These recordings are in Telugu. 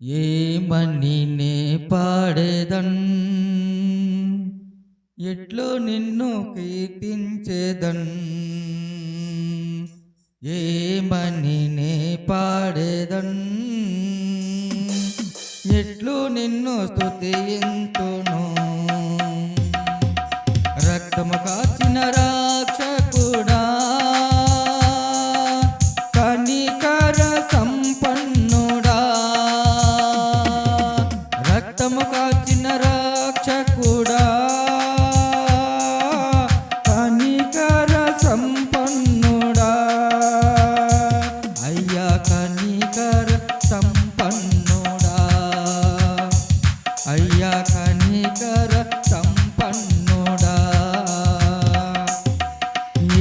ఏమని నే పాడేదన్, ఎట్లో నిన్ను కీర్తించేదన్. ఏమని నే పాడేదన్, ఎట్లు నిన్ను స్తుతింతును. రక్తము కాచిన రక్షకుడా, కనికర సంపన్నుడా. రక్తము కాచిన రక్షకుడా, కనికర సంపన్నుడా. అయ్యా కనికర సంపన్నుడా, అయ్యా కనికర సంపన్నుడా.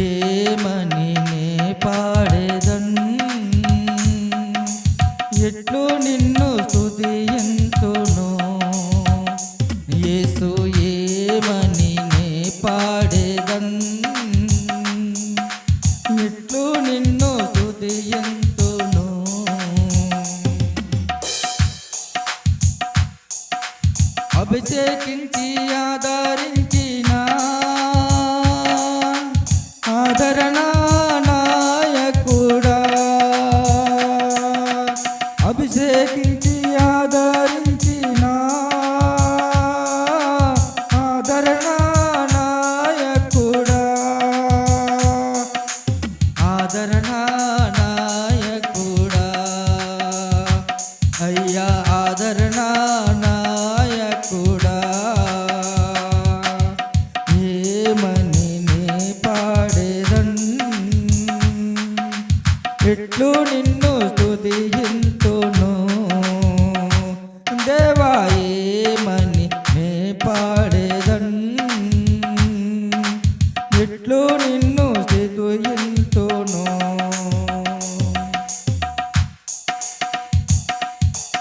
ఏమని నే పాడేదన్, ఎట్లు నిన్ను స్తుతింతును. యేసు ఏమని నే పాడేదన్, ఎట్లు నిన్ను స్తుతింతును. అభిషేకించి ఆదరించిన ఆదరణ నాయకుడా, అభిషేకించి ఆదరించిన ఆదరణ నాయకుడా, ఆదరణ నాయకుడా. అయ్యా ఆదరణ నాయకుడా. ఏమని నే పాడేదన్, ఎట్లు నిన్ను స్తుతింతును. దేవా ఏమని నే పాడేదన్, ఎట్లు నిన్ను స్తుతింతును.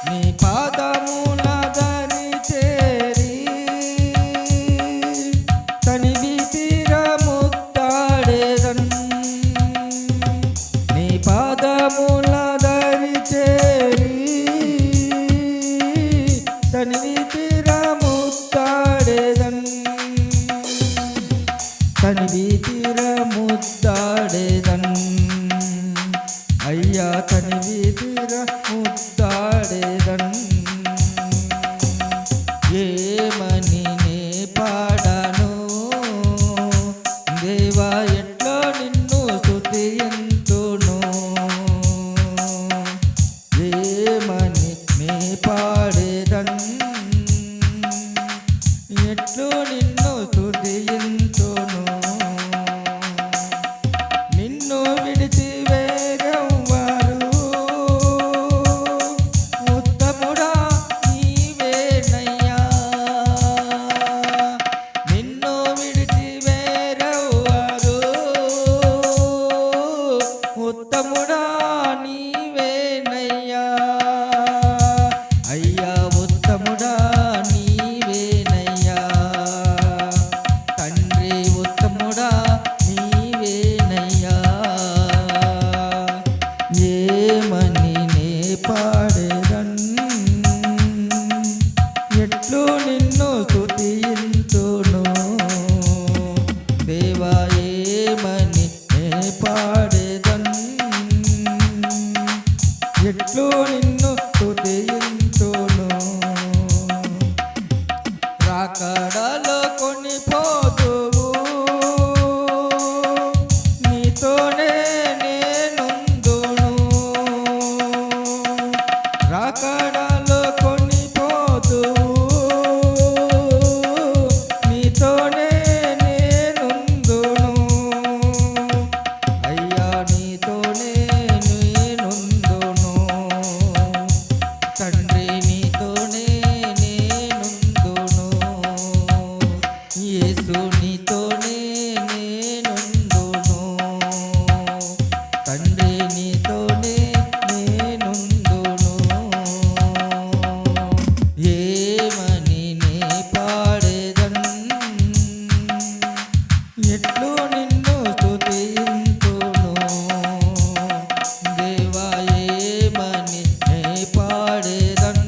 నీ పాదముల దరి చేరి తనివి తీరముద్దాడేదన్. నీ పాదముల దరి చేరి తనివి తీరముద్దాడేదన్, తనివి తీరముద్దాడేదన్. అయ్యా తనివి తీరముద్దాడేదన్. ఏమని నే పాడను, దేవా ఎట్లా నిన్ను స్తుతింతును. ఏమని నే పాడేదన్, ఎట్లు నిన్ను స్తుతింతును. నిన్ను విడిచి వేరెవ్వరు, ఉత్తముడా నీవేనయ్యా. నిన్ను విడిచి వేరెవ్వరు, ఉత్తముడా నీవేనయ్యా. అయ్యా ఉత్తముడా నీవేనయ్యా. తండ్రి ఉత్తముడా నీవేనయ్యా. ఏమని నే పాడేదన్, ఎట్లు నిన్ను స్తుతింతును. దేవా ఏమని నే పాడేదన్, ఎట్లు నిన్ను స్తుతింతును. రాకడలో కొనిపోదువు, నీతోనే నేనుందును. రాకడలో కొనిపోదువు, నీతోనే నేనుందును. అయ్యా నీతోనే నేనుందును. తండ్రి నీతోనే నేనుందును. యేసు నీతోనే నేనుందును. తండ్రి నీతోనే నేనుందును. ఏమని నే పాడేదన్, ఎట్లు నిన్ను స్తుతింతును. దేవా ఏమని నే పాడేదన్,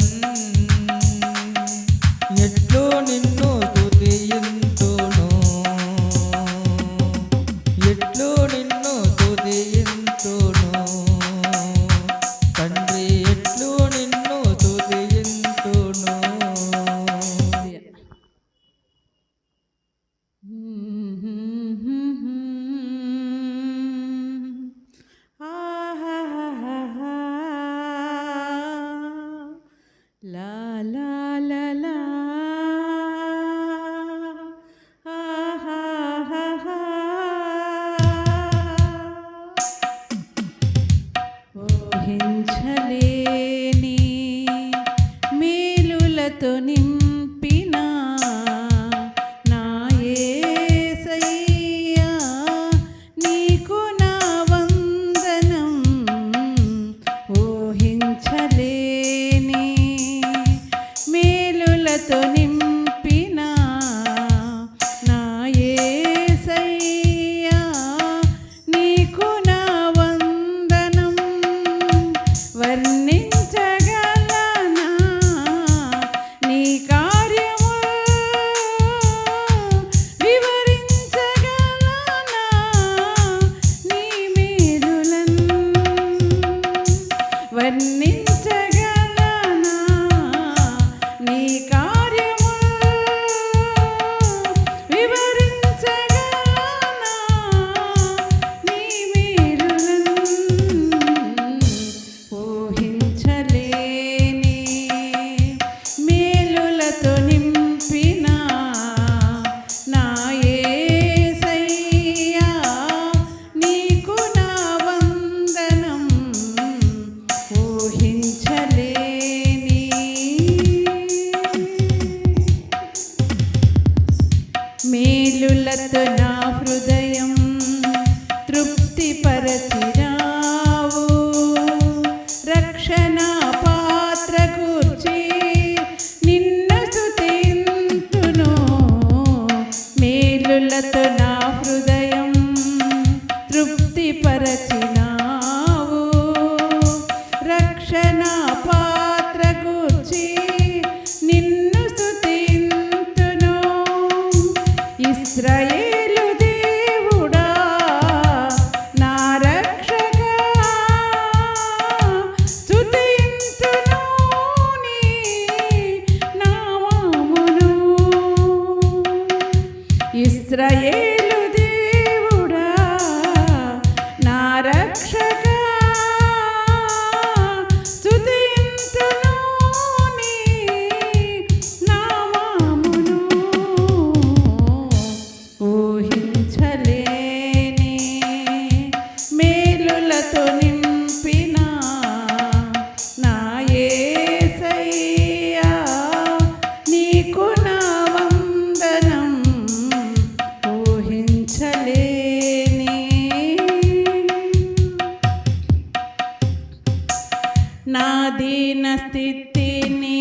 స్థితిని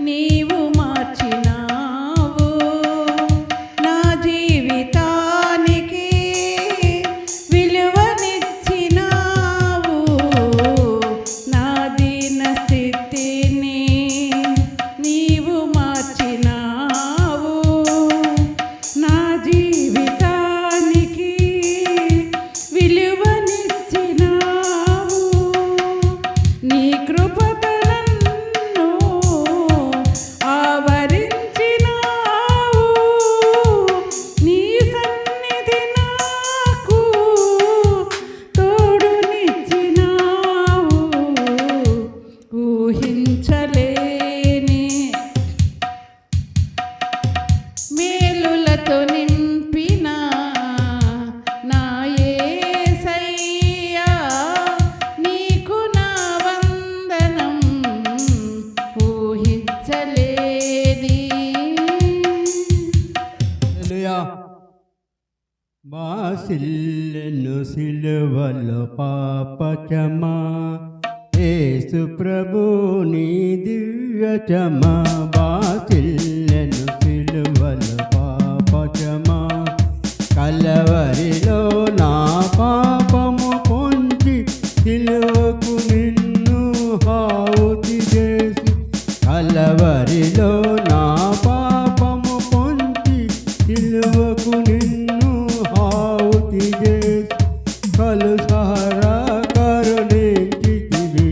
నీవు మార్చినావు. నా జీవితానికి విలువనిచ్చినావు. నా దీన స్థితిని నీవు మార్చినావు. నా జీవితానికి విలువనిచ్చినావు. నీ కృపతో నన్ను ఆవరించినావు. నీ సన్నిధి నాకు తోడునిచ్చినావు. ఊహించలేని మేలులతో నింపిన నా యేసయ్యా, నీకు నా వందనం. ఊహించలేని హల్లెలూయా. బాసిల్లెను సిలువలో పాపచమా, యేసు ప్రభు నీ దివ్యచమా. బాసిల్లెను సిలువలో పాపచమా, కలవరిలో నా పాపము పొంచి సిలువకు నిన్ను హావుతి చేసి. కలవరిలో నా పాపము పొంచి సిలువకు నిన్ను హావుతి చేసి. కలుషహారా కరుణించితివి,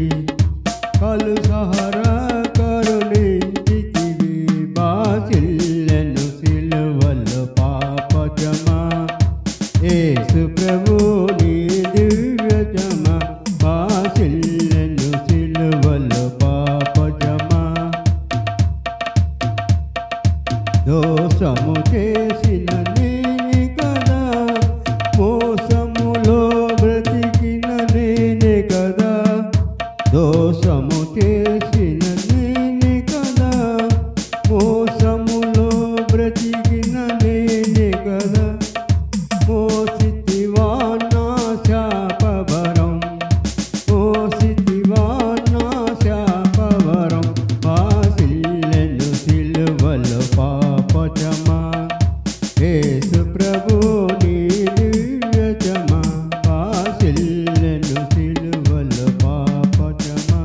కలుషహారా కరుణించితివి. బాసిల్లెను సిలువలో పాపచమా, యేసు ప్రభు నీ దివ్యచమా. బాసిల్లెను సిలువలో పాపచమా, దోషము చేసిన నేనే కదా, మోసములో బ్రతికిన నేనే కదా. దోషము చేసిన నేనే కదా, మోసములో బ్రతికిన నేనే కదా. మోసితివా నా శాపభరం, మోసితివా నా శాపభరం. బాసిల్లెను సిలువలో పాపచమా, యేసు ప్రభు నీ దివ్యచమా. బాసిల్లెను సిలువలో పాపచమా.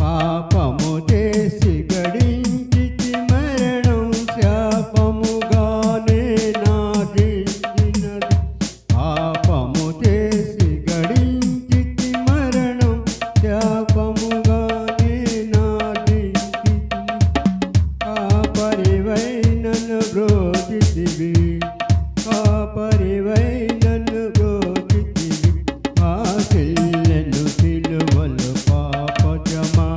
పాపము చేసి గడించితి మరణం, శాపముగానే నాటించినది. పాపము చేసి గడించితి మరణం, శాపముగానే నాటించితిని. కాపరివై నన్ను బ్రోచితివి, కాపరివై నన్ను బ్రోచితివి. బాసిల్లెను సిలువలో పాపచమా,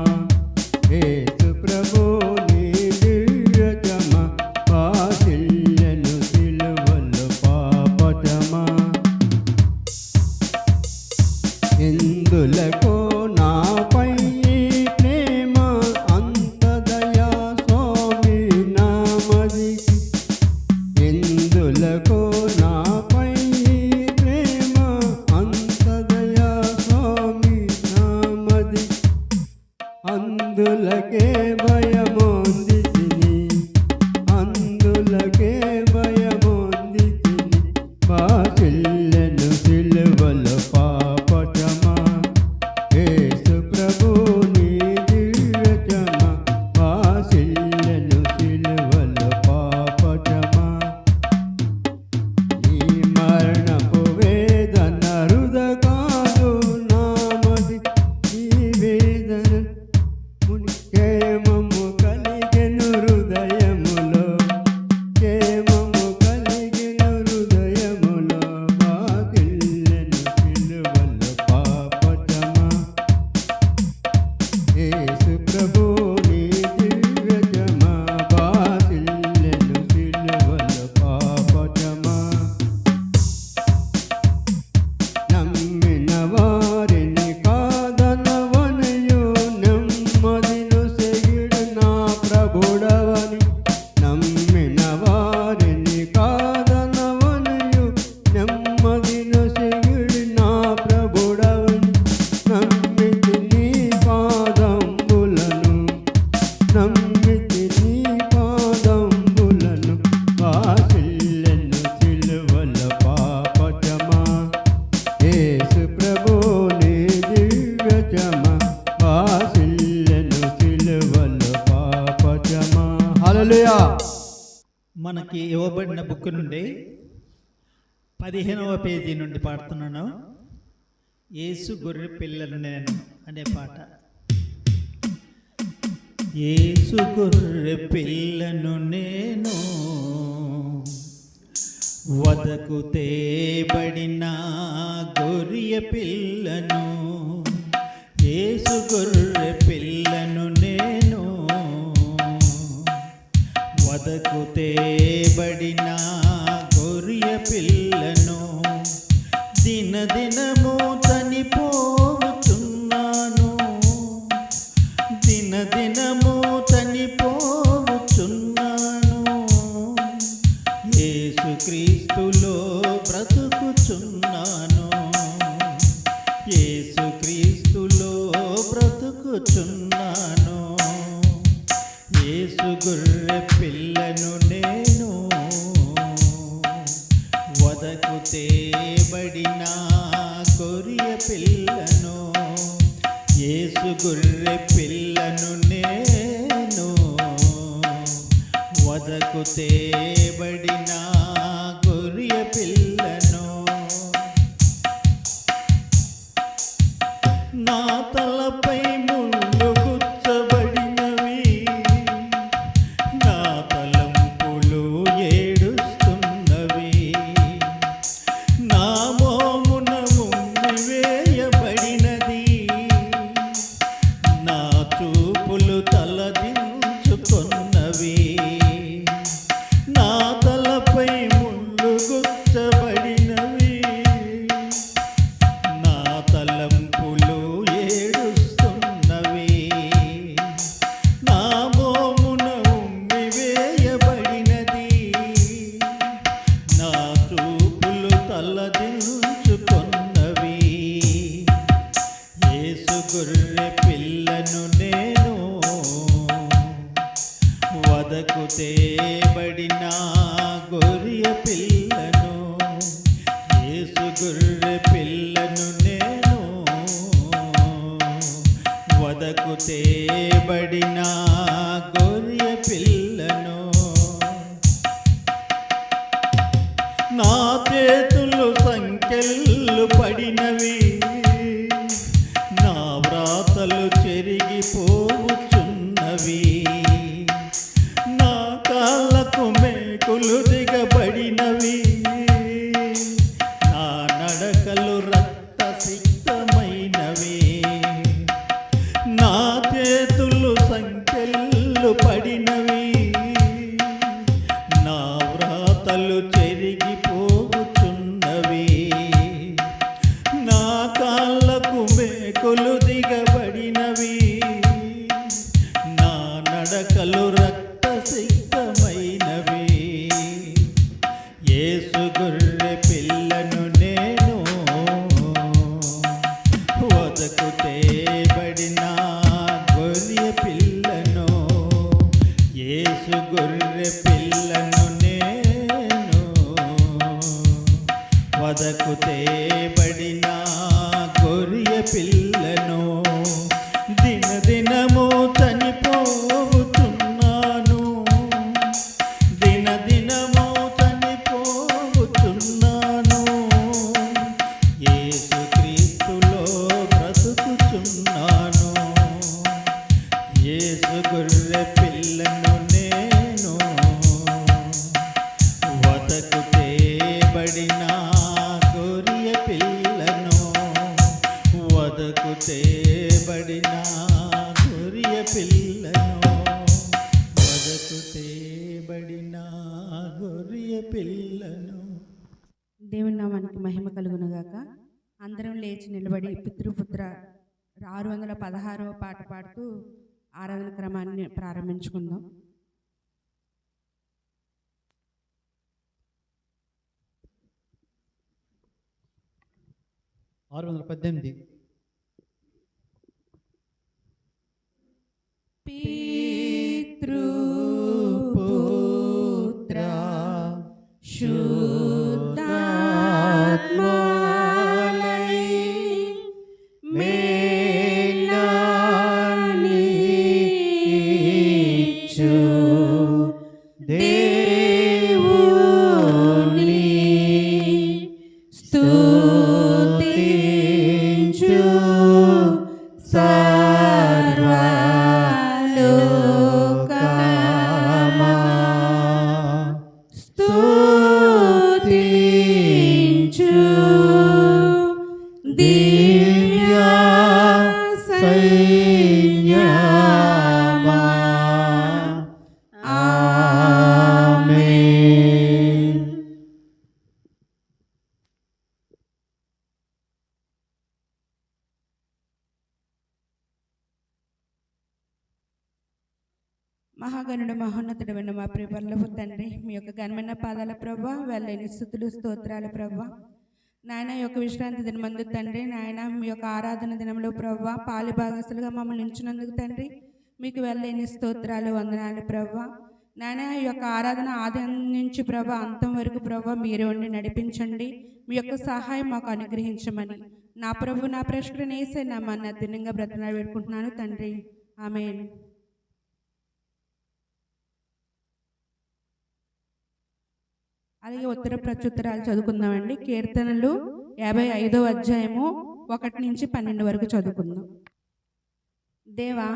యేసు ప్రభు నీ దివ్యచమా. బాసిల్లెను సిలువలో పాపచమా. ఎందులకో నాపై ప్రేమ అంత దయా స్వామి నామదికి. ఎందులకో నాపై ప్రేమ అంత దయా స్వామి నామది. అందులకే భయమొందితిని, అందులకే భయమొందితిని. బాసిల్లెను సిలువలో పాపచమా, మనకి ఇవ్వబడిన బుక్ నుండి 15వ పేజీ నుండి పాడుతున్నాను. యేసు గొర్రె పిల్లను నేను అనే పాట. యేసు గొర్రె పిల్లను నేను, వదకు తేబడిన గొర్రె పిల్లను. యేసు గొర్రె పిల్లను నేను, వదకు తేబడిన గొర్రె పిల్లను. దినదినము చనిపోవచ్చున్నాను, దినదినము చనిపోవచ్చున్నాను. యేసుక్రీస్తులో బ్రతుకుచున్నాను, యేసుక్రీస్తులో బ్రతుకుచున్నాను. యేసు గొర్రె పిల్లను నేను, వదకు తేబడిన గొర్రె పిల్లను. యేసు గొర్రె పిల్లను నేను, వదకు తేబడిన గొర్రె పిల్లను. నా తలపై ముళ్ళు గుచ్చబడినవి, నా తలంపులు ఏడుస్తున్నవి. నా మోమున ఉమ్మి వేయబడినది, నా చూపులు తలదించుకొన్నవి. నా తలపై ముళ్ళు గుచ్చబడినవి, నా తలంపులు ఏడుస్తున్నవి. నా మోమున ఉమ్మి వేయబడినది, నా చూపులు తలదించుకొన్నవి. యేసు గొర్రె పిల్లను నేను, వదకు తేబడిన గొర్రె పిల్లను. యేసు గొర్రె పిల్లను నేను, వదకు తేబడిన గొర్రె పిల్లను. నా చేతులు సంకెళ్ళు పడినవి, నా వ్రాతలు చెరిగిపోవచ్చున్నవి. నా కాళ్ళకు మేకులు దిగబడినవి, నా నడకలు రక్తసిక్తమైనవి. నా చేతులు సంకెళ్ళు పడినవి, నా వ్రాతలు చెరిగిపోవచ్చున్నవి. నా కాళ్ళకు మేకులు దిగబడినవి, నా నడకలు రక్తసిక్తమైనవి. యేసు గొర్రె పిల్లను నేను, వదకు తేబడిన గొర్రె పిల్లను. యేసు గొర్రె పిల్లను నేను, వదకు తేబడిన గొర్రె పిల్లను. దినదినము చనిపోతున్నాను, దినదినము చనిపోతున్నాను. యేసుక్రీస్తులో బ్రతుకుచున్నాను. యేసు గొర్రె పిల్లను నేను, వదకు తేబడిన గొర్రె పిల్లను. వదకు తేబడిన గొర్రె పిల్లను, వదకు తేబడిన గొర్రె పిల్లను. దేవుని నామానికి మహిమ కలుగునుగాక. అందరం లేచి నిలబడి పితృపుత్ర 616వ పాట పాడుతూ ఆరాధన క్రమాన్ని ప్రారంభించుకుందాం. 618. పితృపుత్ర శుద్ధాత్మాలై మేలానిచ్చు దేవా దివ్య సైన్యమా ఆమేన్. మహాగణుడు మహోన్నతుడమైన మా ప్రియ పరలోక తండ్రి, మీ యొక్క ఘనమైన పాదాల ప్రభా, వెళ్ళని స్తుతులు స్తోత్రాల ప్రభా. నాయన యొక్క విశ్రాంతి దినమందు తండ్రి, నాయన మీ యొక్క ఆరాధన దినంలో ప్రభా పాలు భాగస్తులుగా మమ్మల్ని ఉంచినందుకు తండ్రి మీకు వెళ్ళని స్తోత్రాలు వందనాలు ప్రభా. నాయన ఈ యొక్క ఆరాధన ఆది నుంచి ప్రభా అంతం వరకు ప్రభా మీరే ఉండి నడిపించండి. మీ యొక్క సహాయం మాకు అనుగ్రహించమని నా ప్రభు నా ప్రశ్న వేసే నామాన్ని అధీనంగా బ్రతనాలు పెట్టుకుంటున్నాను తండ్రి. ఆమేన్. అలాగే ఉత్తర ప్రత్యుత్తరాలు చదువుకుందామండి. కీర్తనలు 55వ అధ్యాయము 1 నుంచి 12 వరకు చదువుకుందాం. దేవా,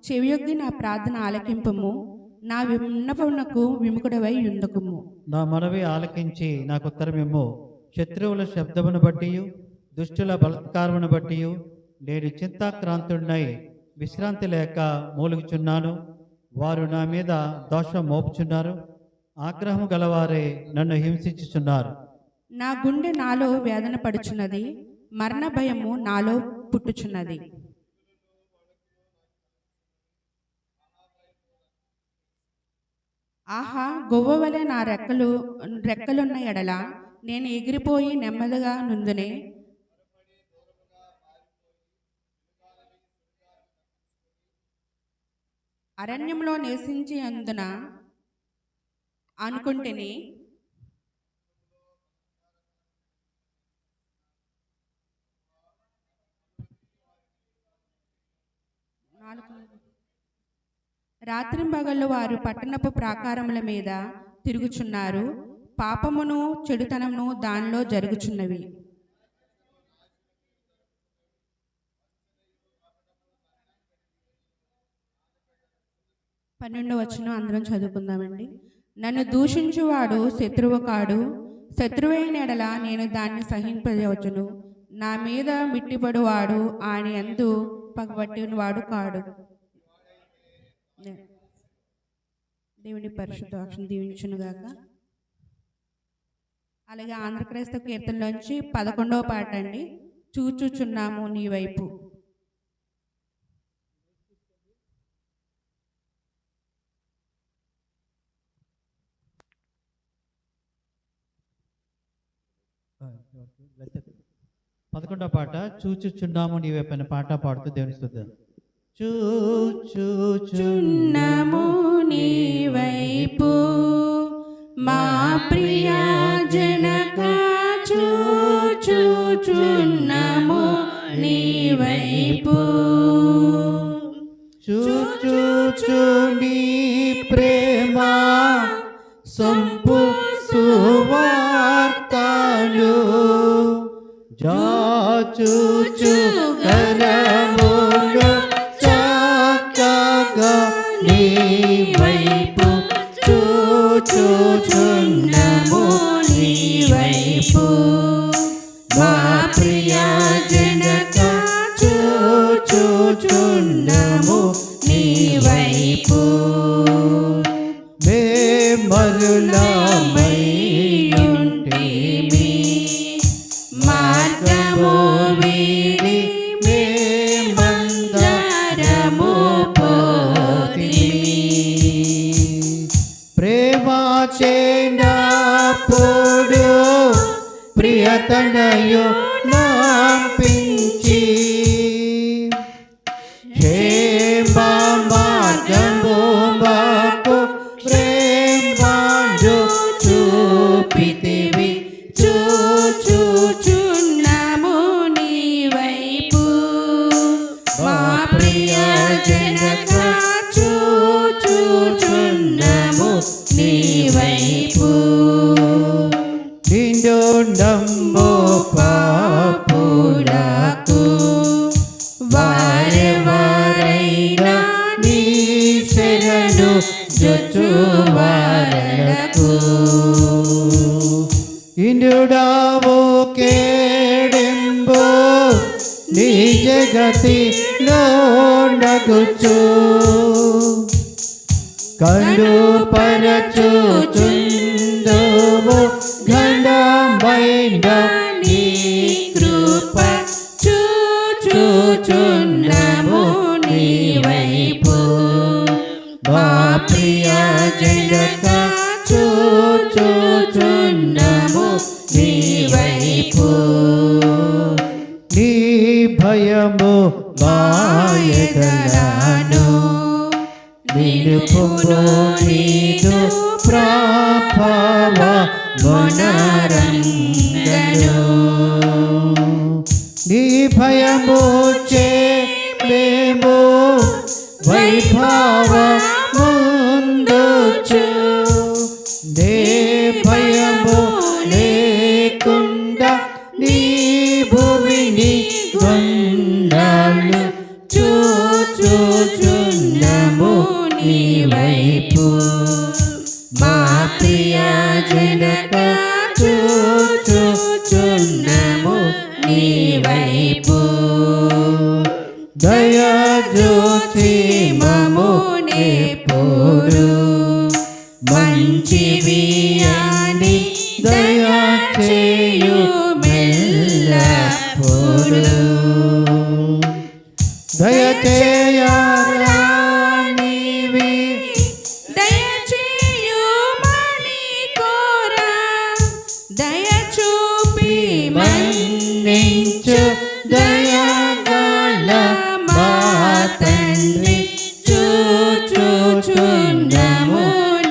చెవియొగ్గి నా ప్రార్థన ఆలకింపము, నా విన్నపమునకు విముఖుడవై యుందుకుము. నా మనవి ఆలకించి నాకు ఉత్తరమిమ్ము. శత్రువుల శబ్దమును బట్టి దుష్టుల బలత్కారమును బట్టి నేను చింతాక్రాంతుడినై విశ్రాంతి లేక మూలుగుచున్నాను. వారు నా మీద దోషం మోపుచున్నారు. ఆగ్రహము గలవారే నన్ను హింసించుచున్నారు. నా గుండె నాలో వేదన పడుచున్నది, మరణ భయము నాలో పుట్టుచున్నది. ఆహా, గొవ్వవలే నా రెక్కలున్న ఎడల నేను ఎగిరిపోయి నెమ్మదిగా నుందునే. అరణ్యంలో నివసించి అందున అనుకుంటేనే రాత్రింబగళ్ళు వారు పట్టణపు ప్రాకారముల మీద తిరుగుచున్నారు. పాపమును చెడుతనమును దానిలో జరుగుచున్నవి. పన్నెండవ వచనం అందరం చదువుకుందామండి. నన్ను దూషించువాడు శత్రువు కాడు, శత్రువైన ఎడల నేను దాన్ని సహింపవచ్చును. నా మీద మిట్టిపడువాడు ఆయన యందు పగబట్టినవాడు కాడు. దేవుని పరిశుద్ధ వాక్యం దీవించునుగాక. అలాగే ఆంధ్రక్రైస్తవ కీర్తనలోంచి 11వ పాట అండి. చూచుచున్నాము నీ వైపు. పదకొండవ పాట చూచుచున్నాము నీ వైపు అనే పాట పాడుతూ దేవుని స్తుతిద్దాం. చూచుచున్నాము నీ వైపు మా ప్రియ జనక, చూచుచున్నాము నీ వైపు. చూచుచుని ప్రేమ సంపు సువార్తలు జాచుచు కరములు చక్కగా నీ వైపు. చూచుచున్నాము నీ వైపు మా ప్రియ జనక, చూచుచున్నాము నీ వైపు. మే మరులమైయుంటిమి మార్గము వీడి మేమందరము పోతిమి. ప్రేమ చేనప్పుడు ప్రియతనయు నాంపించి క్షేమ మార్గము మాకు ప్రేమాండు చూపితివి. చూచుచున్నాము నీ వైపు మా ప్రియ జనక, చూచుచున్నాము నీ వైపు. నిండు నంబు పాపులకు వారెవరైనా నీ శరణు జొచ్చువారలకు. ఇండుడావు కేడెంబో నీ జగతిలో నగుచు కను పరచుచుందువు ఘనమైన నీ కృప చూచుచున్నాము నీ వైపు మా ప్రియ జనక చూచుచున్నాము నీ వైపు నీ భయము మాయగలను నిలుపును నీదు ప్రభావ మొనరంగను నీ భయము చే మేము వైభవ ముందుచు నే భయము లేకుండా నీ భూమిని గొండాలు చూచుచున్నాము నీ వైపు మా ప్రియ జనక చూచుచున్నాము నీ వైపు దయా జ్యోతి మము నేపుడు మంచివి అని దయా చేయు మెల్లప్పుడు దయచేయారానివి దయచేయుమని కోరా దయ చూపి మన్నించు దయగల మా తండ్రి చూచుచున్నాము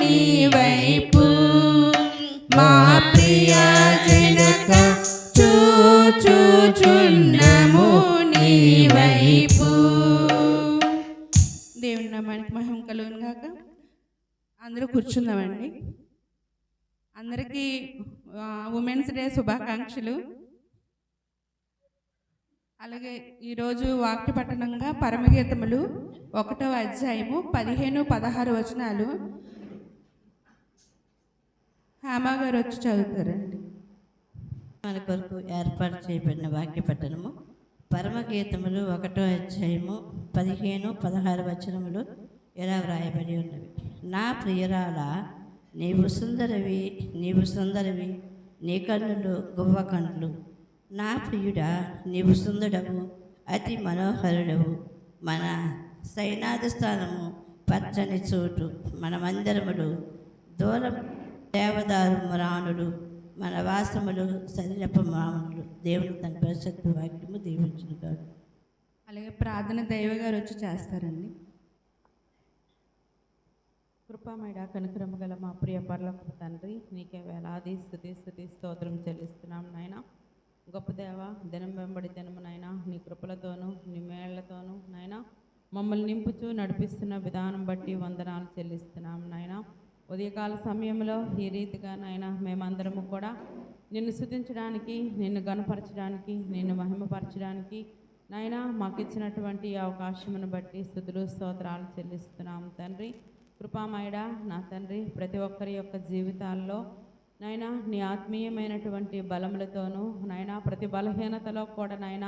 నీ వైపు మా ప్రియ జనక చూచుచున్నాము నీ వైపు. దేవుని నామానికి మహిమ కలుగును గాక. అందరూ కూర్చుందామండి. అందరికీ ఉమెన్స్ డే శుభాకాంక్షలు. అలాగే ఈరోజు వాక్య పట్టణంగా పరమగీతములు 1వ అధ్యాయము 15-16 వచనాలు హేమా గారు వచ్చి చదువుతారండి. మన కొరకు ఏర్పాటు చేయబడిన వాక్య పట్టణము పరమగీతములు 1వ అధ్యాయము 15-16 వచనములు ఇలా వ్రాయబడి ఉన్నవి. నా ప్రియురాల నీవు సుందరవి, నీవు సుందరవి, నీ కన్నులు గువ్వ కన్నులు. నా ప్రియుడా నీవు సుందరవు, అతి మనోహరుడవు. మన సైనాది స్థానము పచ్చని చోటు, మన మందిరములు దూరం దేవదారు మ్రాణులు, మన వాసములు శరీరపు మామూలు. దేవుడు తన పరిశుద్ధ వాక్యము దీవించును గాక. అలాగే ప్రార్థన దైవ గారు వచ్చి చేస్తారండి. కృపామేడ కనుకరమ గల మా ప్రియ పరలోకపు తండ్రి, నీకే వేలాది స్తుతి స్తోత్రం చెల్లిస్తున్నాం నాయన. గొప్ప దేవ, దినం వెంబడి దినము నాయన నీ కృపలతోనూ నీ మేళ్లతోనూ నాయన మమ్మల్ని నింపుచూ నడిపిస్తున్న విధానం బట్టి వందనాలు చెల్లిస్తున్నాం నాయన. ఉదయకాల సమయంలో ఈ రీతిగా నాయన మేమందరము కూడా నిన్ను స్తుతించడానికి, నిన్ను గణపరచడానికి, నిన్ను మహిమపరచడానికి నాయన మాకు ఇచ్చినటువంటి అవకాశమును బట్టి స్తుతులు స్తోత్రాలు చెల్లిస్తున్నాం తండ్రి. కృపామయుడ నా తండ్రి, ప్రతి ఒక్కరి యొక్క జీవితాల్లో నాయన నీ ఆత్మీయమైనటువంటి బలములతోనూ నాయన ప్రతి బలహీనతలో కూడా నాయన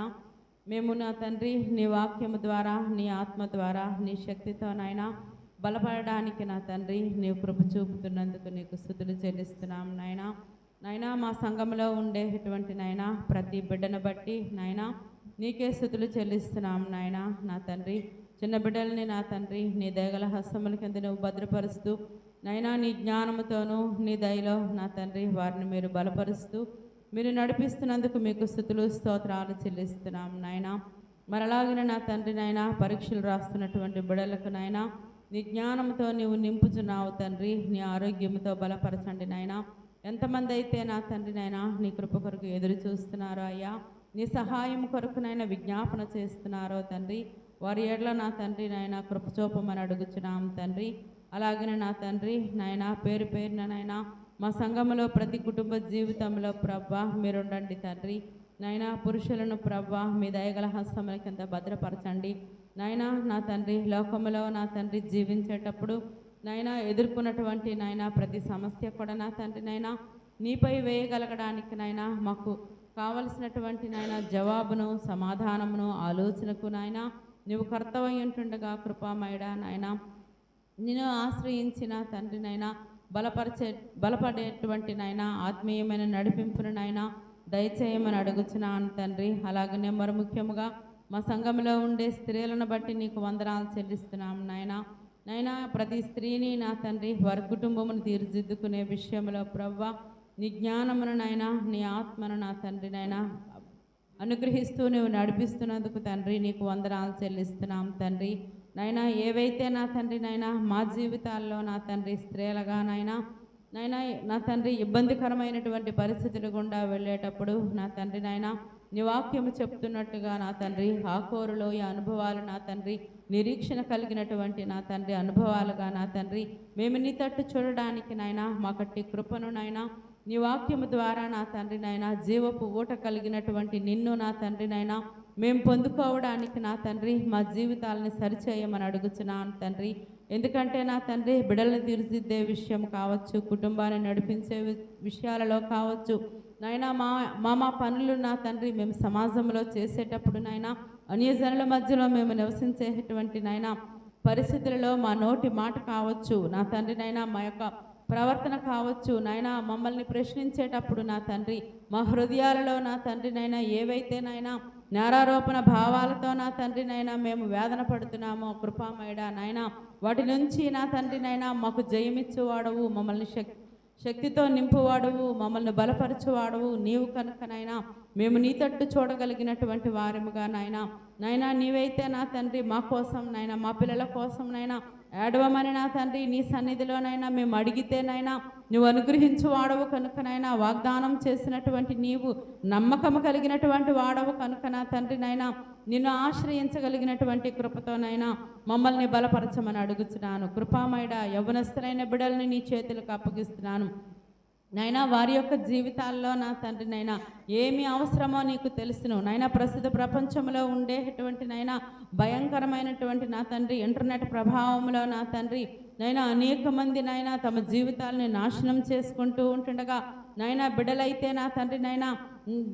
మేము నా తండ్రి నీ వాక్యము ద్వారా, నీ ఆత్మ ద్వారా, నీ శక్తితో నాయన బలపడడానికి నా తండ్రి నీవు కృప చూపుతున్నందుకు నీకు స్తుతులు చెల్లిస్తున్నాం నాయన. నాయన మా సంఘంలో ఉండేటువంటి నాయన ప్రతి బిడ్డను బట్టి నాయన నీకే స్తుతులు చెల్లిస్తున్నాం నాయన. నా తండ్రి చిన్న బిడ్డల్ని నా తండ్రి నీ దయగల హస్తముల కింద నువ్వు భద్రపరుస్తూ నైనా నీ జ్ఞానముతోనూ నీ దయలో నా తండ్రి వారిని మీరు బలపరుస్తూ మీరు నడిపిస్తున్నందుకు మీకు స్తుతులు స్తోత్రాలు చెల్లిస్తున్నాం నాయన. మరలాగిన నా తండ్రి నాయన పరీక్షలు రాస్తున్నటువంటి బిడ్డలకు నాయన నీ జ్ఞానంతో నీవు నింపుచున్నావు తండ్రి. నీ ఆరోగ్యంతో బలపరచండి నాయన. ఎంతమంది అయితే నా తండ్రి నాయన నీ కృప కొరకు ఎదురు చూస్తున్నారో అయ్యా, నీ సహాయం కొరకు నాయన విజ్ఞాపన చేస్తున్నారో తండ్రి, వారి ఏడ్ల నా తండ్రి నాయన కృప చూపమని అడుగుచున్నాం తండ్రి. అలాగనే నా తండ్రి నాయన పేరు పేరున నాయన మా సంఘములో ప్రతి కుటుంబ జీవితంలో ప్రభా మీరుండండి తండ్రి. నాయన పురుషులను ప్రభా మీ దయగల హస్తముల కింద భద్రపరచండి నాయన. నా తండ్రి లోకములో నా తండ్రి జీవించేటప్పుడు నాయన ఎదుర్కొన్నటువంటి నాయన ప్రతి సమస్య కూడా నా తండ్రి నాయన నీపై వేయగలగడానికి నాయన మాకు కావలసినటువంటి నాయన జవాబును, సమాధానమును, ఆలోచనకు నాయన నువ్వు కర్తవై ఉంటుండగా కృపామయుడా నాయన నిన్ను ఆశ్రయించిన తండ్రి నాయన బలపడేటువంటి నాయన ఆత్మీయమైన నడిపింపును నాయన దయచేయమని అడుగుచున్నాను తండ్రి. అలాగనే మరి ముఖ్యముగా మా సంఘంలో ఉండే స్త్రీలను బట్టి నీకు వందనాలు చెల్లిస్తున్నాం నాయన ప్రతి స్త్రీని నా తండ్రి వారి కుటుంబమును తీర్చిదిద్దుకునే విషయంలో ప్రవ్వ నీ జ్ఞానమును నాయన నీ ఆత్మను నా తండ్రి నాయన అనుగ్రహిస్తూ నువ్వు నడిపిస్తున్నందుకు తండ్రి నీకు వందనాలు చెల్లిస్తున్నాం తండ్రి. నాయన ఏవైతే నా తండ్రి నాయన మా జీవితాల్లో నా తండ్రి స్త్రీలుగా నాయన నా తండ్రి ఇబ్బందికరమైనటువంటి పరిస్థితులు గుండా వెళ్ళేటప్పుడు నా తండ్రి నాయన నీ వాక్యము చెప్తున్నట్టుగా నా తండ్రి ఆకోరులో ఈ అనుభవాలు నా తండ్రి నిరీక్షణ కలిగినటువంటి నా తండ్రి అనుభవాలుగా నా తండ్రి మేము నీ తట్టు చూడడానికి నాయన మాకట్టి కృపను నాయన నీ వాక్యము ద్వారా నా తండ్రి నాయన జీవపు ఊట కలిగినటువంటి నిన్ను నా తండ్రి నాయన మేము పొందుకోవడానికి నా తండ్రి మా జీవితాలని సరిచేయమని అడుగుచున్నాను తండ్రి. ఎందుకంటే నా తండ్రి బిడ్డలను తీర్చిదిద్దే విషయం కావచ్చు, కుటుంబాన్ని నడిపించే విషయాలలో కావచ్చు నాయన మా పనులు నా తండ్రి మేము సమాజంలో చేసేటప్పుడు నాయన అన్యజనుల మధ్యలో మేము నివసించేటువంటి నాయన పరిస్థితులలో మా నోటి మాట కావచ్చు నా తండ్రి నాయన మా యొక్క ప్రవర్తన కావచ్చు నాయన మమ్మల్ని ప్రశ్నించేటప్పుడు నా తండ్రి మా హృదయాలలో నా తండ్రి నాయన ఏవైతే నాయన నేరారోపణ భావాలతో నా తండ్రి నాయన మేము వేదన పడుతున్నామో కృపామయుడా నాయన వాటి నుంచి నా తండ్రి నాయన మాకు జయమిచ్చువాడవు, మమ్మల్ని శక్తితో నింపువాడవు, మమ్మల్ని బలపరచువాడవు నీవు కనుకనైనా మేము నీ తట్టు చూడగలిగినటువంటి వారముగా నాయన నీవైతే నా తండ్రి మా కోసం నాయన మా పిల్లల కోసం నాయన ఏడవమని నా తండ్రి నీ సన్నిధిలోనైనా మేము అడిగితేనైనా నువ్వు అనుగ్రహించు వాడవు కనుకనైనా వాగ్దానం చేసినటువంటి నీవు నమ్మకము కలిగినటువంటి వాడవు కనుక నా తండ్రి నాయన నిన్ను ఆశ్రయించగలిగినటువంటి కృపతోనైనా మమ్మల్ని బలపరచమని అడుగుతున్నాను. కృపామయుడ యవ్వనస్తులైన బిడ్డల్ని నీ చేతులకు అప్పగిస్తున్నాను నాయన. వారి యొక్క జీవితాల్లో నా తండ్రి నాయన ఏమి అవసరమో నీకు తెలుసును నాయన. ప్రస్తుత ప్రపంచంలో ఉండేటువంటి నాయన భయంకరమైనటువంటి నా తండ్రి ఇంటర్నెట్ ప్రభావంలో నా తండ్రి నాయన అనేక మంది నాయన తమ జీవితాలని నాశనం చేసుకుంటూ ఉంటుండగా నాయన బిడ్డలైతే నా తండ్రి నాయన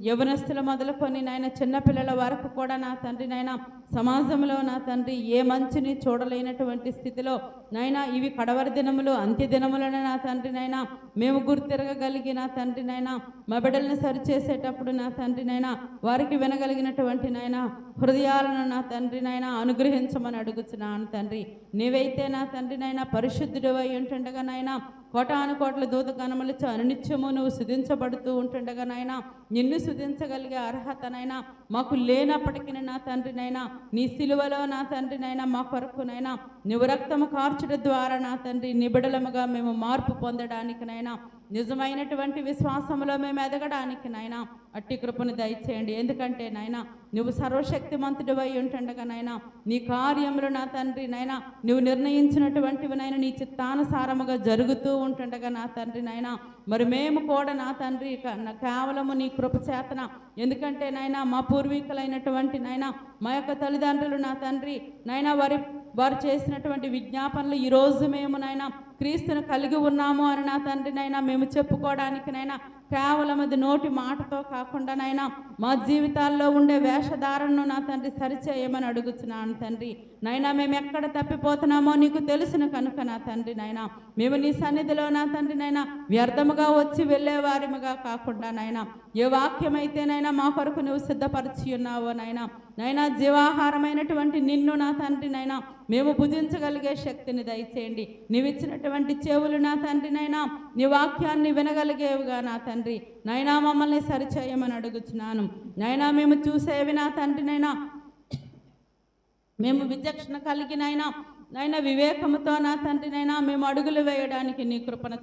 యవనస్తులు మొదలుకొని నాయన చిన్నపిల్లల వరకు కూడా నా తండ్రి నాయన సమాజంలో నా తండ్రి ఏ మంచిని చూడలేనటువంటి స్థితిలో నాయన ఇవి కడవరి దినములు అంత్య దినములను నా తండ్రి నాయన మేము గుర్తిరగలిగి నా తండ్రి నాయన మా బిడ్డల్ని సరిచేసేటప్పుడు నా తండ్రి నాయన వారికి వినగలిగినటువంటి నాయన హృదయాలను నా తండ్రి నాయన అనుగ్రహించమని అడుగుతున్నాను తండ్రి. నీవైతే నా తండ్రి నాయన పరిశుద్ధుడు అయి ఉంటుండగా నాయన కోటాను కోట్ల దూత గణములతో అనునిత్యము నువ్వు సుధించబడుతూ ఉంటుండగా నాయన నిన్ను సుధించగలిగే అర్హతనైనా మాకు లేనప్పటికీ నా తండ్రి నైనా నీ సిలువలో నా తండ్రి నైనా మా కొరకు నైనా నువ్వు రక్తము కార్చడం ద్వారా నా తండ్రి నిబిడలముగా మేము మార్పు పొందడానికినైనా నిజమైనటువంటి విశ్వాసంలో మేము ఎదగడానికి నాయనా అట్టి కృపను దయచేయండి. ఎందుకంటే నాయనా నువ్వు సర్వశక్తిమంతుడు అయి ఉంటుండగా నాయనా నీ కార్యములు నా తండ్రి నాయనా నువ్వు నిర్ణయించినటువంటివి నాయన నీ చిత్తానుసారముగా జరుగుతూ ఉంటుండగా నా తండ్రి నాయనా మరి మేము కూడా నా తండ్రి కేవలము నీ కృప చేతన ఎందుకంటే నాయనా మా పూర్వీకులైనటువంటి నాయనా మా యొక్క తల్లిదండ్రులు నా తండ్రి నాయనా వారు చేసినటువంటి విజ్ఞాపనలు ఈరోజు మేము నాయనా క్రీస్తును కలిగి ఉన్నాము అని నా తండ్రి నైనా మేము చెప్పుకోవడానికి నైనా కేవలం అది నోటి మాటతో కాకుండా నైనా మా జీవితాల్లో ఉండే వేషధారణను నా తండ్రి సరిచేయమని అడుగుతున్నాను తండ్రి. నైనా మేము ఎక్కడ తప్పిపోతున్నామో నీకు తెలుసును కనుక నా తండ్రి నైనా మేము నీ సన్నిధిలో నా తండ్రి నైనా వ్యర్థముగా వచ్చి వెళ్ళేవారిముగా కాకుండా నైనా ఏ వాక్యమైతేనైనా మా కొరకు నువ్వు సిద్ధపరిచి ఉన్నావో నైనా జీవాహారమైనటువంటి నిన్ను నా తండ్రి నైనా మేము భుజించగలిగే శక్తిని దయచేయండి. నీవిచ్చినటువంటి చెవులు నా తండ్రి నైనా నీ వాక్యాన్ని వినగలిగేవిగా నా తండ్రి నైనా మమ్మల్ని సరిచేయమని అడుగుతున్నాను. నైనా మేము చూసేవి నా తండ్రి నైనా మేము విచక్షణ కలిగినైనా నైనా వివేకముతో నా తండ్రినైనా మేము అడుగులు వేయడానికి నీ కృపణ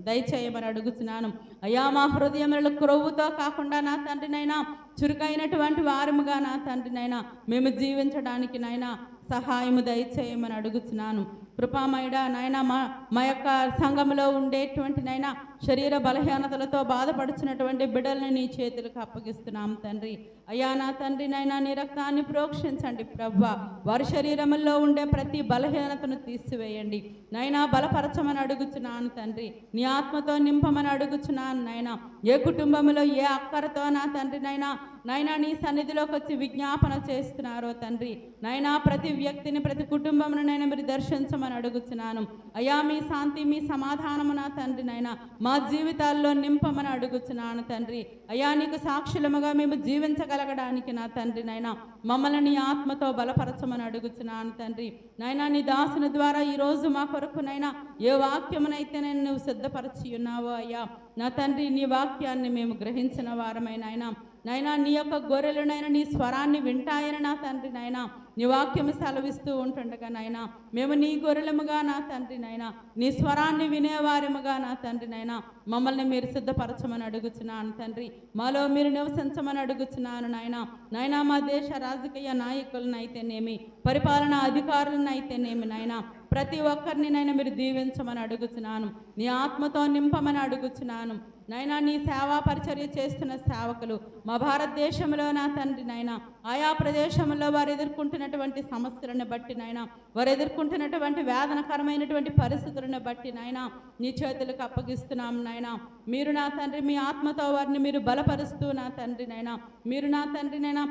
దయచేయమని అడుగుతున్నాను. అయ్యా మా హృదయములలో క్రొవ్వుతో కాకుండా నా తండ్రినైనా చురుకైనటువంటి వారముగా నా తండ్రినైనా మేము జీవించడానికి నైనా సహాయము దయచేయమని అడుగుతున్నాను. కృపామయుడా నాయన మా యొక్క సంఘంలో ఉండేటువంటి నాయన శరీర బలహీనతలతో బాధపడుచున్నటువంటి బిడ్డల్ని నీ చేతులకు అప్పగిస్తున్నాం తండ్రి. అయ్యా నా తండ్రి నాయన నీ రక్తాన్ని ప్రోక్షించండి ప్రభువా. వారి శరీరంలో ఉండే ప్రతి బలహీనతను తీసివేయండి నాయనా. బలపరచమని అడుగుచున్నాను తండ్రి. నీ ఆత్మతో నింపమని అడుగుచున్నాను నాయన. ఏ కుటుంబంలో ఏ అక్కరతో నా తండ్రి నాయనా నీ సన్నిధిలోకి వచ్చి విజ్ఞాపన చేస్తున్నారో తండ్రి నాయనా, ప్రతి వ్యక్తిని ప్రతి కుటుంబమును నైనా మీరు దర్శించమని అడుగుచున్నాను అయ్యా. మీ శాంతి మీ సమాధానము నా తండ్రి నాయనా మా జీవితాల్లో నింపమని అడుగుచున్నాను తండ్రి. అయ్యా నీకు సాక్షులముగా మేము జీవించగలగడానికి నా తండ్రి నాయనా మమ్మల్ని నీ ఆత్మతో బలపరచమని అడుగుచున్నాను తండ్రి నాయనా. నీ దాసుని ద్వారా ఈరోజు మా కొరకు నైనా ఏ వాక్యమునైతే నేను నువ్వు సిద్ధపరచి ఉన్నావో అయ్యా నా తండ్రి, నీ వాక్యాన్ని మేము గ్రహించిన వారమైన నాయనా నీ యొక్క గొర్రెలునైనా నీ స్వరాన్ని వింటాయని నా తండ్రి నాయనా నీ వాక్యము సెలవిస్తూ ఉంటుండగా నాయనా మేము నీ గొర్రెలముగా నా తండ్రి నాయనా నీ స్వరాన్ని వినేవారముగా నా తండ్రి నాయనా మమ్మల్ని మీరు సిద్ధపరచమని అడుగుచున్నాను తండ్రి. మాలో మీరు నివసించమని అడుగుచున్నాను నాయనా. మా దేశ రాజకీయ నాయకులనైతేనేమి పరిపాలనా అధికారులనైతేనేమి నాయనా ప్రతి ఒక్కరిని నైనా మీరు దీవించమని అడుగుచున్నాను. నీ ఆత్మతో నింపమని అడుగుచున్నాను నాయనా. నీ సేవా పరిచర్య చేస్తున్న సేవకులు మా భారతదేశంలో నా తండ్రి నాయనా ఆయా ప్రదేశంలో వారు ఎదుర్కొంటున్నటువంటి సమస్యలను బట్టి నాయనా వారు ఎదుర్కొంటున్నటువంటి వేదనకరమైనటువంటి పరిస్థితులను బట్టి నాయనా నీ చేతులకు అప్పగిస్తున్నాం నాయనా. మీరు నా తండ్రి మీ ఆత్మతో వారిని మీరు బలపరుస్తూ నా తండ్రి నాయనా మీరు నా తండ్రి నాయనా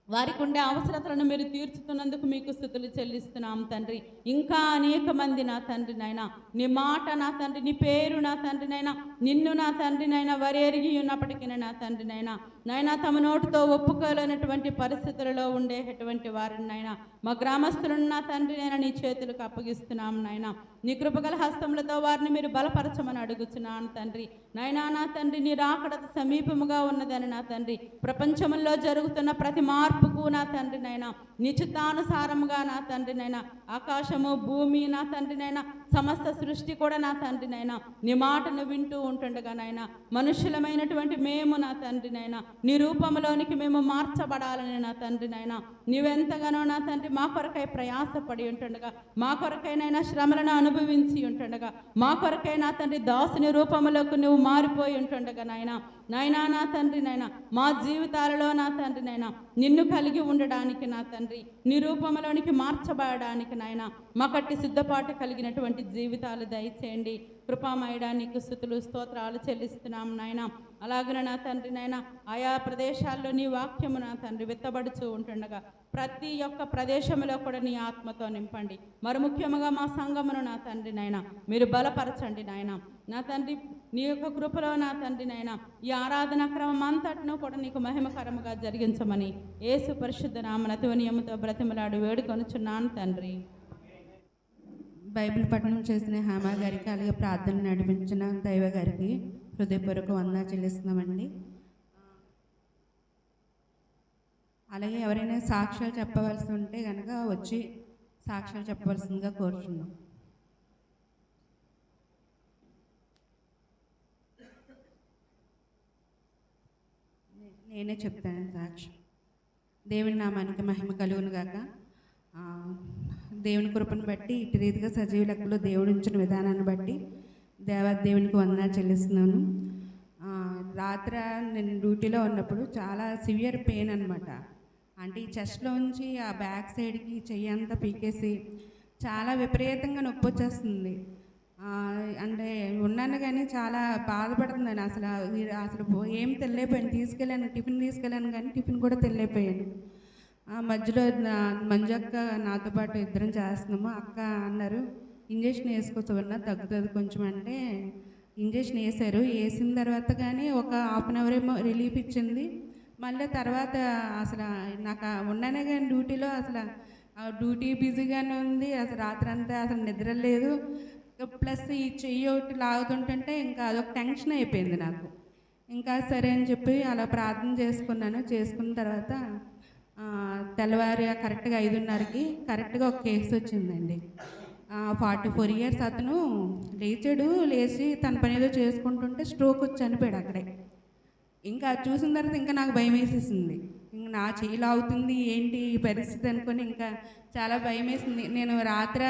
వారికి ఉండే అవసరతలను మీరు తీర్చుతున్నందుకు మీకు స్తుతులు చెల్లిస్తున్నాం తండ్రి. ఇంకా అనేక మంది నా తండ్రి నాయనా నీ మాట నా తండ్రి నీ పేరు నా తండ్రి నాయనా నిన్ను నా తండ్రి నాయనా వారు ఎరిగి ఉన్నప్పటికీ నా తండ్రి నాయనా తమ నోటితో ఒప్పుకోలేనటువంటి పరిస్థితులలో ఉండేటటువంటి వారిని నాయనా మా గ్రామస్తులను నా తండ్రి నాయనా నీ చేతులకు అప్పగిస్తున్నాం నాయనా. నీ కృపగల హస్తములతో వారిని మీరు బలపరచమని అడుగుచున్నాను తండ్రి నాయనా. నా తండ్రి నీ రాకడ సమీపముగా ఉన్నదని నా తండ్రి ప్రపంచంలో జరుగుతున్న ప్రతి మార్పుకు నా తండ్రి నాయనా నీ చిత్తానుసారముగా నా తండ్రి నాయనా ఆకాశము భూమి నా తండ్రి నాయనా సమస్త సృష్టి కూడా నా తండ్రి నాయనా నీ మాటను వింటూ ఉంటుండగా నాయనా మనుషులమైనటువంటి మేము నా తండ్రి నాయనా నీ రూపంలోనికి మేము మార్చబడాలని నా తండ్రి నాయనా నీవెంతగానో నా తండ్రి మా కొరకై ప్రయాసపడి ఉంటుండగా మా కొరకైనా శ్రమలను అనుభవించి ఉంటుండగా మా కొరకై నా తండ్రి దాసుని రూపంలోకి నువ్వు మారిపోయి ఉంటుండగా నాయనా నా తండ్రి నాయనా మా జీవితాలలో నా తండ్రి నాయనా నిన్ను కలిగి ఉండడానికి నా తండ్రి నీ రూపంలోనికి మార్చబడడానికి నాయనా మాకట్టి సిద్ధపాటు కలిగినటువంటి జీవితాలు దయచేయండి. కృపామయుడా నీకు స్తుతులు స్తోత్రాలు చెల్లిస్తున్నాం నాయనా. అలాగనే నా తండ్రి నాయనా ఆయా ప్రదేశాల్లో నీ వాక్యము నా తండ్రి విత్తబడుతూ ఉంటుండగా ప్రతి ఒక్క ప్రదేశంలో కూడా నీ ఆత్మతో నింపండి. మరి ముఖ్యంగా మా సంఘమును నా తండ్రి నాయనా మీరు బలపరచండి నాయనా. నా తండ్రి నీ యొక్క కృపలో నా తండ్రి నాయనా ఈ ఆరాధన క్రమం అంతటిను కూడా నీకు మహిమకరముగా జరిగించమని యేసు పరిశుద్ధ నామమున అతివనియముతో బ్రతిమలాడి వేడుకొనుచున్నాను తండ్రి. బైబిల్ పఠనం చేసిన హేమ గారికి అలాగే ప్రార్థన నడిపించిన దైవ గారికి హృదయపూర్వక వందనాలు చెల్లిస్తున్నామండి. అలాగే ఎవరైనా సాక్ష్యాలు చెప్పవలసి ఉంటే కనుక వచ్చి సాక్ష్యాలు చెప్పవలసిందిగా కోరుచున్నాం. నేనే చెప్తాను సాక్ష్యం. దేవుని నామానికి మహిమ కలుగును గాక. దేవుని కృపను బట్టి ఇటు రీతిగా సజీవ లెక్కలో దేవుడు ఉంచిన విధానాన్ని బట్టి దేవునికి వందనాలు చెల్లిస్తున్నాను. రాత్రి నేను డ్యూటీలో ఉన్నప్పుడు చాలా సివియర్ పెయిన్ అనమాట. అంటే ఈ చెస్ట్లోంచి ఆ బ్యాక్ సైడ్కి చెయ్యి అంతా పీకేసి చాలా విపరీతంగా నొప్పి వచ్చేస్తుంది. అంటే ఉన్నాను కానీ చాలా బాధపడుతున్నాను. అసలు ఏం తెలియపోయాను. టిఫిన్ తీసుకెళ్ళాను కానీ టిఫిన్ కూడా తెలియపోయాను. మధ్యలో మంజక్క నాతో పాటు ఇద్దరం చేస్తున్నాము. అక్క అన్నారు ఇంజక్షన్ వేసుకోవచ్చన్నా తగ్గుతుంది కొంచెం అంటే ఇంజక్షన్ వేసిన తర్వాత కానీ ఒక హాఫ్ అన్ అవర్ ఏమో రిలీఫ్ ఇచ్చింది. మళ్ళీ తర్వాత అసలు నాకు ఉన్నానే కానీ డ్యూటీలో అసలు డ్యూటీ బిజీగానే ఉంది. అసలు రాత్రి అంతా అసలు నిద్ర లేదు. ప్లస్ ఈ చెయ్యి ఒకటి లాగుతుంటుంటే ఇంకా అదొక టెన్షన్ అయిపోయింది నాకు. ఇంకా సరే అని చెప్పి అలా ప్రార్థన చేసుకున్నాను. చేసుకున్న తర్వాత తెల్లవారి కరెక్ట్గా 5:30కి కరెక్ట్గా ఒక కేసు వచ్చిందండి. 44 years అతను లేచి తన పని ఏదో చేసుకుంటుంటే స్ట్రోక్ వచ్చి చనిపోయాడు అక్కడే. ఇంకా చూసిన తర్వాత ఇంకా నాకు భయం వేసేసింది. ఇంక నా చెయ్యి లాగుతుంది ఏంటి ఈ పరిస్థితి అనుకొని ఇంకా చాలా భయం వేసింది. నేను రాత్రి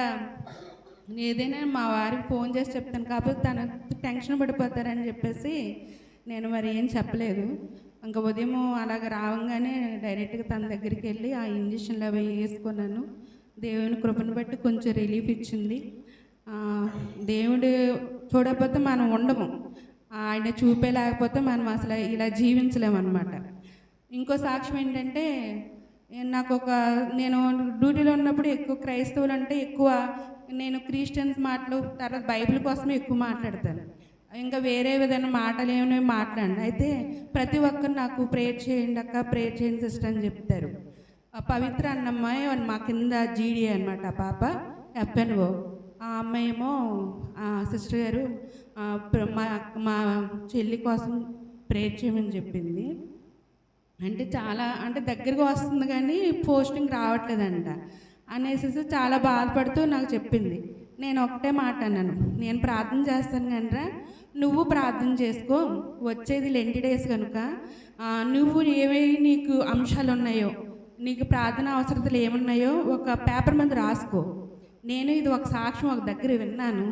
ఏదైనా మా వారికి ఫోన్ చేసి చెప్తాను, కాకపోతే తను టెన్షన్ పడిపోతారని చెప్పేసి నేను మరి ఏం చెప్పలేదు. ఇంకా ఉదయం అలాగ రావంగానే డైరెక్ట్గా తన దగ్గరికి వెళ్ళి ఆ ఇంజక్షన్లు అవి వేసుకున్నాను. దేవుని కృపను బట్టి కొంచెం రిలీఫ్ ఇచ్చింది. దేవుడు చూడకపోతే మనం ఉండము, ఆయన చూపేలేకపోతే మనం అసలు ఇలా జీవించలేమన్నమాట. ఇంకో సాక్ష్యం ఏంటంటే, నేను డ్యూటీలో ఉన్నప్పుడు ఎక్కువ క్రైస్తవులు అంటే ఎక్కువ నేను క్రిస్టియన్స్ మాటలు, తర్వాత బైబిల్ కోసమే ఎక్కువ మాట్లాడతాను. ఇంకా వేరే విధమైన మాటలు ఏమైనా మాట్లాడండి. అయితే ప్రతి ఒక్కరు నాకు ప్రేయర్ చేయండి అక్క, ప్రేయర్ చేయండి సిస్టర్ అని చెప్తారు. పవిత్ర అన్న అమ్మాయి మా కింద జీడీ అనమాట, ఆ పాప ఎఫ్ఎన్ఓ. ఆ అమ్మాయి ఏమో సిస్టర్ గారు మా చెల్లి కోసం ప్రేయర్ చేయమని చెప్పింది. అంటే చాలా దగ్గరగా వస్తుంది కానీ పోస్టింగ్ రావట్లేదంట అనేసి చాలా బాధపడుతూ నాకు చెప్పింది. నేను ఒకటే మాట అన్నాను, నేను ప్రార్థన చేస్తాను కనుక నువ్వు ప్రార్థన చేసుకో, వచ్చేది లెంటి డేస్ కనుక నువ్వు ఏవేవి నీకు అంశాలు ఉన్నాయో, నీకు ప్రార్థన అవసరతలు ఏమున్నాయో ఒక పేపర్ మీద రాసుకో. నేను ఇది ఒక సాక్ష్యం ఒక దగ్గర విన్నాను.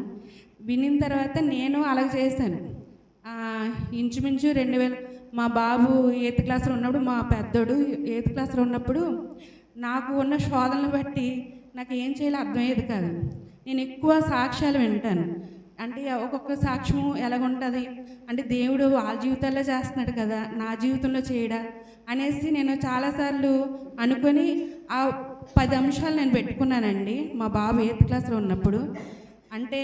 వినిన తర్వాత నేను అలాగ చేశాను. ఇంచుమించు 2000 మా బాబు 8th క్లాస్లో ఉన్నప్పుడు, మా పెద్దోడు 8th క్లాస్లో ఉన్నప్పుడు నాకు ఉన్న శోధనలు బట్టి నాకు ఏం చేయాలో అర్థమయ్యేది కాదు. నేను ఎక్కువ సాక్ష్యాలు వింటాను. అంటే ఒక్కొక్క సాక్ష్యం ఎలాగుంటుంది అంటే దేవుడు వాళ్ళ జీవితాల్లో చేస్తున్నాడు కదా, నా జీవితంలో చేయడా అనేసి నేను చాలాసార్లు అనుకొని ఆ 10 అంశాలు నేను పెట్టుకున్నానండి మా బాబు 8th క్లాస్లో ఉన్నప్పుడు. అంటే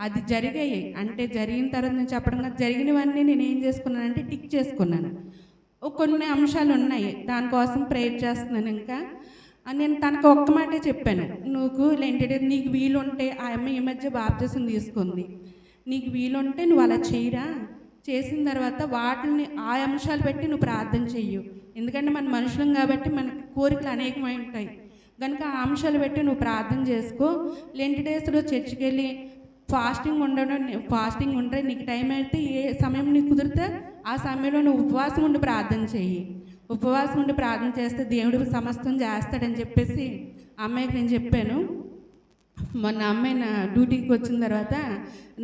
అది జరిగాయి. అంటే జరిగిన తర్వాత నేను చెప్పడం కాదు, జరిగినవన్నీ నేను ఏం చేసుకున్నానంటే టిక్ చేసుకున్నాను. కొన్ని అంశాలు ఉన్నాయి, దానికోసం ప్రేయర్ చేస్తున్నాను. ఇంకా నేను తనకు ఒక్క మాటే చెప్పాను, నువ్వు నీకు వీలుంటే, ఆ అమ్మాయి ఈ మధ్య బాప్తిసం తీసుకుంది, నీకు వీలుంటే నువ్వు అలా చేయరా, చేసిన తర్వాత వాటిని ఆ అంశాలు పెట్టి నువ్వు ప్రార్థన చెయ్యు. ఎందుకంటే మన మనుషులం కాబట్టి మనకి కోరికలు అనేకమై ఉంటాయి కనుక ఆ అంశాలు పెట్టి నువ్వు ప్రార్థన చేసుకో. లెంటి డేస్లో చర్చికి వెళ్ళి ఫాస్టింగ్ ఉంటే నీకు టైం అయితే ఏ సమయం నీకు కుదిరితే ఆ సమయంలో నువ్వు ఉపవాసం ఉండి ప్రార్థన చెయ్యి. ఉపవాసం ఉండి ప్రార్థన చేస్తే దేవుడు సమస్తం చేస్తాడని చెప్పేసి అమ్మాయికి నేను చెప్పాను. మొన్న అమ్మాయి నా డ్యూటీకి వచ్చిన తర్వాత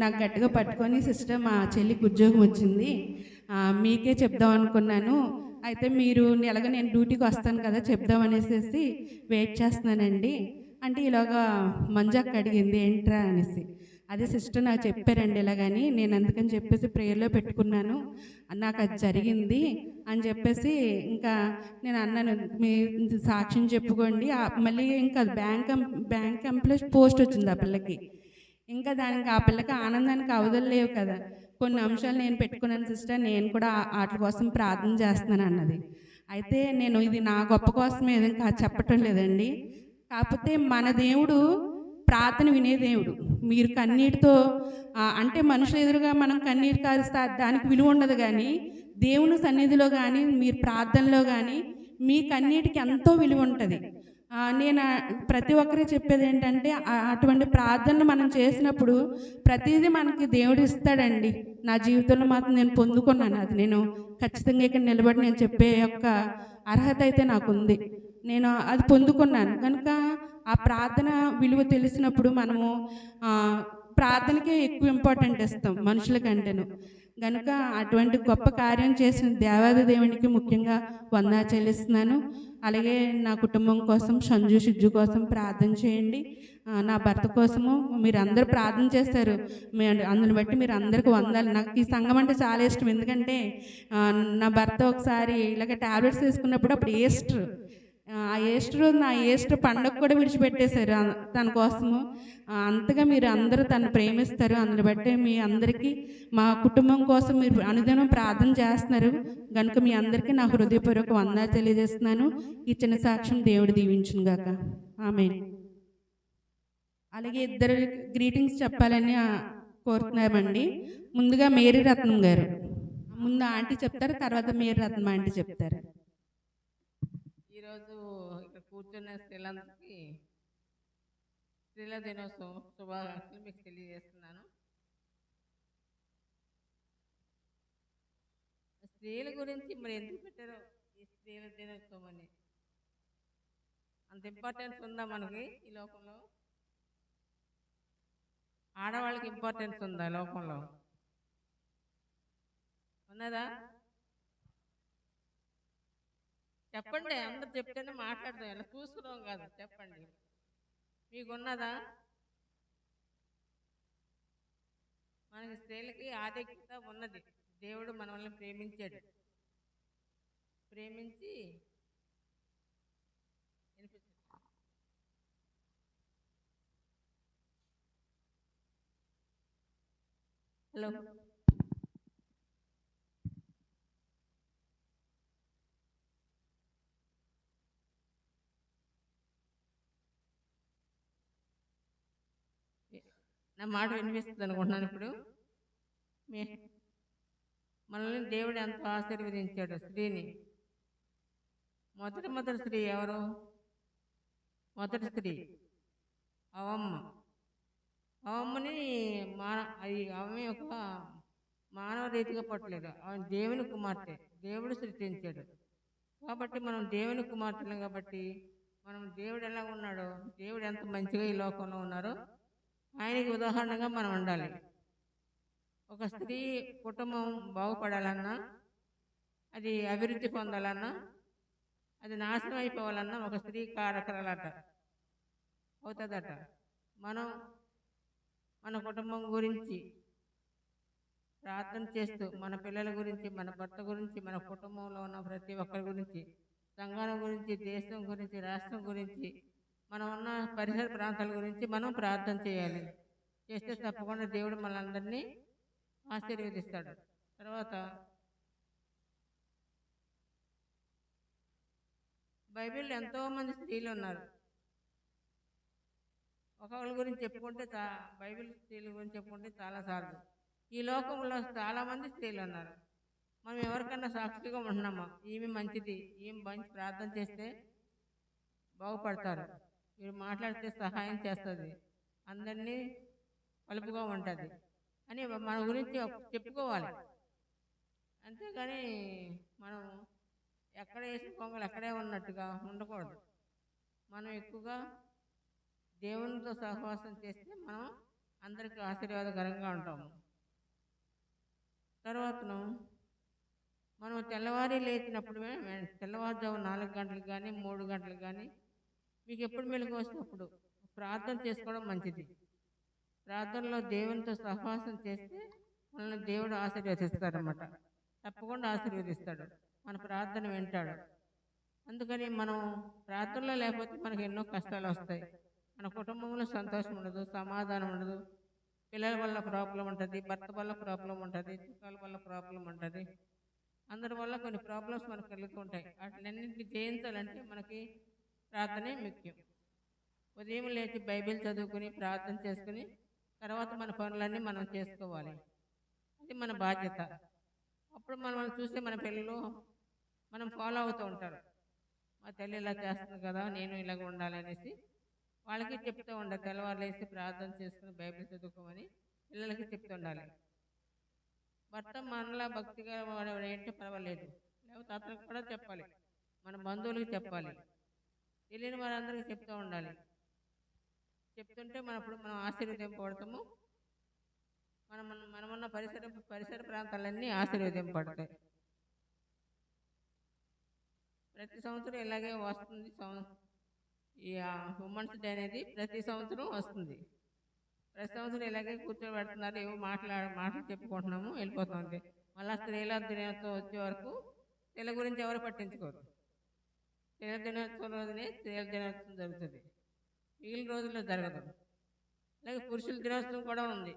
నాకు గట్టిగా పట్టుకొని, సిస్టర్ మా చెల్లికి ఉద్యోగం వచ్చింది, మీకే చెప్దాం అనుకున్నాను, అయితే మీరు ఎలాగ నేను డ్యూటీకి వస్తాను కదా చెప్దామనేసి వెయిట్ చేస్తున్నానండి అంటే ఇలాగా మంజక్క అడిగింది ఏంట్రా అనేసి. అదే సిస్టర్ నాకు చెప్పారండి ఇలాగని, నేను అందుకని చెప్పేసి ప్రేయర్లో పెట్టుకున్నాను, నాకు అది జరిగింది అని చెప్పేసి ఇంకా నేను అన్నాను, మీ సాక్ష్యం చెప్పుకోండి. మళ్ళీ ఇంకా బ్యాంక్ ఎంప్లాయ్ పోస్ట్ వచ్చింది ఆ పిల్లకి. ఇంకా దానికి ఆ పిల్లకి ఆనందానికి అవధులు లేవు కదా. కొన్ని అంశాలు నేను పెట్టుకున్నాను సిస్టర్, నేను కూడా వాటి కోసం ప్రార్థన చేస్తున్నాను అన్నది. అయితే నేను ఇది నా గొప్ప కోసమే ఏదైనా చెప్పటం లేదండి, కాకపోతే మన దేవుడు ప్రార్థన వినే దేవుడు. మీరు కన్నీటితో అంటే మనుషులు ఎదురుగా మనం కన్నీరు కారుస్తా దానికి విలువ ఉండదు, కానీ దేవుని సన్నిధిలో కానీ మీరు ప్రార్థనలో కానీ మీ కన్నీటికి ఎంతో విలువ ఉంటుంది. నేను ప్రతి ఒక్కరికి చెప్పేది ఏంటంటే, అటువంటి ప్రార్థనలు మనం చేసినప్పుడు ప్రతిదీ మనకి దేవుడు ఇస్తాడండి. నా జీవితంలో మాత్రం నేను పొందుకున్నాను, అది నేను ఖచ్చితంగా ఇక్కడ నిలబడి నేను చెప్పే యొక్క అర్హత అయితే నాకుంది, నేను అది పొందుకున్నాను. కనుక ఆ ప్రార్థన విలువ తెలిసినప్పుడు మనము ప్రార్థనకే ఎక్కువ ఇంపార్టెంట్ ఇస్తాం మనుషుల కంటేను. కనుక అటువంటి గొప్ప కార్యం చేసిన దేవాది దేవునికి ముఖ్యంగా వందనాలు చెల్లిస్తున్నాను. అలాగే నా కుటుంబం కోసం, సంజు సిజ్జు కోసం ప్రార్థన చేయండి. నా భర్త కోసము మీరు అందరూ ప్రార్థన చేస్తారు, అందుని బట్టి మీరు అందరికీ వందాలి. నాకు ఈ సంఘం అంటే చాలా ఇష్టం, ఎందుకంటే నా భర్త ఒకసారి ఇలాగ ట్యాబ్లెట్స్ వేసుకున్నప్పుడు అప్పుడు నా ఈస్టర్ పండుగ కూడా విడిచిపెట్టేశారు తన కోసము. అంతగా మీరు అందరూ తను ప్రేమిస్తారు, అందుని బట్టి మీ అందరికీ మా కుటుంబం కోసం మీరు అనుదినం ప్రార్థన చేస్తున్నారు కనుక మీ అందరికీ నా హృదయపూర్వక వందనాలు తెలియజేస్తున్నాను. ఈ చిన్న సాక్ష్యం దేవుడు దీవించును గాక. ఆమేన్. అలాగే 2 గ్రీటింగ్స్ చెప్పాలని కోరుతున్నామండి. ముందుగా మేరీ రత్నం గారు, ముందు ఆంటీ చెప్తారు, తర్వాత మేరీ రత్నం ఆంటీ చెప్తారు. ఈరోజు ఇక్కడ కూర్చున్న స్త్రీలందరికీ స్త్రీల దినోత్సవం శుభాకాంక్షలు మీకు తెలియజేస్తున్నాను. స్త్రీల గురించి మరి ఎందుకు పెట్టారో ఈ స్త్రీల దినోత్సవం అని, అంత ఇంపార్టెన్స్ ఉందా మనకి ఈ లోకంలో? ఆడవాళ్ళకి ఇంపార్టెన్స్ ఉందా లోకంలో? ఉన్నదా? చెప్పండి, అందరు చెప్తేనే మాట్లాడదాం, ఇలా చూసుకున్నాం కాదు, చెప్పండి మీకున్నదా? మనకి స్త్రీలకి ఆధిక్యత ఉన్నది. దేవుడు మనల్ని ప్రేమించాడు. ప్రేమించి హలో నా మాట వినిపిస్తుంది అనుకుంటున్నాను ఇప్పుడు. మీ మనల్ని దేవుడు ఎంతో ఆశీర్వదించాడు స్త్రీని. మొదటి స్త్రీ ఎవరు? మొదటి స్త్రీ అవమ్మ. అవమ్మని ఆమె ఒక మానవ రీతిగా పట్టలేదు, ఆమె దేవుని కుమార్తె. దేవుడు సృష్టించాడు కాబట్టి మనం దేవుని కుమార్తెలం కాబట్టి మనం దేవుడు ఎలా ఉన్నాడో, దేవుడు ఎంత మంచిగా ఈ లోకంలో ఉన్నారో ఆయనకి ఉదాహరణగా మనం ఉండాలి. ఒక స్త్రీ కుటుంబం బాగుపడాలన్నా, అది అభివృద్ధి పొందాలన్నా, అది నాశనం అయిపోవాలన్నా ఒక స్త్రీ కారకరాలట అవుతుందట. మనం మన కుటుంబం గురించి ప్రార్థన చేస్తూ, మన పిల్లల గురించి, మన భర్త గురించి, మన కుటుంబంలో ఉన్న ప్రతి ఒక్కరి గురించి, సంఘం గురించి, దేశం గురించి, రాష్ట్రం గురించి, మనం ఉన్న పరిసర ప్రాంతాల గురించి మనం ప్రార్థన చేయాలి. చేస్తే తప్పకుండా దేవుడు మనందరినీ ఆశీర్వదిస్తాడు. తర్వాత బైబిల్లో ఎంతోమంది స్త్రీలు ఉన్నారు. ఒకళ్ళ గురించి చెప్పుకుంటే బైబిల్ స్త్రీల గురించి చెప్పుకుంటే చాలాసార్లు. ఈ లోకంలో చాలామంది స్త్రీలు ఉన్నారు. మనం ఎవరికన్నా సాక్షిగా ఉంటున్నామా, ఈమె మంచిది, ఈమె మంచి ప్రార్థన చేస్తే బాగుపడతారు, మీరు మాట్లాడితే సహాయం చేస్తుంది, అందరినీ కలుపుగా ఉంటుంది అని మన గురించి చెప్పుకోవాలి. అంతేగాని మనం ఎక్కడ వేసిన పొంగలు ఎక్కడే ఉన్నట్టుగా ఉండకూడదు. మనం ఎక్కువగా దేవునితో సహవాసం చేస్తే మనం అందరికీ ఆశీర్వాదకరంగా ఉంటాము. తర్వాతను మనం తెల్లవారి లేచినప్పుడు, తెల్లవారుజాము 4 గంటలకు కానీ 3 గంటలకు కానీ మీకు ఎప్పుడు మెలకు వచ్చినప్పుడు ప్రార్థన చేసుకోవడం మంచిది. ప్రార్థనలో దేవునితో సహవాసం చేస్తే మనల్ని దేవుడు ఆశీర్వదిస్తాడనమాట. తప్పకుండా ఆశీర్వదిస్తాడు, మన ప్రార్థన వింటాడు. అందుకని మనం ప్రార్థనలో లేకపోతే మనకు ఎన్నో కష్టాలు వస్తాయి. మన కుటుంబంలో సంతోషం ఉండదు, సమాధానం ఉండదు, పిల్లల వల్ల ప్రాబ్లం ఉంటుంది, భర్త వల్ల ప్రాబ్లం ఉంటుంది, చుట్టాల వల్ల ప్రాబ్లం ఉంటుంది, అందరి వల్ల కొన్ని ప్రాబ్లమ్స్ మనకు కలుగుతూ ఉంటాయి. వాటినన్నింటినీ జయించాలంటే మనకి ప్రార్థనే ముఖ్యం. ఉదయం లేచి బైబిల్ చదువుకుని ప్రార్థన చేసుకుని తర్వాత మన పనులన్నీ మనం చేసుకోవాలి. అది మన బాధ్యత. అప్పుడు మనం చూస్తే మన పిల్లలు మనం ఫాలో అవుతూ ఉంటారు. మా తల్లి ఇలా చేస్తుంది కదా, నేను ఇలాగ ఉండాలి అనేసి వాళ్ళకి చెప్తూ ఉండాలి. తెల్లవారు లేచి ప్రార్థన చేసుకుని బైబిల్ చదువుకోమని పిల్లలకి చెప్తూ ఉండాలి. భర్త మనలా భక్తిగా వాడు ఏంటో పర్వాలేదు, లేకపోతే అతనికి కూడా చెప్పాలి, మన బంధువులకి చెప్పాలి, తెలియని వారందరికీ చెప్తూ ఉండాలి. చెప్తుంటే మనం ఆశీర్వదింపబడతాము. మనమున్న పరిసర ప్రాంతాలన్నీ ఆశీర్వదింపబడతాయి. ప్రతి సంవత్సరం ఇలాగే వస్తుంది. ఈ ఉమెన్స్ డే అనేది ప్రతి సంవత్సరం వస్తుంది. ప్రతి సంవత్సరం ఇలాగే కూర్చోబెడుతున్నారు, ఏవో మాటలు చెప్పుకుంటున్నాము, వెళ్ళిపోతుంది. మళ్ళీ స్త్రీల దినోత్సవం వచ్చే వరకు స్త్రీల గురించి ఎవరు పట్టించుకోరు. స్త్రీల దినోత్సవం రోజునే స్త్రీల దినోత్సవం జరుగుతుంది, మిగిలిన రోజుల్లో జరగదు. అలాగే పురుషుల దినోత్సవం కూడా ఉంది,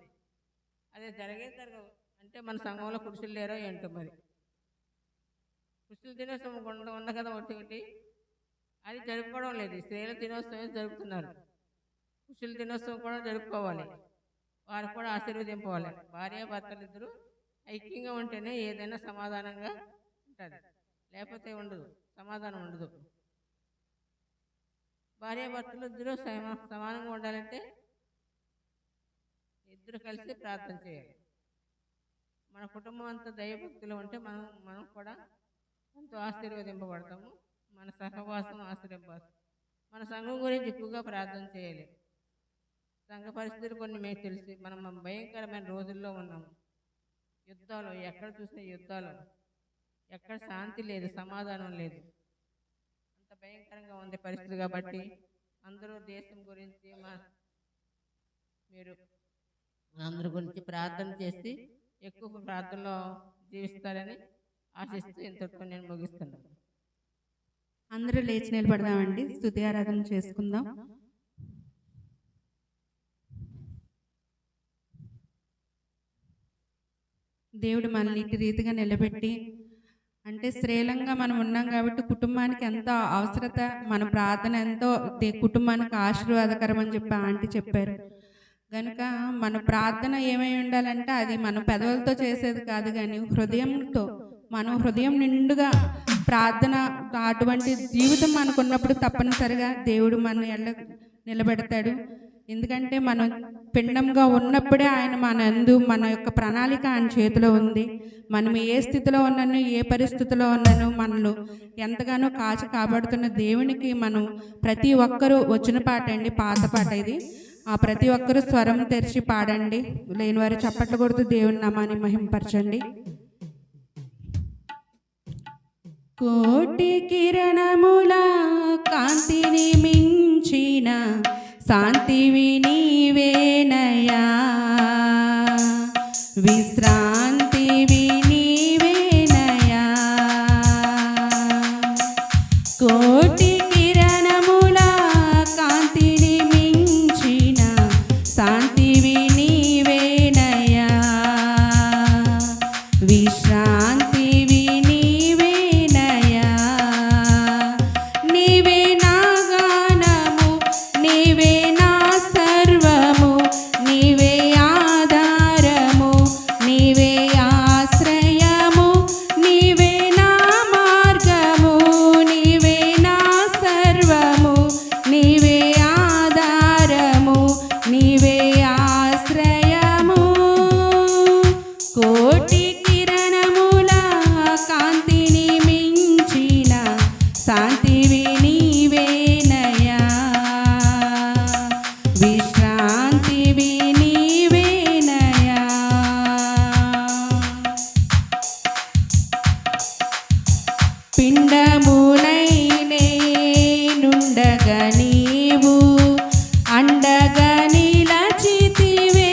అదే జరగవు. అంటే మన సంఘంలో పురుషులు లేరో ఏంటో మరి. పురుషుల దినోత్సవం ఉన్న కదా ఒకటి, అది జరుపుకోవడం లేదు. స్త్రీల దినోత్సవం జరుపుతున్నారు. పురుషుల దినోత్సవం కూడా జరుపుకోవాలి, వారు కూడా ఆశీర్వదింపవాలి. భార్యాభర్తలు ఇద్దరు ఐక్యంగా ఉంటేనే ఏదైనా సమాధానంగా ఉంటుంది, లేకపోతే ఉండదు, సమాధానం ఉండదు. భార్యాభర్తలు ఇద్దరు సమానంగా ఉండాలంటే ఇద్దరు కలిసి ప్రార్థన చేయాలి. మన కుటుంబం అంతా దైవభక్తులు ఉంటే మనం కూడా ఎంతో ఆశీర్వదింపబడతాము. మన సహవాసం ఆశీర్వాదం. మన సంఘం గురించి ఎక్కువగా ప్రార్థన చేయాలి. సంఘ పరిస్థితులు కొన్ని మీకు తెలిసి మనం భయంకరమైన రోజుల్లో ఉన్నాము. యుద్ధాలు, ఎక్కడ చూసిన యుద్ధాలు, ఎక్కడ శాంతి లేదు, సమాధానం లేదు. అంత భయంకరంగా ఉంది పరిస్థితి. కాబట్టి అందరూ దేశం గురించి మీరు అందరి గురించి ప్రార్థన చేసి ఎక్కువ ప్రార్థనలో జీవిస్తారని ఆశిస్తూ ఇంతటితో నేను ముగిస్తున్నాను. అందరూ లేచి నిలబడదామండి, స్తుతి ఆరాధన చేసుకుందాం. దేవుడు మనల్ని ఇటు రీతిగా నిలబెట్టి, అంటే శ్రేలంగా మనం ఉన్నాం కాబట్టి కుటుంబానికి ఎంతో అవసరత, మన ప్రార్థన ఎంతో కుటుంబానికి ఆశీర్వాదకరం అని చెప్పి ఆంటీ చెప్పారు. కనుక మన ప్రార్థన ఏమై ఉండాలంటే అది మన పెదవులతో చేసేది కాదు, కానీ హృదయంతో, మనం హృదయం నిండుగా ప్రార్థన, అటువంటి జీవితం మనకున్నప్పుడు తప్పనిసరిగా దేవుడు మన ఎల్ల నిలబెడతాడు. ఎందుకంటే మనం పిండంగా ఉన్నప్పుడే ఆయన మన యొక్క ప్రణాళిక ఆయన చేతిలో ఉంది. మనం ఏ స్థితిలో ఉన్నాను, ఏ పరిస్థితిలో ఉన్నాను, మనల్ని ఎంతగానో కాచి కాపాడుతున్న దేవునికి మనం ప్రతి ఒక్కరూ, వచ్చిన పాట అండి, పాత పాట ఇది, ప్రతి ఒక్కరూ స్వరం తెరిచి పాడండి. లేని వారు చప్పట్లు కొడుతూ దేవుని నామాన్ని మహింపరచండి. కోటి కిరణముల కాంతిని మించిన శాంతివి నీవేనయా, విశ్రాంతివి నీవేనయా. కోటి కిరణముల కాంతిని మించిన శాంతివి నీవేనయా, విశ్రాంతివి నీవేనయా. నీవే నా గానము, నీవే నా సర్వము, నీవే ఆధారము, నీవే ఆశ్రయము, నీవే నా మార్గము, నీవే నా సర్వము, నీవే ఆధారము, నీవే ఆశ్రయము. కోటి కిరణముల కాంతిని మించిన శాంతివి నీవేనయా, విశ్రాంతివి నీవేనయా. పిండములై నేనుండగా నీవు అండగా నిలచితివే,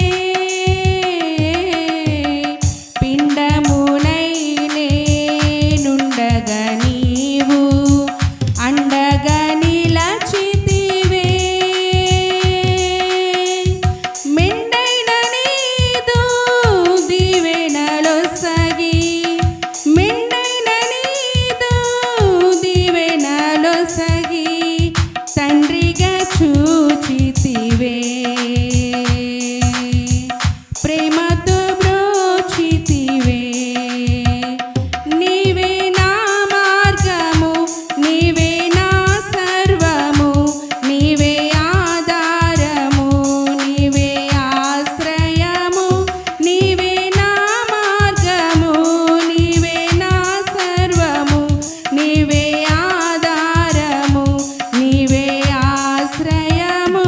పిండములై నేనుండగా నీవు అండగా నిలచితివే. మెండైన నీదు దీవెనలొసగి, మెండైన నీదు దీవెనలొసగి, తండ్రిగా చూచితివే, ప్రేమతో బ్రోచితివే. నీవే నా మార్గము, నీవే నా సర్వము, నీవే ఆధారము, నీవే ఆశ్రయము, నీవే నా మార్గము, నీవే నా సర్వము, నీవే ఆధారము, నీవే ఆశ్రయము.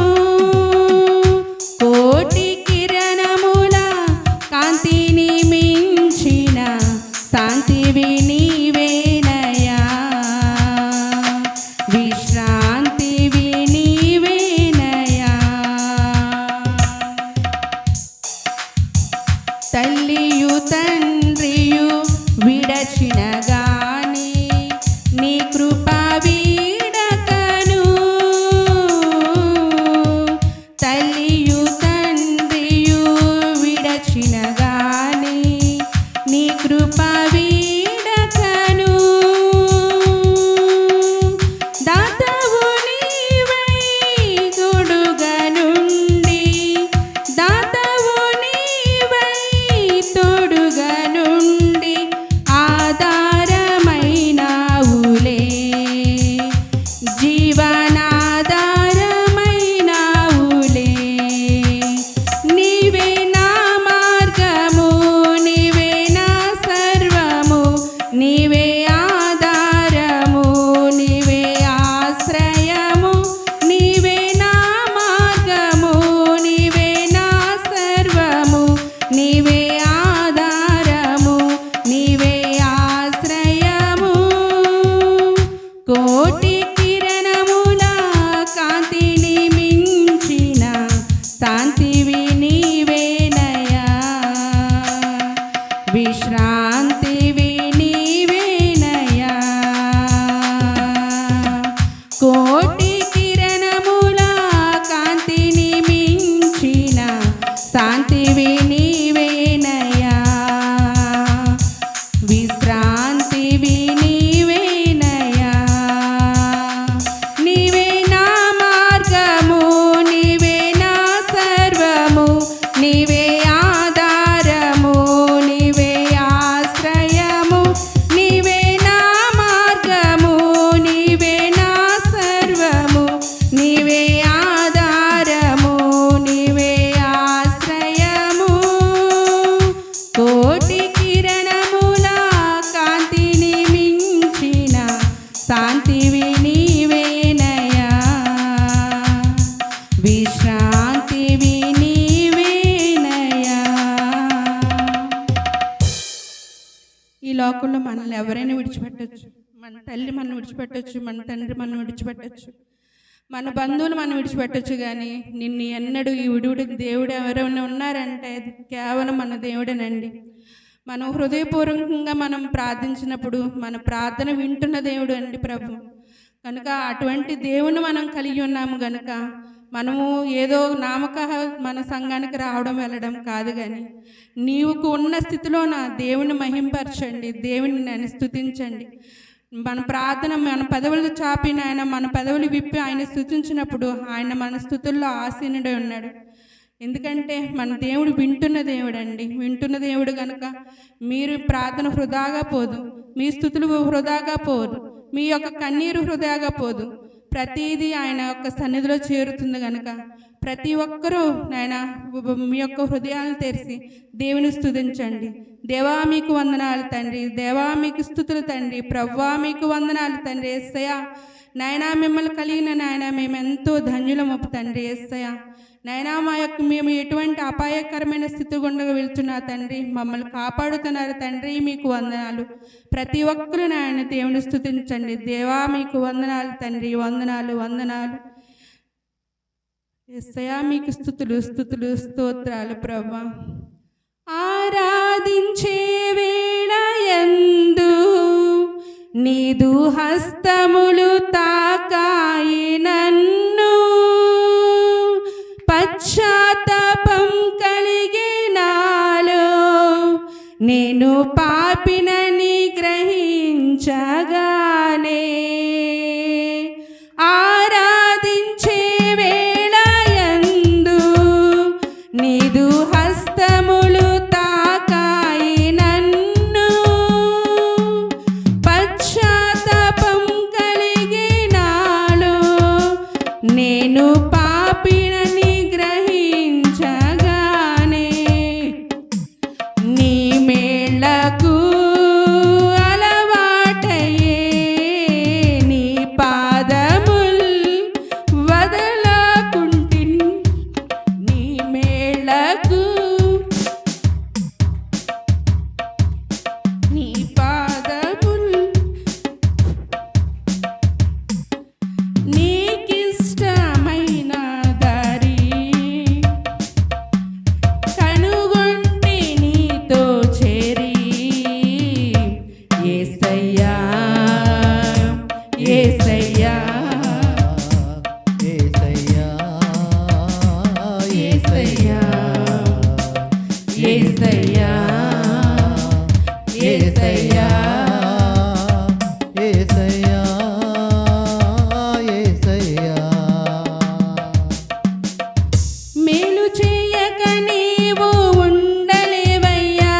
విశ్రాంతివి నీవేనయ్యా. ఈ లోకంలో మనల్ని ఎవరైనా విడిచిపెట్టచ్చు. మన తల్లి మనం విడిచిపెట్టచ్చు, మన తండ్రి మనం విడిచిపెట్టచ్చు, మన బంధువులు మనం విడిచిపెట్టచ్చు. కానీ నిన్ను ఎన్నడూ ఈ విడువుడి దేవుడు ఎవరైనా ఉన్నారంటే అది కేవలం మన దేవుడేనండి. మనం హృదయపూర్వకంగా మనం ప్రార్థించినప్పుడు మన ప్రార్థన వింటున్న దేవుడు అండి ప్రభు. కనుక అటువంటి దేవుని మనం కలిగి ఉన్నాము కనుక మనము ఏదో నామక మన సంఘానికి రావడం వెళ్ళడం కాదు, కానీ నీవుకు ఉన్న స్థితిలో నా దేవుని మహింపరచండి, దేవుని నేను స్తుతించండి. మన ప్రార్థన మన పెదవులు చాపిన ఆయన మన పెదవులు విప్పి ఆయన స్తుతించినప్పుడు ఆయన మన స్తుతుల్లో ఆసీనుడై ఉన్నాడు. ఎందుకంటే మన దేవుడు వింటున్న దేవుడు అండి. వింటున్న దేవుడు కనుక మీరు ప్రార్థన వృధాగా పోదు, మీ స్తుతులు వృధాగా పోదు, మీ యొక్క కన్నీరు వృధాగా పోదు. ప్రతిదీ ఆయన యొక్క సన్నిధిలో చేరుతుంది కనుక ప్రతి ఒక్కరూ ఆయన మీ యొక్క హృదయాలను తెరిచి దేవుని స్తుతించండి. దేవా మీకు వందనాలు తండ్రి, దేవా మీకు స్తుతులు తండ్రి, ప్రభువా మీకు వందనాలు తండ్రి. యేసయ్యా నాయనా మిమ్మల్ని కలిగిన నాయన మేము ఎంతో ధన్యులము తండ్రి. యేసయ్యా నాయనా మేము ఎటువంటి అపాయకరమైన స్థితి గుండా వెళ్తున్నా తండ్రి, మమ్మల్ని కాపాడుతున్నారు తండ్రి, మీకు వందనాలు. ప్రతి ఒక్కరూ నాయన దేవుని స్తుతించండి. దేవా మీకు వందనాలు తండ్రి, వందనాలు వందనాలు. యేసయ్యా మీకు స్తుతులు స్తుతులు స్తోత్రాలు ప్రభువా. ఆరాధించే వేళ యందు నీదు హస్తములు తాకాయి నన్ను, పశ్చాత్తాపం కలిగే నాలో నేను పాపినని గ్రహించగానే ఆరాధించే వేళ యందు నీదు హస్తములు తాకాయి నన్ను, పశ్చాత్తాపం కలిగే నాలో నేను పాపినని గ్రహించగానే నీ మేళ్లకు అలవాటయ్యే నీ పాదముల్ వదలకుంటిన్, నీ మేళ్లకు నీ పాదముల్ నీకిష్టమైన దారి కనుగొంటి నీతో చేరి. యేసయ్యా యేసయ్యా యేసయ్యా యేసయ్యా యేసయ్యా యేసయ్యా యేసయ్యా యేసయ్యా మేలు చేయక నీవు ఉండలేవయ్యా,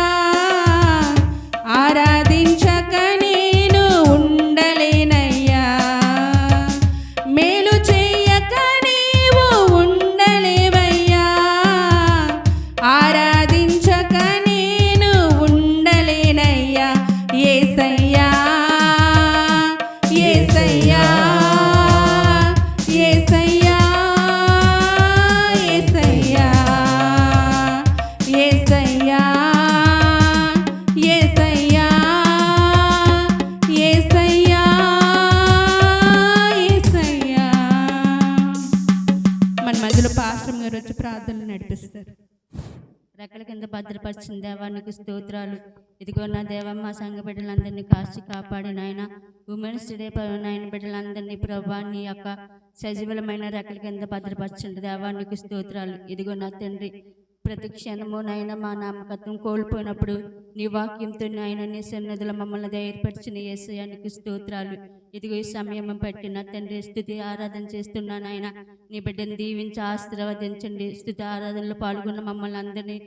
ఆరాధించక నేను ఉండలేనయ్యా. మేలు చేయక నీవు ఉండలేవయ్యా, ఆరాధించక నేను ఉండలేనయ్యా. యేసయ్యా యేసయ్యా యేసయ్యా యేసయ్యా యేసయ్యా యేసయ్యా యేసయ్యా యేసయ్యా. మన మధ్యలో పాస్టర్ గారు వచ్చి ప్రార్థనలు నడిపిస్తారు. రెక్కల కింద భద్రపరిచిన దేవానికి స్తోత్రాలు. ఇదిగో నా దేవ మా సంఘ బిడ్డలందరినీ కాచి కాపాడి నాయన ఉమెన్స్ డే నాయన బిడ్డలందరినీ ప్రభా నీ యొక్క సజీవులమైన రెక్కల కింద భద్రపరచండి దేవానికి స్తోత్రాలు. ఇదిగో నా తండ్రి ప్రతి క్షణము నాయన మా నామకత్వం కోల్పోయినప్పుడు నీ వాక్యంతో నాయన నీ సన్నిధిలో మమ్మల్ని ధైర్యపరిచిన యేసయ్యానికి స్తోత్రాలు. ఇదిగో ఈ సమయం పట్టిన తండ్రి స్తుతి ఆరాధన చేస్తున్నాను ఆయన. నీ బిడ్డను దీవించి ఆశీర్వదించండి. స్తుతి ఆరాధనలో పాల్గొన్న మమ్మల్ని అందరినీ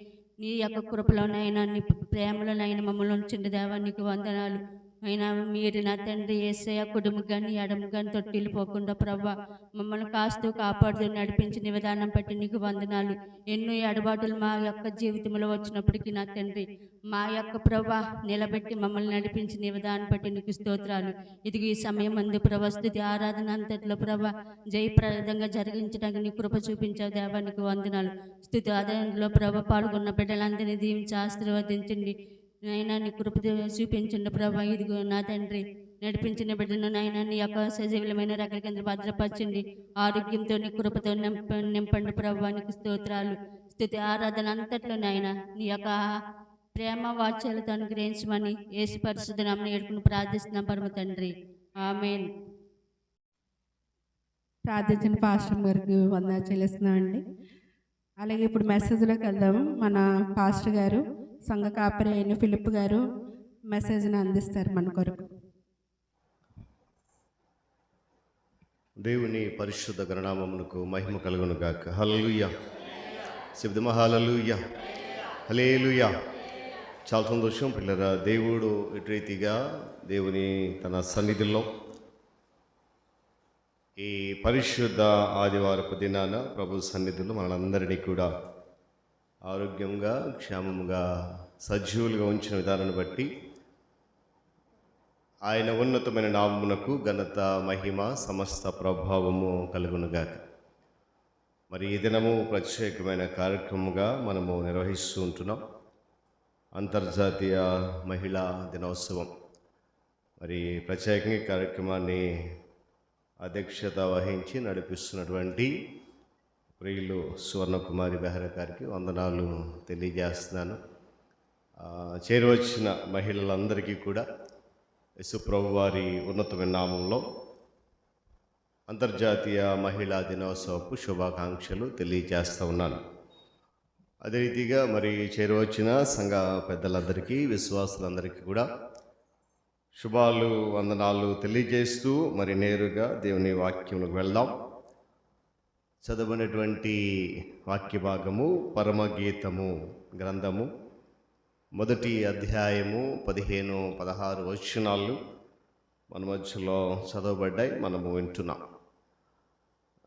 నీ యొక్క కృపలోనైనా నీ ప్రేమలోనైనా మమ్మల్ని ఉంచండి దేవా. నీకు వందనాలు. అయినా మీరు నా తండ్రి యేసయ్య కుటుంబం కానీ ఎడమ కానీ తొట్టిల్లిపోకుండా ప్రభా మమ్మల్ని కాస్తూ కాపాడుతూ నడిపించిన విధానం బట్టి నీకు వందనాలు. ఎన్నో ఎడబాటులు మా యొక్క జీవితంలో వచ్చినప్పటికీ నా తండ్రి మా యొక్క ప్రభా నిలబెట్టి మమ్మల్ని నడిపించిన విధానం బట్టి నీకు స్తోత్రాలు. ఇదిగో ఈ సమయం అందు ప్రభా స్తుతి ఆరాధన అంతట్లో ప్రభా జయప్రదంగా జరిగించడానికి నీ కృప చూపించావు దేవా, నీకు వందనాలు. స్తుతి ఆరాధనలో ప్రభా పాల్గొన్న బిడ్డలందరినీ దీవించి ఆశీర్వదించండి నైనా, నీ కృప చూపించండి ప్రభా. ఇదిగో నా తండ్రి నడిపించిన బిడ్డను నైనా నీ యొక్క సజీవులమైన రకల కింద భద్రపరచండి, ఆరోగ్యంతో నీ కృపతో నింపండి ప్రభా, నీకు స్తోత్రాలు. స్తుతి ఆరాధన అంతట్లో నాయనా నీ యొక్క ప్రేమ వాత్సల్యత అనుగ్రహించమని యేసు పరిశుద్ధ నామమున వేడుకుని ప్రార్థిస్తున్నాం పరమ తండ్రి, ఆమేన్. ప్రార్థించిన పాస్టర్ గారికి వందనాలు చెల్లిస్తున్నామండి. అలాగే ఇప్పుడు మెసేజ్లోకి వెళ్దాము. మన పాస్టర్ గారు సంఘ కాపరి అయిన ఫిలిప్ గారు మెసేజ్ని అందిస్తారు మన కొరకు. దేవుని పరిశుద్ధ గణనామమునకు మహిమ కలుగును గాక. హల్లెలూయా, శబ్దమ హల్లెలూయా, హల్లెలూయా. చాలా సంతోషం పిల్లరా. దేవుడు ఇటు రీతిగా దేవుని తన సన్నిధిలో ఈ పరిశుద్ధ ఆదివారపు దినాన ప్రభు సన్నిధిలో మనందరినీ కూడా ఆరోగ్యంగా క్షేమంగా సజీవులుగా ఉంచిన విధానాన్ని బట్టి ఆయన ఉన్నతమైన నామమునకు ఘనత మహిమ సమస్త ప్రభావము కలుగునుగాక. మరి ఈ దినము ప్రత్యేకమైన కార్యక్రమంగా మనము నిర్వహిస్తూ ఉంటున్నాం, అంతర్జాతీయ మహిళా దినోత్సవం. మరి ప్రత్యేకంగా ఈ కార్యక్రమాన్ని అధ్యక్షత వహించి నడిపిస్తున్నటువంటి ప్రియులు సువర్ణకుమారి బెహ్రా గారికి వందనాలు తెలియజేస్తున్నాను. చేరువచ్చిన మహిళలందరికీ కూడా యేసుప్రభు వారి ఉన్నతమైన నామంలో అంతర్జాతీయ మహిళా దినోత్సవపు శుభాకాంక్షలు తెలియజేస్తూ ఉన్నాను. అదే రీతిగా మరి చేరువచ్చిన సంఘ పెద్దలందరికీ విశ్వాసులందరికీ కూడా శుభాలు వందనాలు తెలియజేస్తూ మరి నేరుగా దేవుని వాక్యంలోకి వెళ్దాం. చదవనటువంటి వాక్య భాగము పరమగీతము గ్రంథము 1వ అధ్యాయము 15-16 వచనాలు మన మధ్యలో చదవబడ్డాయి, మనము వింటున్నాం.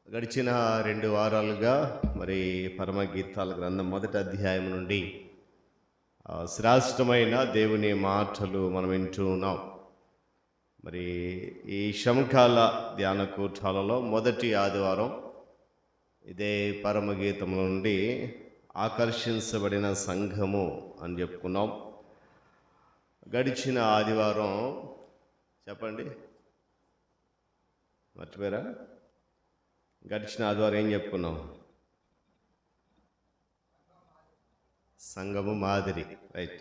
గడిచిన 2 వారాలుగా మరి పరమగీతాల గ్రంథం 1వ అధ్యాయం నుండి శ్రేష్టమైన దేవుని మాటలు మనం వింటున్నాం. మరి ఈ శంఖాల ధ్యాన కూటాలలో మొదటి ఆదివారం ఇదే పరమగీతం నుండి ఆకర్షించబడిన సంఘము అని చెప్పుకున్నాం. గడిచిన ఆదివారం చెప్పండి, మర్చిపోయారా? గడిచిన ఆదివారం ఏం చెప్పుకున్నాం? సంఘము మాదిరి, రైట్,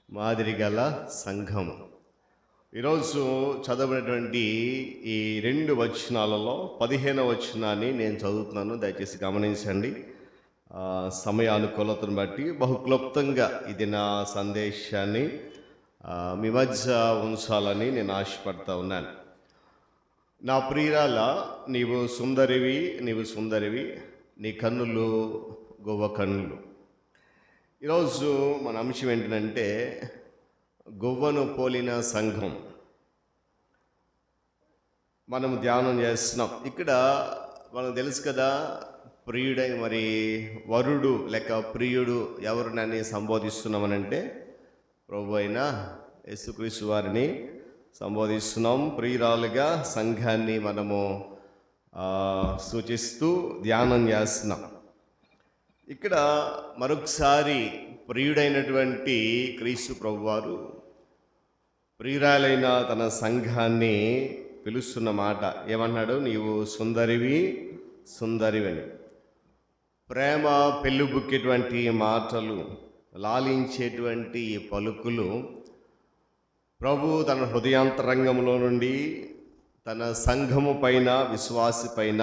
మాదిరి గల సంఘము. ఈరోజు చదవబడినటువంటి ఈ 2 వచనాలలో 15వ వచనాన్ని నేను చదువుతున్నాను, దయచేసి గమనించండి. సమయానుకూలతను బట్టి బహుక్లుప్తంగా ఇది నా సందేశాన్ని మీ మధ్య ఉంచాలని నేను ఆశపడతా ఉన్నాను. నా ప్రియురాల, నీవు సుందరివి, నీవు సుందరివి, నీ కన్నులు గొవ్వ కన్నులు. ఈరోజు మన అంశం ఏంటంటే గొవ్వను పోలిన సంఘం మనం ధ్యానం చేస్తున్నాం. ఇక్కడ మనకు తెలుసు కదా, ప్రియుడై మరి వరుడు లేక ప్రియుడు ఎవరినని సంబోధిస్తున్నామనంటే ప్రభు అయిన యేసుక్రీస్తు వారిని సంబోధిస్తున్నాం. ప్రియురాలుగా సంఘాన్ని మనము సూచిస్తూ ధ్యానం చేస్తున్నాం. ఇక్కడ మరొకసారి ప్రియుడైనటువంటి క్రీస్తు ప్రభువారు ప్రియురాలైన తన సంఘాన్ని పిలుస్తున్న మాట ఏమన్నాడు? నీవు సుందరివి, సుందరివని. ప్రేమ పెళ్ళుబుక్కేటువంటి మాటలు, లాలించేటువంటి ఈ పలుకులు ప్రభు తన హృదయాంతరంగంలో నుండి తన సంఘము పైన, విశ్వాసి పైన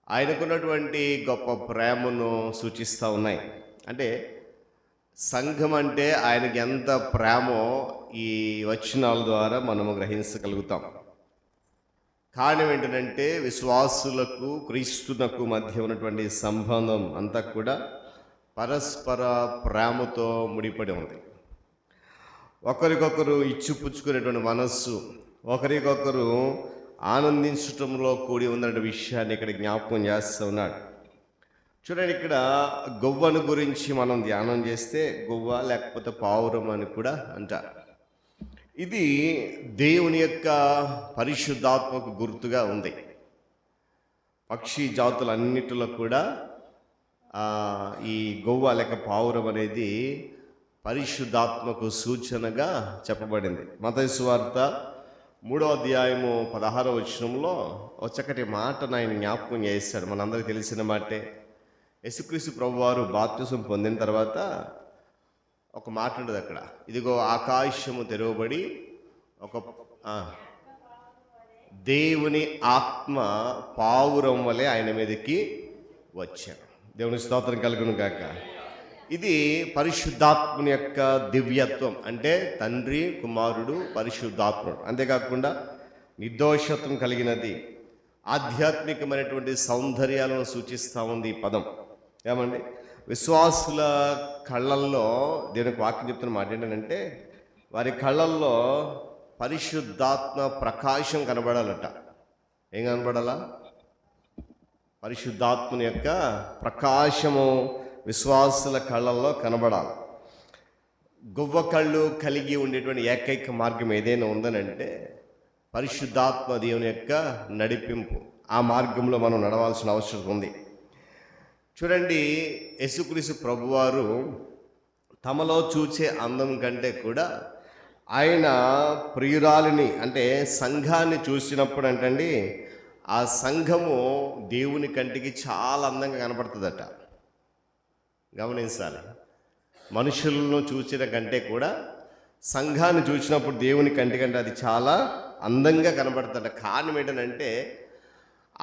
ఆయనకున్నటువంటి గొప్ప ప్రేమను సూచిస్తూ ఉన్నాయి. అంటే సంఘం అంటే ఆయనకి ఎంత ప్రేమో ఈ వచనాల ద్వారా మనము గ్రహించగలుగుతాం. కారణం ఏంటంటే విశ్వాసులకు క్రీస్తునకు మధ్య ఉన్నటువంటి సంబంధం అంతా కూడా పరస్పర ప్రేమతో ముడిపడి ఉంది. ఒకరికొకరు ఇచ్చిపుచ్చుకునేటువంటి మనస్సు, ఒకరికొకరు ఆనందించటంలో కూడి ఉన్నటువంటి విషయాన్ని ఇక్కడ జ్ఞాపకం చేస్తూ ఉన్నాడు. చూడండి, ఇక్కడ గొవ్వను గురించి మనం ధ్యానం చేస్తే గొవ్వ లేకపోతే పావురం అని కూడా అంటారు. ఇది దేవుని యొక్క పరిశుద్ధాత్మకు గుర్తుగా ఉంది. పక్షి జాతులన్నిటిలో కూడా ఈ గొవ్వ లేక పావురం అనేది పరిశుద్ధాత్మకు సూచనగా చెప్పబడింది. మత్తయి సువార్త 3వ అధ్యాయము 16వ వచనంలో ఒక చక్కటి మాటను ఆయన జ్ఞాపకం చేశాడు. మనందరికీ తెలిసిన మాటే. యేసుక్రీస్తు ప్రభువారు బాప్తిసం పొందిన తర్వాత ఒక మాట ఉంటుంది అక్కడ, ఇదిగో ఆకాశము తెరవబడి ఒక దేవుని ఆత్మ పావురం వలె ఆయన మీదకి వచ్చాడు. దేవుని స్తోత్రం కలుగును గాక. ఇది పరిశుద్ధాత్మని యొక్క దివ్యత్వం, అంటే తండ్రి, కుమారుడు, పరిశుద్ధాత్ముడు. అంతేకాకుండా నిర్దోషత్వం కలిగినది, ఆధ్యాత్మికమైనటువంటి సౌందర్యాలను సూచిస్తూ ఉంది ఈ పదం. ఏమండి, విశ్వాసుల కళ్ళల్లో దేవునికి వాక్యం చెప్తున్న మాట ఏంటంటే, వారి కళ్ళల్లో పరిశుద్ధాత్మ ప్రకాశం కనబడాలట. ఏం కనబడాలా? పరిశుద్ధాత్మని యొక్క ప్రకాశము విశ్వాసుల కళ్ళల్లో కనబడాలి. గువ్వ కళ్ళు కలిగి ఉండేటువంటి ఏకైక మార్గం ఏదైనా ఉందనంటే పరిశుద్ధాత్మ దేవుని యొక్క నడిపింపు. ఆ మార్గంలో మనం నడవాల్సిన అవసరం ఉంది. చూడండి, యేసుక్రీస్తు ప్రభువారు తమలో చూచే అందం కంటే కూడా ఆయన ప్రియురాలిని అంటే సంఘాన్ని చూసినప్పుడు అంటండి, ఆ సంఘము దేవుని కంటికి చాలా అందంగా కనపడుతుందట. గమనించాలి, మనుషులను చూసిన కంటే కూడా సంఘాన్ని చూసినప్పుడు దేవుని కంటికంటే అది చాలా అందంగా కనబడుతుందట. కారణం ఏంటంటే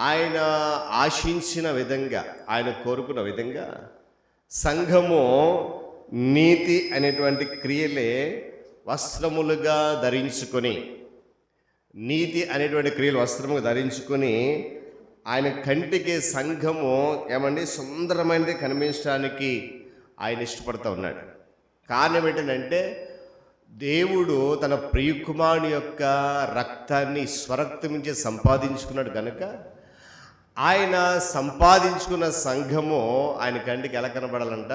ఆయన ఆశించిన విధంగా, ఆయన కోరుకున్న విధంగా సంఘము నీతి అనేటువంటి క్రియలే వస్త్రములుగా ధరించుకొని, నీతి అనేటువంటి క్రియలు వస్త్రముగా ధరించుకొని ఆయన కంటికి సంఘము ఏమండి సుందరమైనది కనిపించడానికి ఆయన ఇష్టపడుతూ ఉన్నాడు. కారణం ఏంటంటే దేవుడు తన ప్రియకుమారుని యొక్క రక్తాన్ని స్వరక్తమించి సంపాదించుకున్నాడు కనుక ఆయన సంపాదించుకున్న సంఘము ఆయన కంటికి ఎలా కనబడాలంట?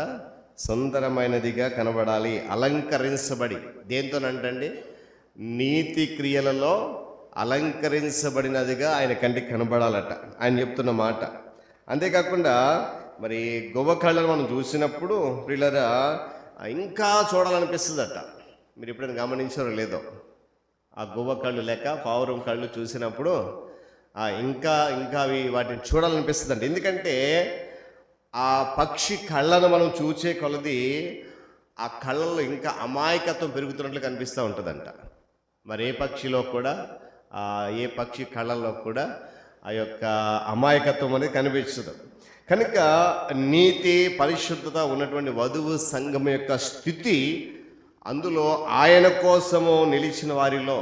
సుందరమైనదిగా కనబడాలి, అలంకరించబడి. దేంతోనంటండి? నీతి క్రియలలో అలంకరించబడినదిగా ఆయన కంటికి కనబడాలట ఆయన చెప్తున్న మాట. అంతేకాకుండా మరి గొవ్వ కళ్ళను మనం చూసినప్పుడు పిల్లరా ఇంకా చూడాలనిపిస్తుందట. మీరు ఎప్పుడైనా గమనించారో లేదో, ఆ గొవ్వ కళ్ళు లేక పావురం కళ్ళు చూసినప్పుడు ఇంకా అవి వాటిని చూడాలనిపిస్తుందంట. ఎందుకంటే ఆ పక్షి కళ్ళను మనం చూసే కొలది ఆ కళ్ళల్లో ఇంకా అమాయకత్వం పెరుగుతున్నట్లు కనిపిస్తూ ఉంటుందంట. మరి ఏ పక్షి కళ్ళల్లో కూడా ఆ యొక్క అమాయకత్వం అనేది కనిపిస్తుంది. కనుక నీతి పరిశుద్ధత ఉన్నటువంటి వధువు సంఘం యొక్క స్థితి, అందులో ఆయన కోసము నిలిచిన వారిలో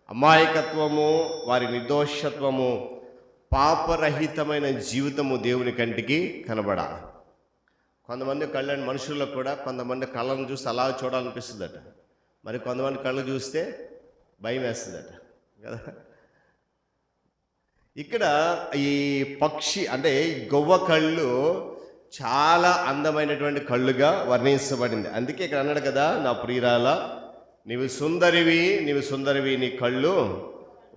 అమాయకత్వము, వారి నిర్దోషత్వము, పాపరహితమైన జీవితము దేవుని కంటికి కనబడాలి. కొంతమంది కళ్ళని మనుషుల్లో కూడా కొంతమంది కళ్ళను చూస్తే అలా చూడాలనిపిస్తుందట, మరి కొంతమంది కళ్ళు చూస్తే భయం వేస్తుందట కదా. ఇక్కడ ఈ పక్షి అంటే గొవ్వ కళ్ళు చాలా అందమైనటువంటి కళ్ళుగా వర్ణించబడింది. అందుకే ఇక్కడ అన్నాడు కదా, నా ప్రియురాల నీవు సుందరివి, నీ కళ్ళు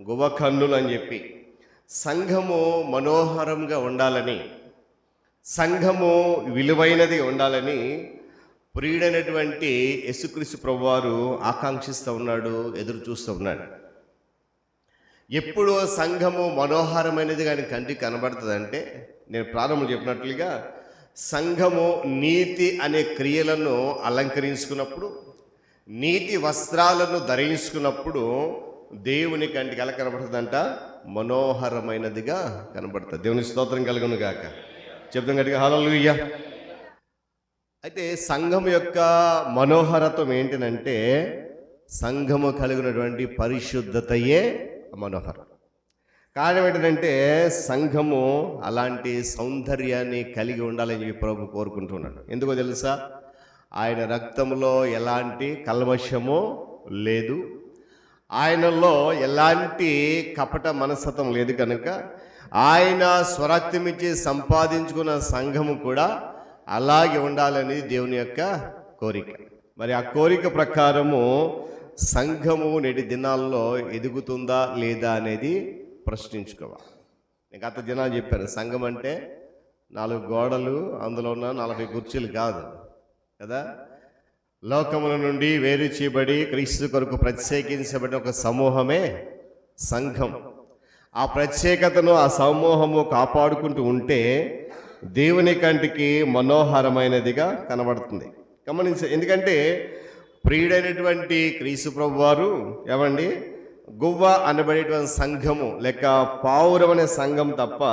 గువ్వ కన్నులు అని చెప్పి. సంఘము మనోహరంగా ఉండాలని, సంఘము విలువైనది ఉండాలని ప్రియుడైనటువంటి యేసుక్రీస్తు ప్రభువారు ఆకాంక్షిస్తూ ఉన్నాడు, ఎదురు చూస్తూ ఉన్నాడు. ఎప్పుడు సంఘము మనోహరమైనది కానీ కంటికి కనబడుతుందంటే, నేను ప్రారంభం చెప్పినట్లుగా సంఘము నీతి అనే క్రియలను అలంకరించుకున్నప్పుడు, నీతి వస్త్రాలను ధరించుకున్నప్పుడు దేవుని కంటికి ఎలా కనబడుతుందంట? మనోహరమైనదిగా కనబడుతుంది. దేవుని స్తోత్రం కలుగును గాక. చెప్తాం గట్టిగా హల్లెలూయా. అయితే సంఘం యొక్క మనోహరత్వం ఏంటంటే సంఘము కలిగినటువంటి పరిశుద్ధతయే మనోహరం. కారణం ఏంటంటే సంఘము అలాంటి సౌందర్యాన్ని కలిగి ఉండాలని చెప్పి ప్రభు కోరుకుంటున్నాడు. ఎందుకో తెలుసా? ఆయన రక్తంలో ఎలాంటి కల్మషము లేదు, ఆయనలో ఎలాంటి కపట మనస్తత్వం లేదు కనుక ఆయన స్వరక్తమిచ్చి సంపాదించుకున్న సంఘము కూడా అలాగే ఉండాలని దేవుని యొక్క కోరిక. మరి ఆ కోరిక ప్రకారము సంఘము నేటి దినాల్లో ఎదుగుతుందా లేదా అనేది ప్రశ్నించుకోవాలి. నేను గత దినాలు చెప్పాను, సంఘం అంటే 4 గోడలు, అందులో ఉన్న 40 కుర్చీలు కాదు కదా. లోకముల నుండి వేరు చేయబడి క్రీస్తు కొరకు ప్రత్యేకించబడిన ఒక సమూహమే సంఘం. ఆ ప్రత్యేకతను ఆ సమూహము కాపాడుకుంటూ ఉంటే దేవుని కంటికి మనోహరమైనదిగా కనబడుతుంది. గమనించ, ఎందుకంటే ప్రియుడైనటువంటి క్రీస్తు ప్రభు వారు ఏమండి గువ్వ అనబడేటువంటి సంఘము లేక పావురం అనే సంఘం తప్ప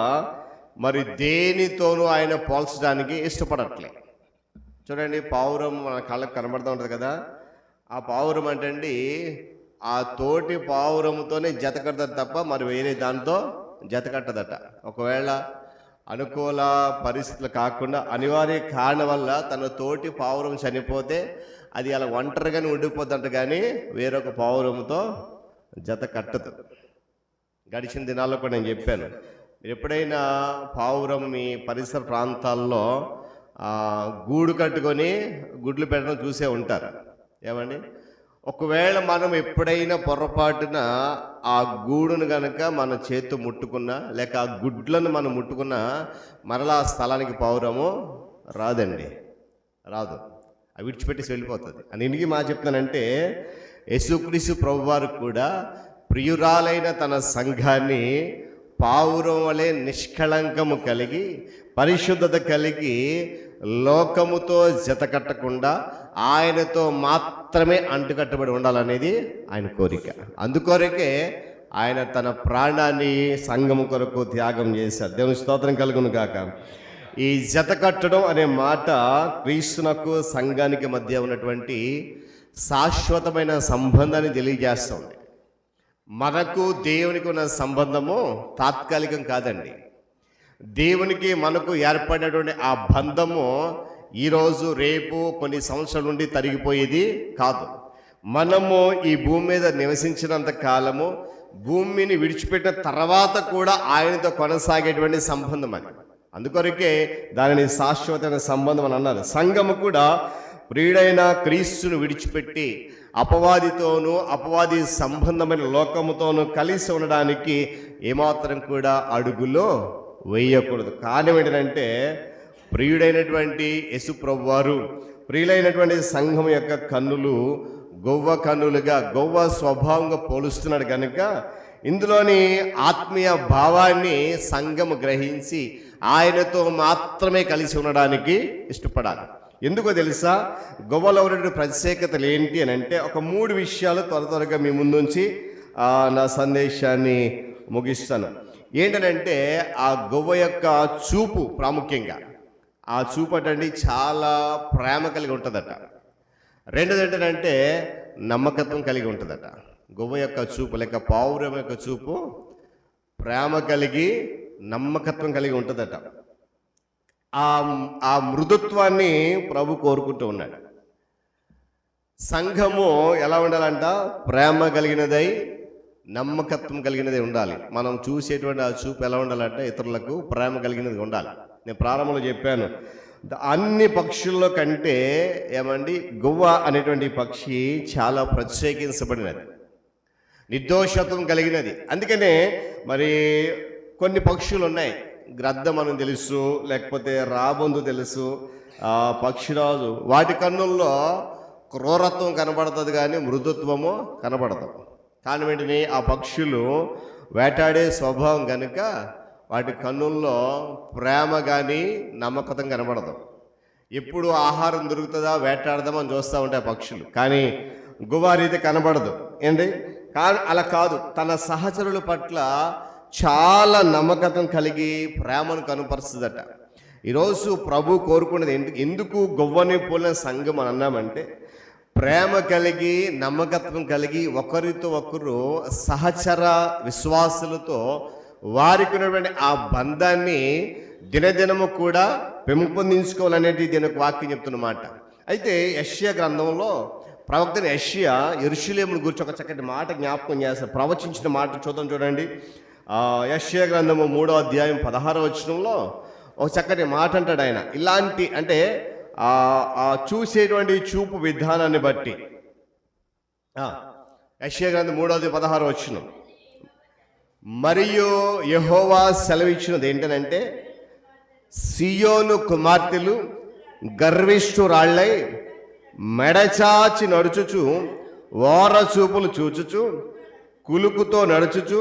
మరి దేనితోనూ ఆయన పోల్చడానికి ఇష్టపడట్లే. చూడండి, పావురం మన కళ్ళకు కనబడుతూ ఉంటుంది కదా. ఆ పావురం అంటే అండి ఆ తోటి పావురంతోనే జత కడతారు తప్ప మరి వేరే దాంతో జత కట్టదట. ఒకవేళ అనుకూల పరిస్థితులు కాకుండా అనివార్య కారణం వల్ల తన తోటి పావురం చనిపోతే అది అలా ఒంటరిగానే ఉండిపోతుంట, కానీ వేరొక పావురంతో జత కట్టదు. గడిచిన దినాల్లో కూడా నేను చెప్పాను, మీరు ఎప్పుడైనా పావురం మీ పరిసర ప్రాంతాల్లో గూడు కట్టుకొని గుడ్లు పెట్టడం చూసే ఉంటారు ఏమండి. ఒకవేళ మనం ఎప్పుడైనా పొరపాటున ఆ గూడును కనుక మన చేతితో ముట్టుకున్నా లేక ఆ గుడ్లను మనం ముట్టుకున్నా మరలా ఆ స్థలానికి పావురము రాదండి, రాదు, అవి విడిచిపెట్టేసి వెళ్ళిపోతుంది. అని ఎందుకు మా చెప్తానంటే యేసుక్రీస్తు ప్రభువారు కూడా ప్రియురాలైన తన సంఘాన్ని పావురం వలె నిష్కళంకము కలిగి పరిశుద్ధత కలిగి లోకముతో జత కట్టకుండా ఆయనతో మాత్రమే అంటుకట్టబడి ఉండాలనేది ఆయన కోరిక. అందుకొరకే ఆయన తన ప్రాణాన్ని సంఘము కొరకు త్యాగం చేశారు. దేవుని స్తోత్రం కలుగును గాక. ఈ జత కట్టడం అనే మాట క్రీస్తునకు సంఘానికి మధ్య ఉన్నటువంటి శాశ్వతమైన సంబంధాన్ని తెలియజేస్తుంది. మనకు దేవునికి ఉన్న సంబంధము తాత్కాలికం కాదండి. దేవునికి మనకు ఏర్పడినటువంటి ఆ బంధము ఈరోజు రేపు కొన్ని సంవత్సరాల నుండి తరిగిపోయేది కాదు. మనము ఈ భూమి మీద నివసించినంత కాలము, భూమిని విడిచిపెట్టిన తర్వాత కూడా ఆయనతో కొనసాగేటువంటి సంబంధం అని. అందుకొరకే దానిని శాశ్వతమైన సంబంధం అని అన్నారు. సంఘము కూడా ప్రియుడైన క్రీస్తును విడిచిపెట్టి అపవాదితోనూ అపవాది సంబంధమైన లోకముతోనూ కలిసి ఉండడానికి ఏమాత్రం కూడా అడుగులో వేయకూడదు. కారణం ఏంటంటే ప్రియుడైనటువంటి యేసు ప్రభువారు ప్రియులైనటువంటి సంఘం యొక్క కన్నులు గొవ్వ కన్నులుగా గొవ్వ స్వభావంగా పోలుస్తున్నాడు కనుక ఇందులోని ఆత్మీయ భావాన్ని సంఘము గ్రహించి ఆయనతో మాత్రమే కలిసి ఉండడానికి ఇష్టపడాలి. ఎందుకో తెలుసా, గొవ్వలో ఉన్నటువంటి ప్రత్యేకతలు ఏంటి అని అంటే ఒక 3 విషయాలు త్వరగా మీ ముందుంచి నా సందేశాన్ని ముగిస్తాను. ఏంటనంటే ఆ గొవ్వ యొక్క చూపు, ప్రాముఖ్యంగా ఆ చూపు అంటే చాలా ప్రేమ కలిగి ఉంటుందట. రెండోది ఏంటంటే నమ్మకత్వం కలిగి ఉంటుందట. గొవ్వ యొక్క చూపు లేక పావురం యొక్క చూపు ప్రేమ కలిగి నమ్మకత్వం కలిగి ఉంటుందట. ఆ మృదుత్వాన్ని ప్రభు కోరుకుంటూ ఉన్నాడు. సంఘము ఎలా ఉండాలంట? ప్రేమ కలిగినదై నమ్మకత్వం కలిగినది ఉండాలి. మనం చూసేటువంటి ఆ చూపు ఎలా ఉండాలంటే ఇతరులకు ప్రేమ కలిగినది ఉండాలి. నేను ప్రారంభంలో చెప్పాను, అన్ని పక్షుల్లో కంటే ఏమండి గువ్వ అనేటువంటి పక్షి చాలా ప్రత్యేకించబడినది, నిర్దోషత్వం కలిగినది. అందుకనే మరి కొన్ని పక్షులు ఉన్నాయి, గ్రద్ద మనం తెలుసు, లేకపోతే రాబందు తెలుసు, పక్షిరాజు, వాటి కన్నుల్లో క్రూరత్వం కనబడుతుంది కానీ మృదుత్వము కనబడదు. కారణం ఏంటిని? ఆ పక్షులు వేటాడే స్వభావం కనుక వాటి కన్నుల్లో ప్రేమ కానీ నమ్మకతం కనబడదు. ఎప్పుడు ఆహారం దొరుకుతుందా వేటాడదామని చూస్తూ ఉంటాయి పక్షులు, కానీ గువారైతే కనబడదు. ఏంటి? కానీ అలా కాదు, తన సహచరుల పట్ల చాలా నమ్మకతం కలిగి ప్రేమను కనుపరుస్తుందట. ఈరోజు ప్రభు కోరుకున్నది ఎందుకు గొవ్వని పోలిన సంఘం అని అన్నామంటే ప్రేమ కలిగి నమ్మకత్వం కలిగి ఒకరితో ఒకరు సహచర విశ్వాసులతో వారికి ఉన్నటువంటి ఆ బంధాన్ని దినదినము కూడా పెంపొందించుకోవాలనేది దీని ఒక వాక్యం చెప్తున్నమాట. అయితే యెషయా గ్రంథంలో ప్రవక్త యెషయా యెరూషలేమును గురించి ఒక చక్కటి మాట జ్ఞాపకం చేస్తారు. ప్రవచించిన మాట చూడండి. యెషయా గ్రంథము 3వ అధ్యాయం 16వ వచనంలో ఒక చక్కటి మాట అంటాడు ఆయన. ఇలాంటి అంటే చూసేటువంటి చూపు విధానాన్ని బట్టి యెషయా గ్రంథం 3వ అధ్యాయం 16వ వచనం, మరియు యెహోవా సెలవిచ్చినది ఏంటనంటే, సియోను కుమార్తెలు గర్విష్ఠురాళ్ళై మెడచాచి నడుచుచు ఓర చూపులు చూచుచు కులుకుతో నడుచుచు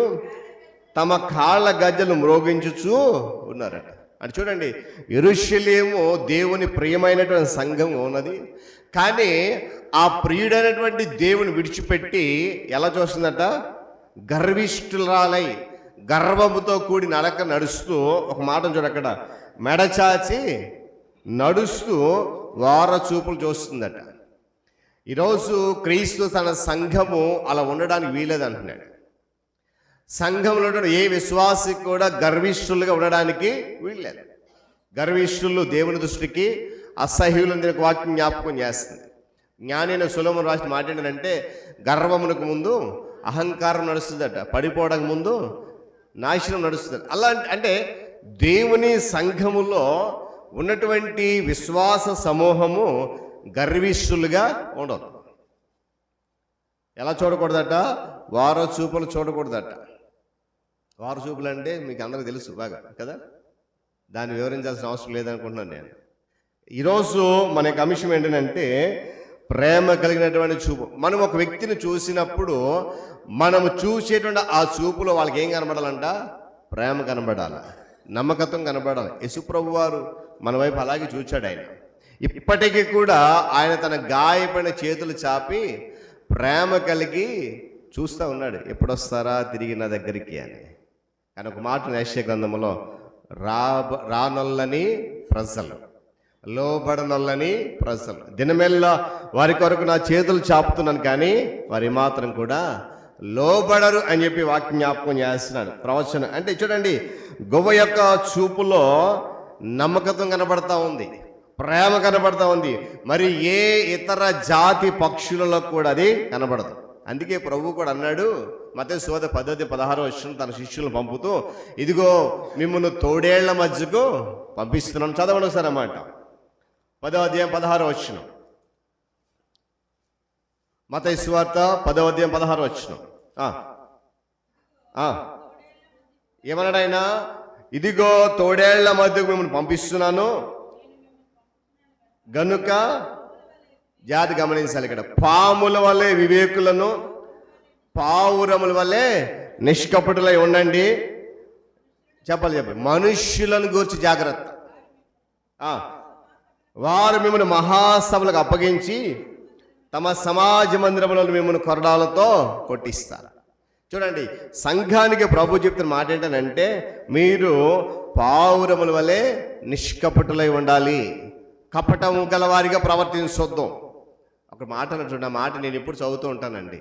తమ కాళ్ళ గజ్జలు మ్రోగించుచు ఉన్నారట. అంటే చూడండి, యెరూషలేము దేవుని ప్రియమైనటువంటి సంఘం ఉన్నది. కానీ ఆ ప్రియుడైనటువంటి దేవుని విడిచిపెట్టి ఎలా చూస్తుందట, గర్విష్ఠురాలై గర్వముతో కూడి నడక నడుస్తూ, ఒక మాట చూడ అక్కడ, మెడచాచి నడుస్తూ వార చూపులు చూస్తుందట. ఈరోజు క్రీస్తు తన సంఘము అలా ఉండడానికి వీలేదంటున్నాడు. సంఘంలో ఏ విశ్వాసికి కూడా గర్విష్ఠులుగా ఉండడానికి వీల్లేదు. గర్విష్ఠులు దేవుని దృష్టికి అసహ్యులని దీనికి వాక్యం జ్ఞాపకం చేస్తుంది. జ్ఞానైన సొలొమోను రాసిన మాట ఏంటంటే, గర్వమునకు ముందు అహంకారం నడుస్తుందట, పడిపోవడానికి ముందు నాశనం నడుస్తుంది. అలా అంటే దేవుని సంఘములో ఉన్నటువంటి విశ్వాస సమూహము గర్విష్ఠులుగా ఉండదు. ఎలా చూడకూడదట, వార చూపులు చూడకూడదట. వార చూపులు అంటే మీకు అందరికీ తెలుసు బాగా కదా, దాన్ని వివరించాల్సిన అవసరం లేదనుకుంటున్నాను నేను. ఈరోజు మన అంశం ఏంటంటే ప్రేమ కలిగినటువంటి చూపు. మనం ఒక వ్యక్తిని చూసినప్పుడు మనము చూసేటువంటి ఆ చూపులో వాళ్ళకి ఏం కనబడాలంట, ప్రేమ కనబడాలి, నమ్మకత్వం కనబడాలి. యేసుప్రభు వారు మన వైపు అలాగే చూచాడు. ఆయన ఇప్పటికీ కూడా ఆయన తన గాయపడిన చేతులు చాపి ప్రేమ కలిగి చూస్తూ ఉన్నాడు, ఎప్పుడొస్తారా తిరిగి నా దగ్గరికి అని. కానీ ఒక మాట యెషయా గ్రంథంలో, రానొల్లని ప్రజలు, లోబడనొల్లని ప్రజలు, దినమెల్లా వారి కొరకు నా చేతులు చాపుతున్నాను కానీ వారి మాత్రం కూడా లోబడరు అని చెప్పి వాక్యం జ్ఞాపకం చేస్తున్నాడు. ప్రవచనం అంటే చూడండి, గొవ్వ యొక్క చూపులో నమ్మకత్వం కనబడతా ఉంది, ప్రేమ కనబడతా ఉంది. మరి ఏ ఇతర జాతి పక్షులలో కూడా అది కనబడదు. అందుకే ప్రభు కూడా అన్నాడు మత్తయి సువార్త 10:16 తన శిష్యులను పంపుతూ, ఇదిగో మిమ్మల్ని తోడేళ్ల మధ్యకు పంపిస్తున్నాను. చదవండి ఒకసారి అన్నమాట. 10:16 మత్తయి సువార్త 10:16 ఏమన్నాడు ఆయన? ఇదిగో తోడేళ్ల మధ్యకు మిమ్మల్ని పంపిస్తున్నాను గనుక, జాతి గమనించాలి ఇక్కడ, పాముల వల్లే వివేకులను, పావురముల వల్లే నిష్కపటులై ఉండండి. చెప్పాలి, మనుష్యులను గూర్చి జాగ్రత్త. వారు మిమ్మల్ని మహాసభలకు అప్పగించి తమ సమాజ మందిరములను మిమ్మల్ని కొరడాలతో కొట్టిస్తారు. చూడండి, సంఘానికి ప్రభు చెప్తున్న మాట ఏంటంటే, మీరు పావురముల వలె నిష్కపటులై ఉండాలి, కపటము గలవారిగా ప్రవర్తించొద్దు. ఒక మాట అన్నట్టు, ఆ మాట నేను ఎప్పుడు చదువుతూ ఉంటానండి.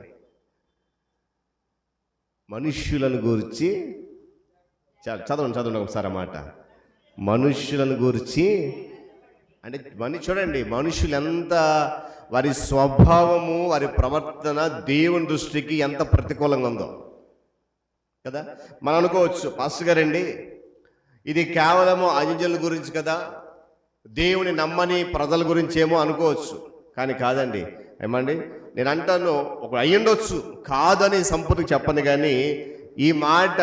మనుష్యులను గూర్చి చదవండి ఒకసారి ఆ మాట. మనుష్యులను గూర్చి అంటే చూడండి, మనుషులు ఎంత, వారి స్వభావము, వారి ప్రవర్తన దేవుని దృష్టికి ఎంత ప్రతికూలంగా ఉందో కదా. మనం అనుకోవచ్చు, పాస్టర్ గారండి ఇది కేవలము అన్యజనుల గురించి కదా, దేవుని నమ్మని ప్రజల గురించి ఏమో అనుకోవచ్చు. కానీ కాదండి. ఏమండి, నేను అంటాను, ఒక అయ్యుండొచ్చు, కాదని సంపూర్ణంగా చెప్పను. కానీ ఈ మాట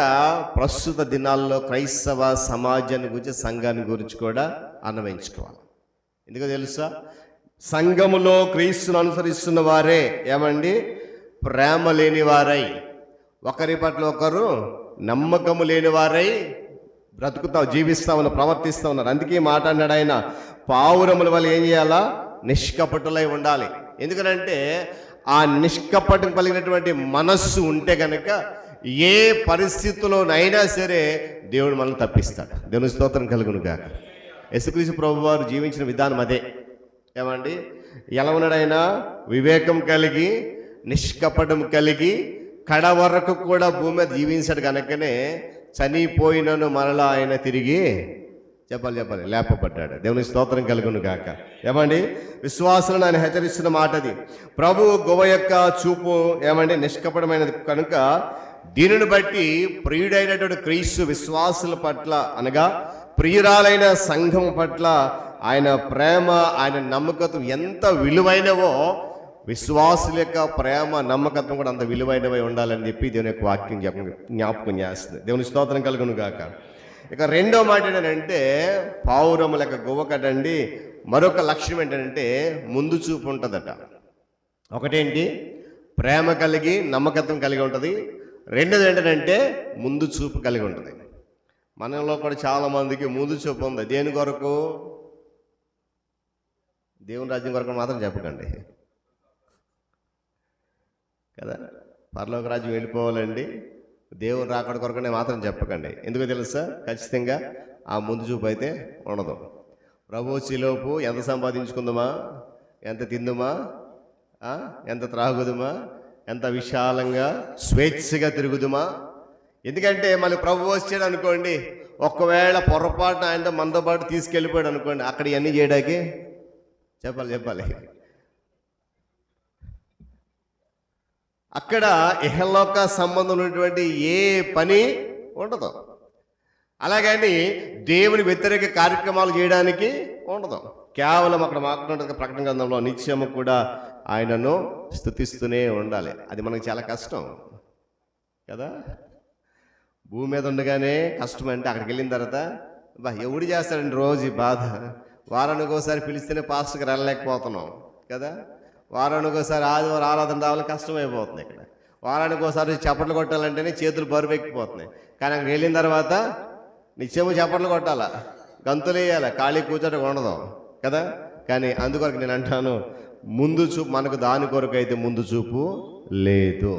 ప్రస్తుత దినాల్లో క్రైస్తవ సమాజాన్ని గురించి, సంఘాన్ని గురించి కూడా అన్వయించుకోవాలి. ఎందుకో తెలుసా, సంఘములో క్రీస్తును అనుసరిస్తున్న వారే ఏమండి ప్రేమ లేని వారై, ఒకరి పట్ల ఒకరు నమ్మకము లేని వారై జీవిస్తా ఉన్నారు, ప్రవర్తిస్తూ ఉన్నారు. అందుకే మాట అన్నాడు ఆయన, పావురముల వల్ల ఏం చేయాలా, నిష్కపటులై ఉండాలి. ఎందుకంటే ఆ నిష్కపటం కలిగినటువంటి మనస్సు ఉంటే కనుక ఏ పరిస్థితుల్లోనైనా సరే దేవుడు మనల్ని తప్పిస్తాడు. దేవుని స్తోత్రం కలుగును గాక. యేసుక్రీస్తు ప్రభు వారు జీవించిన విధానం అదే. ఏమండి, ఎలా ఉన్నాడు ఆయన? వివేకం కలిగి, నిష్కపటం కలిగి, కడ వరకు కూడా భూమి మీద జీవించాడు. కనుకనే చనిపోయినను మరలా ఆయన తిరిగి చెప్పాలి లేపబడ్డాడు. దేవుని స్తోత్రం కలుగును గాక. ఏమండి, విశ్వాసులను ఆయన హెచ్చరిస్తున్న మాట అది. ప్రభు గొవ్వ యొక్క చూపు ఏమండి నిష్కపటమైనది కనుక దీనిని బట్టి ప్రియుడైనటువంటి క్రీస్తు విశ్వాసుల పట్ల అనగా ప్రియురాలైన సంఘం పట్ల ఆయన ప్రేమ, ఆయన నమ్మకత్వం ఎంత విలువైనవో విశ్వాసుల యొక్క ప్రేమ నమ్మకత్వం కూడా అంత విలువైనవై ఉండాలని చెప్పి దేవుని యొక్క వాక్యం జ్ఞాపకం చేస్తుంది. దేవుని స్తోత్రం కలుగును గాక. ఇక రెండో మాట ఏంటంటే పావురము లెక్క గువ్వకటండి మరొక లక్ష్యం ఏంటంటే ముందు చూపు ఉంటుందట. ఒకటేంటి, ప్రేమ కలిగి నమ్మకత్వం కలిగి ఉంటుంది. రెండోది ఏంటంటే ముందు చూపు కలిగి ఉంటుంది. మనలో కూడా చాలా మందికి ముందు చూపు ఉంది. దేని కొరకు? దేవుని రాజ్యం కొరకు మాత్రం చెప్పకండి కదా. పరలోక రాజ్యం వెళ్ళిపోవాలండి, దేవుని రాకడ కొరకనే మాత్రం చెప్పకండి. ఎందుకో తెలుసా? ఖచ్చితంగా ఆ ముందు చూపు అయితే ఉండదు. ప్రభు వచ్చేలోపు ఎంత సంపాదించుకుందామా, ఎంత తిందుమా, ఎంత త్రాగుదుమా, ఎంత విశాలంగా స్వేచ్ఛగా తిరుగుదుమా. ఎందుకంటే మళ్ళీ ప్రభు వచ్చాడు అనుకోండి, ఒకవేళ పొరపాటు ఆయన మనతో పాటు తీసుకెళ్ళిపోయాడు అనుకోండి, అక్కడ ఇవన్నీ చేయడానికి చెప్పాలి అక్కడ ఇహలోక సంబంధం ఉన్నటువంటి ఏ పని ఉండదు. అలాగని దేవుని వ్యతిరేక కార్యక్రమాలు చేయడానికి ఉండదు. కేవలం అక్కడ మాట్లాడే ప్రకటన గ్రంథంలో నిత్యము కూడా ఆయనను స్తుతిస్తూనే ఉండాలి. అది మనకు చాలా కష్టం కదా. భూమి మీద ఉండగానే కష్టం అంటే అక్కడికి వెళ్ళిన తర్వాత ఎవడు చేస్తాడండి రోజు ఈ బాధ. వారానికి ఒకసారి పిలిస్తేనే పాస్టర్కి వెళ్ళలేకపోతున్నాం కదా. వారానికి ఒకసారి ఆదివారం ఆరాధన రావాలని కష్టమైపోతుంది. ఇక్కడ వారానికి ఒకసారి చప్పట్లు కొట్టాలంటేనే చేతులు బరువెక్కిపోతున్నాయి. కానీ అక్కడికి వెళ్ళిన తర్వాత నిత్యము చప్పట్లు కొట్టాలా, గంతులు వేయాలి, ఖాళీ కూర్చోటం ఉండదు కదా. కానీ అందుకొరకు నేను అంటాను, ముందు చూపు మనకు దాని కొరకు అయితే ముందు చూపు లేదు.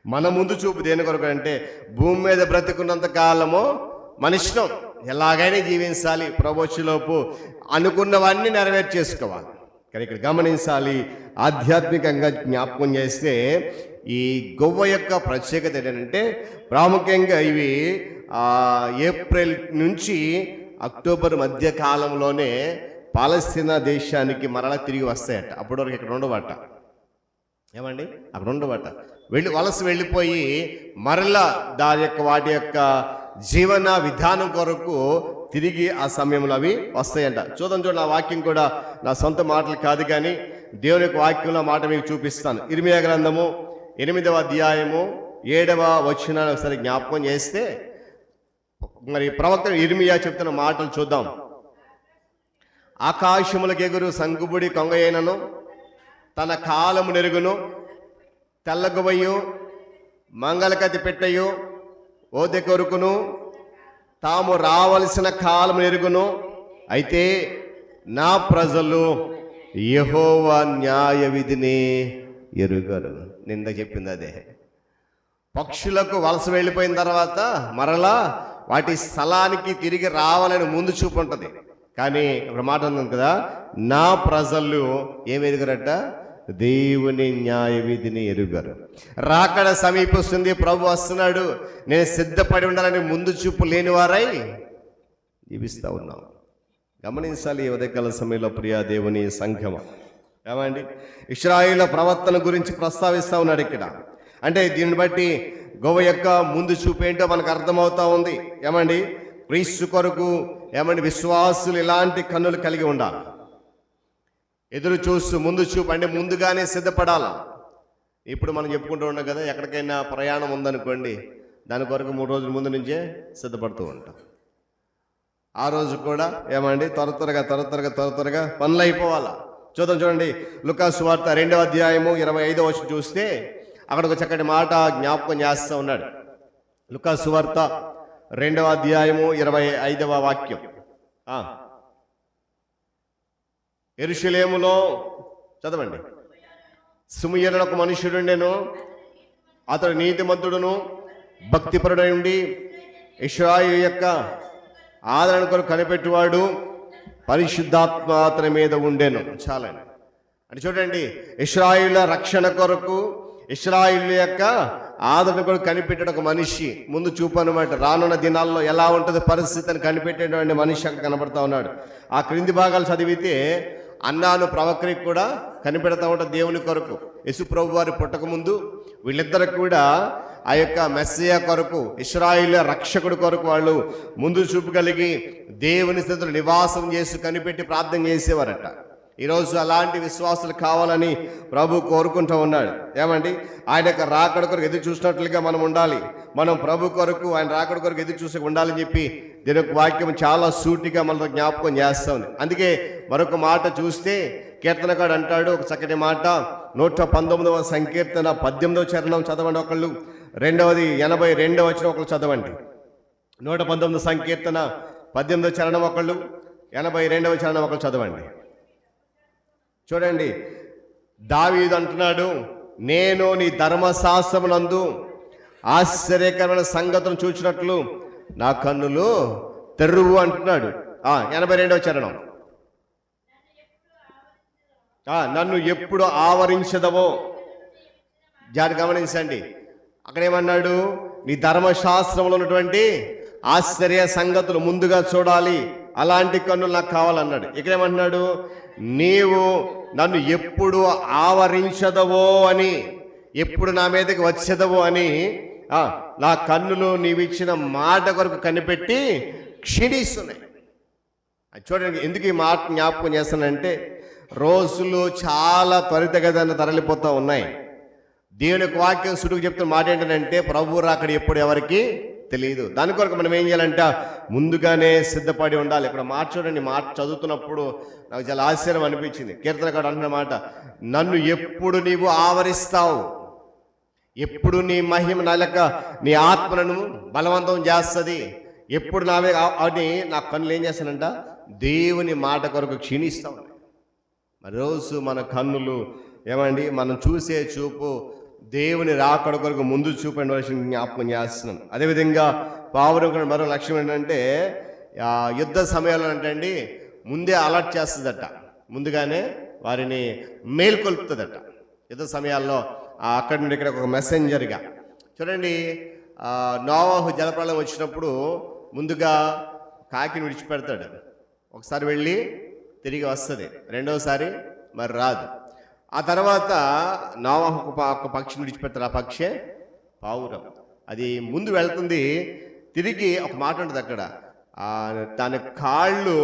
మన ముందు చూపు దేని కొరకు అంటే భూమి మీద బ్రతికున్నంత కాలము మన ఇష్టం, ఎలాగైనా జీవించాలి, ప్రభువులోపు అనుకున్నవన్నీ నెరవేర్చేసుకోవాలి. కానీ ఇక్కడ గమనించాలి, ఆధ్యాత్మికంగా జ్ఞాపకం చేస్తే ఈ గొవ్వ యొక్క ప్రత్యేకత ఏంటంటే ప్రాముఖ్యంగా ఇవి ఏప్రిల్ నుంచి అక్టోబర్ మధ్య కాలంలోనే పాలస్తీనా దేశానికి మరలా తిరిగి వస్తాయట. అప్పటి వరకు ఇక్కడ ఉండవట. ఏమండి, అక్కడ ఉండవట. వలస వెళ్ళిపోయి మరలా దాని యొక్క వాటి యొక్క జీవన విధానం కొరకు తిరిగి ఆ సమయంలో అవి వస్తాయంట. చూడండి, ఆ వాక్యం కూడా నా సొంత మాటలు కాదు, కానీ దేవుని యొక్క వాక్యంలో మాట మీకు చూపిస్తాను. ఇర్మియా గ్రంథము 8వ అధ్యాయము 7వ వచనాన్ని ఒకసారి జ్ఞాపకం చేస్తే, మరి ప్రవక్త ఇర్మియా చెప్తున్న మాటలు చూద్దాం. ఆకాశములకు ఎగురు సంగుబుడి కొంగయైనను తన కాలము నెరుగును, తెల్లగువయ్యు మంగళకతి పెట్టయు ఓదె కొరుకును తాము రావలసిన కాలం ఎరుగును. అయితే నా ప్రజలు యెహోవా న్యాయ విధిని ఎరుగరు. నింద చెప్పింది అదే. పక్షులకు వలస వెళ్ళిపోయిన తర్వాత మరలా వాటి స్థలానికి తిరిగి రావాలని ముందు చూపు ఉంటుంది. కానీ ఇప్పుడు మాట ఉంది కదా, నా ప్రజలు ఏమి ఎరుగరట? దేవుని న్యాయ విధిని ఎరుగరు. రాకడ సమీపిస్తుంది, ప్రభు వస్తున్నాడు, నేను సిద్ధపడి ఉండాలని ముందు చూపు లేని వారై జీవిస్తూ ఉన్నాం. గమనించాలి ఈ ఉదయకాల సమయంలో ప్రియా దేవుని సంఘం. ఏమండి, ఇశ్రాయేలు ప్రవర్తన గురించి ప్రస్తావిస్తూ ఉన్నాడు ఇక్కడ. అంటే దీన్ని బట్టి గొవ్వ యొక్క ముందు చూపు ఏంటో మనకు అర్థమవుతా ఉంది. ఏమండి, క్రీస్తు కొరకు ఏమండి విశ్వాసులు ఇలాంటి కన్నులు కలిగి ఉండాలి. ఎదురు చూస్తూ ముందు చూపు అంటే ముందుగానే సిద్ధపడాలి. ఇప్పుడు మనం చెప్పుకుంటూ ఉన్నాం కదా, ఎక్కడికైనా ప్రయాణం ఉందనుకోండి, దాని కొరకు 3 రోజుల ముందు నుంచే సిద్ధపడుతూ ఉంటాం. ఆ రోజు కూడా ఏమండి త్వరగా పనులు అయిపోవాలా. చూడండి, లూకాసు వార్త 2వ అధ్యాయము 25వ వచనం చూస్తే అక్కడ ఒక చక్కటి మాట జ్ఞాపకం చేస్తూ ఉన్నాడు. లూకాసు వార్త 2వ అధ్యాయము 25వ వాక్యం. యెరూషలేములో చదవండి. సిమియోను ఒక మనుష్యుడుండెను, అతడు నీతిమంతుడును భక్తిపరుడై ఉండి ఇశ్రాయేలు యొక్క ఆదరణ కొరకు కనిపెట్టువాడు, పరిశుద్ధాత్మ అతని మీద ఉండెను. చాలండి. అంటే చూడండి, ఇశ్రాయేలు రక్షణ కొరకు, ఇశ్రాయేలు యొక్క ఆదరణ కూడా కనిపెట్టాడు ఒక మనిషి. ముందు చూపు అనమాట, రానున్న దినాల్లో ఎలా ఉంటుంది పరిస్థితి అని కనిపెట్టేటువంటి మనిషి అక్కడ కనబడతా ఉన్నాడు. ఆ క్రింది భాగాలు చదివితే అన్నాను ప్రవక్రికి కూడా కనిపెడతా ఉంటాడు దేవుని కొరకు. యేసు ప్రభు వారి పుట్టక ముందు వీళ్ళిద్దరికి కూడా ఆ యొక్క మెస్సియా కొరకు, ఇశ్రాయేలు రక్షకుడు కొరకు వాళ్ళు ముందు చూపు కలిగి దేవుని స్థితిలో నివాసం చేసి కనిపెట్టి ప్రార్థన చేసేవారట. ఈరోజు అలాంటి విశ్వాసాలు కావాలని ప్రభు కోరుకుంటూ ఉన్నాడు. ఏమండి, ఆయన యొక్క రాకడ కొరకు ఎదురు చూసినట్లుగా మనం ఉండాలి. మనం ప్రభు కొరకు, ఆయన రాకడ కొరకు ఎదురు చూసి ఉండాలని చెప్పి దీని యొక్క వాక్యం చాలా సూటిగా మనతో జ్ఞాపకం చేస్తూ ఉంది. అందుకే మరొక మాట చూస్తే కీర్తనకాడు అంటాడు ఒక చక్కటి మాట, 119వ సంకీర్తన 18వ చరణం చదవండి ఒకళ్ళు, రెండవది 82వ వచనం ఒకళ్ళు చదవండి. 119 సంకీర్తన 18వ చరణం ఒకళ్ళు, 82వ చరణం ఒకళ్ళు చదవండి. చూడండి, దావీదు అంటున్నాడు, నేను నీ ధర్మశాస్త్రమునందు ఆశ్చర్యకరమైన సంగతులను చూచినట్లు నా కన్నులు తెరువు అంటున్నాడు. 82వ చరణం, నన్ను ఎప్పుడు ఆవరించదవో. గమనించండి, అక్కడేమన్నాడు, నీ ధర్మశాస్త్రంలో ఉన్నటువంటి ఆశ్చర్య సంగతులు ముందుగా చూడాలి, అలాంటి కన్నులు నాకు కావాలన్నాడు. ఇక్కడేమన్నాడు, నీవు నన్ను ఎప్పుడు ఆవరించదవో అని, ఎప్పుడు నా మీదకి వచ్చేదవో అని నా కన్నులు నీవిచ్చిన మాట కొరకు కనిపెట్టి క్షీణిస్తున్నాయి. చూడండి, ఎందుకు ఈ మాట జ్ఞాపకం చేస్తానంటే రోజులు చాలా త్వరితగతిన తరలిపోతూ ఉన్నాయి. దేవుని యొక్క వాక్యం సుడుకు చెప్తున్న మాట ఏంటంటే ప్రభు రాకడ ఎప్పుడు ఎవరికి తెలియదు. దాని కొరకు మనం ఏం చేయాలంట, ముందుగానే సిద్ధపడి ఉండాలి. ఇక్కడ మాట చూడండి, మాట చదువుతున్నప్పుడు నాకు చాలా ఆశ్చర్యం అనిపించింది. కీర్తనకాడు అంటున్న మాట, నన్ను ఎప్పుడు నీవు ఆవరిస్తావు, ఎప్పుడు నీ మహిమ నలక నీ ఆత్మను బలవంతం చేస్తుంది, ఎప్పుడు నావే అని నా కన్నులు ఏం చేస్తానంట, దేవుని మాట కొరకు క్షీణిస్తా ఉన్నాయి. మరి రోజు మన కన్నులు ఏమండి, మనం చూసే చూపు దేవుని రాకడ కొరకు ముందు చూపండి జ్ఞాపకం చేస్తున్నాం. అదేవిధంగా పావురం మరో లక్ష్యం ఏంటంటే, యుద్ధ సమయాల్లో అంటే ముందే అలర్ట్ చేస్తుందట, ముందుగానే వారిని మేల్కొల్పుతుందట. యుద్ధ సమయాల్లో అక్కడి నుండి ఇక్కడ ఒక మెసెంజర్గా. చూడండి, నోవాహు జలప్రళయం వచ్చినప్పుడు ముందుగా కాకిని విడిచిపెడతాడు, ఒకసారి వెళ్ళి తిరిగి వస్తుంది, రెండోసారి మరి రాదు. ఆ తర్వాత నోవాహు ఒక పక్షిని విడిచిపెడతారు, ఆ పక్షే పావురం. అది ముందు వెళ్తుంది, తిరిగి ఒక మాట ఉంటుంది అక్కడ, దాని కాళ్ళు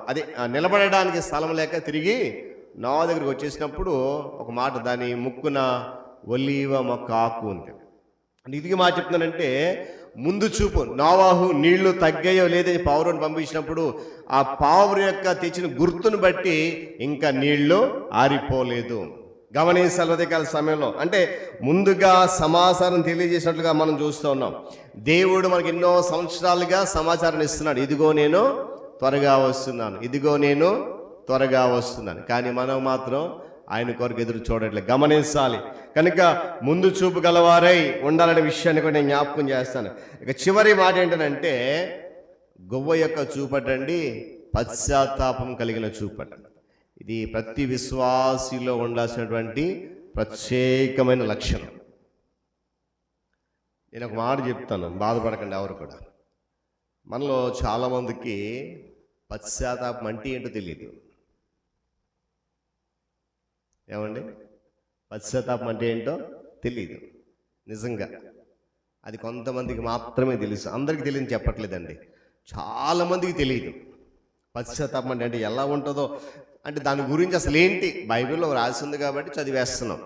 అదే నిలబడడానికి స్థలం లేక తిరిగి నోవా దగ్గరికి వచ్చేసినప్పుడు ఒక మాట, దాని ముక్కున ఒలీవ మొక్క ఆకు ఉంది. ఇది మాట చెప్తున్నానంటే ముందు చూపు. నోవాహు నీళ్లు తగ్గాయో లేదని పావురుని పంపించినప్పుడు ఆ పావురు యొక్క తెచ్చిన గుర్తును బట్టి ఇంకా నీళ్లు ఆరిపోలేదు. గమనించాలి ఉదయకాల సమయంలో. అంటే ముందుగా సమాచారం తెలియజేసినట్లుగా మనం చూస్తూ ఉన్నాం. దేవుడు మనకి ఎన్నో సంవత్సరాలుగా సమాచారం ఇస్తున్నాడు, ఇదిగో నేను త్వరగా వస్తున్నాను, ఇదిగో నేను త్వరగా వస్తున్నాను. కానీ మనం మాత్రం ఆయన కొరకు ఎదురు చూడట్లేదు. గమనించాలి. కనుక ముందు చూపు గలవారై ఉండాలనే విషయాన్ని కూడా నేను జ్ఞాపకం చేస్తాను. ఇక చివరి మాట ఏంటంటే, గువ్వ యొక్క చూపటండి పశ్చాత్తాపం కలిగిన చూపటండి. ఇది ప్రతి విశ్వాసిలో ఉండాల్సినటువంటి ప్రత్యేకమైన లక్షణం. నేను ఒక మాట చెప్తాను, బాధపడకండి ఎవరు కూడా. మనలో చాలామందికి పశ్చాత్తాపం అంటే ఏంటో తెలియదు. ఏమండి, పశ్చాత్తాపం అంటే ఏంటో తెలియదు నిజంగా. అది కొంతమందికి మాత్రమే తెలుసు, అందరికీ తెలియని చెప్పట్లేదండి, చాలామందికి తెలియదు పశ్చాత్తాపం అంటే ఎలా ఉంటుందో. అంటే దాని గురించి అసలు ఏంటి బైబిల్లో రాసి ఉంది కాబట్టి చదివేస్తున్నాం,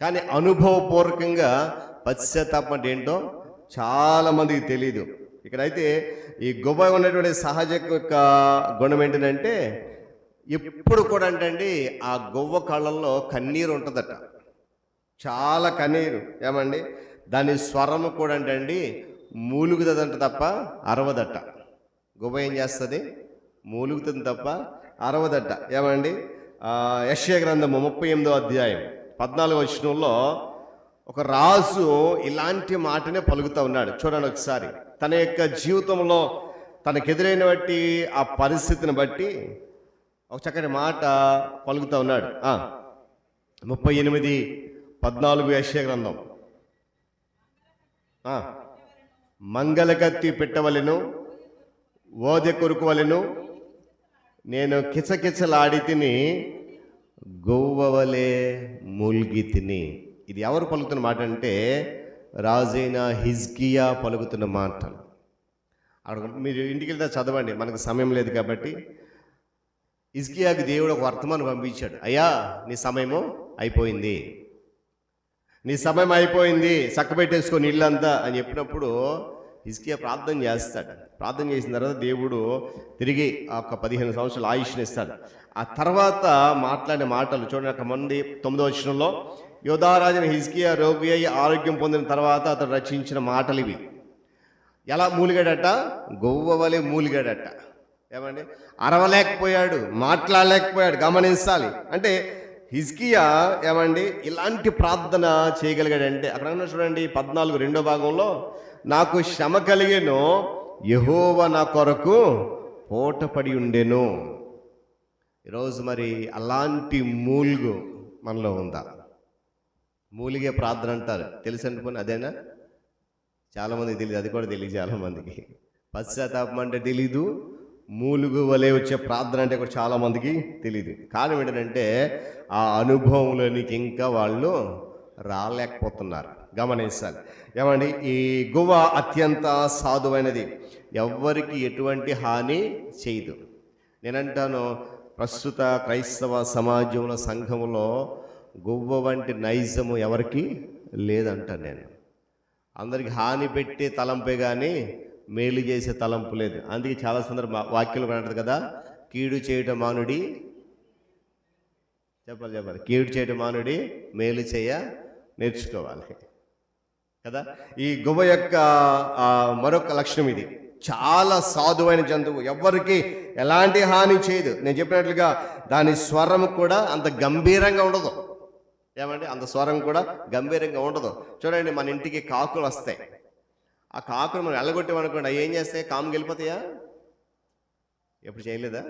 కానీ అనుభవపూర్వకంగా పశ్చాత్తాపం అంటే ఏంటో చాలామందికి తెలియదు. ఇక్కడైతే ఈ గువ్వ ఉన్నటువంటి సహజ యొక్క గుణం ఏంటంటే, ఎప్పుడు కూడా అంటండి ఆ గువ్వ కళ్ళల్లో కన్నీరు ఉంటుందట, చాలా కన్నీరు. ఏమండి, దాని స్వరము కూడా అంటండి మూలుగుతుందంట తప్ప అరవదట. గువ్వ ఏం చేస్తుంది, మూలుగుతుంది తప్ప అరవదట. ఏమండి, యెషయా గ్రంథము 38వ అధ్యాయం 14వ వచనంలో ఒక రాజు ఇలాంటి మాటనే పలుకుతూ ఉన్నాడు. చూడండి ఒకసారి, తన యొక్క జీవితంలో తనకెదురైన బట్టి ఆ పరిస్థితిని బట్టి ఒక చక్కటి మాట పలుకుతూ ఉన్నాడు. 38:14 14 యెషయా గ్రంథం. మంగళకత్తి పెట్టవలెను, ఓదె కొరుకువలెను, నేను కిచకిచలాడి తిని గొవ్వవలే మూల్గి తిని. ఇది ఎవరు పలుకుతున్న మాట అంటే రాజైన హిజ్కియా పలుకుతున్న మాటలు. అక్కడ మీరు ఇంటికి వెళ్తే చదవండి, మనకు సమయం లేదు కాబట్టి. హిజ్కియాకి దేవుడు ఒక వర్తమానం పంపించాడు. అయ్యా, నీ సమయము అయిపోయింది, నీ సమయం అయిపోయింది, చక్కబెట్టేసుకొని ఇల్లంతా అని చెప్పినప్పుడు హిజ్కియా ప్రార్థన చేస్తాడు. ప్రార్థన చేసిన తర్వాత దేవుడు తిరిగి ఒక 15 సంవత్సరాల ఆయుష్ని ఇస్తాడు. ఆ తర్వాత మాట్లాడిన మాటలు చూడండి. అక్కడ మంది 9వ వచనంలో, యోధారాజున హిజ్కియా రోగి అయి ఆరోగ్యం పొందిన తర్వాత అతడు రచించిన మాటలు ఇవి. ఎలా మూలిగాడట? గొవ్వవలే మూలిగాడట. ఏమండి, అరవలేకపోయాడు, మాట్లాడలేకపోయాడు. గమనించాలి. అంటే హిజ్కియా ఏమండి ఇలాంటి ప్రార్థన చేయగలిగాడంటే, అక్కడ చూడండి 14 రెండో భాగంలో, నాకు శ్రమ కలిగెను, యెహోవా నా కొరకు పోటపడి ఉండెను. ఈరోజు మరి అలాంటి మూలుగు మనలో ఉందా? మూలిగే ప్రార్థన అంటారు, తెలుసు అనుకోని అదేనా? చాలామందికి తెలియదు, అది కూడా తెలియదు చాలామందికి. పశ్చాత్తాపం అంటే తెలీదు, మూలుగు వలె వచ్చే ప్రార్థన అంటే కూడా చాలామందికి తెలియదు. కారణం ఏంటంటే ఆ అనుభవంలోనికి ఇంకా వాళ్ళు రాలేకపోతున్నారు. గమనించాలి. ఏమండి, ఈ గువ్వ అత్యంత సాధువైనది, ఎవ్వరికి ఎటువంటి హాని చేయదు. నేనంటాను, ప్రస్తుత క్రైస్తవ సమాజంలో సంఘంలో గువ్వ వంటి నైజము ఎవరికి లేదంటాను నేను. అందరికి హాని పెట్టే తలంపే కానీ మేలు చేసే తలంపు లేదు. అందుకే చాలా సందర్భ వాక్యంలో అంటారు కదా, కీడు చేయటం మానుడి, చెప్పాలి, కీడు చేయటం మానుడి, మేలు చేయ నేర్చుకోవాలి కదా. ఈ గువ్వ యొక్క మరొక లక్షణం ఇది, చాలా సాధువైన జంతువు, ఎవరికి ఎలాంటి హాని చేయదు. నేను చెప్పినట్లుగా దాని స్వరం కూడా అంత గంభీరంగా ఉండదు. ఏమంటే అంత స్వరం కూడా గంభీరంగా ఉండదు. చూడండి, మన ఇంటికి కాకులు వస్తాయి. ఆ కాకులు మనం వెళ్ళగొట్టామనుకోండి, అవి ఏం చేస్తాయి? కాముకి వెళ్ళిపోతాయా? ఎప్పుడు చేయలేదా?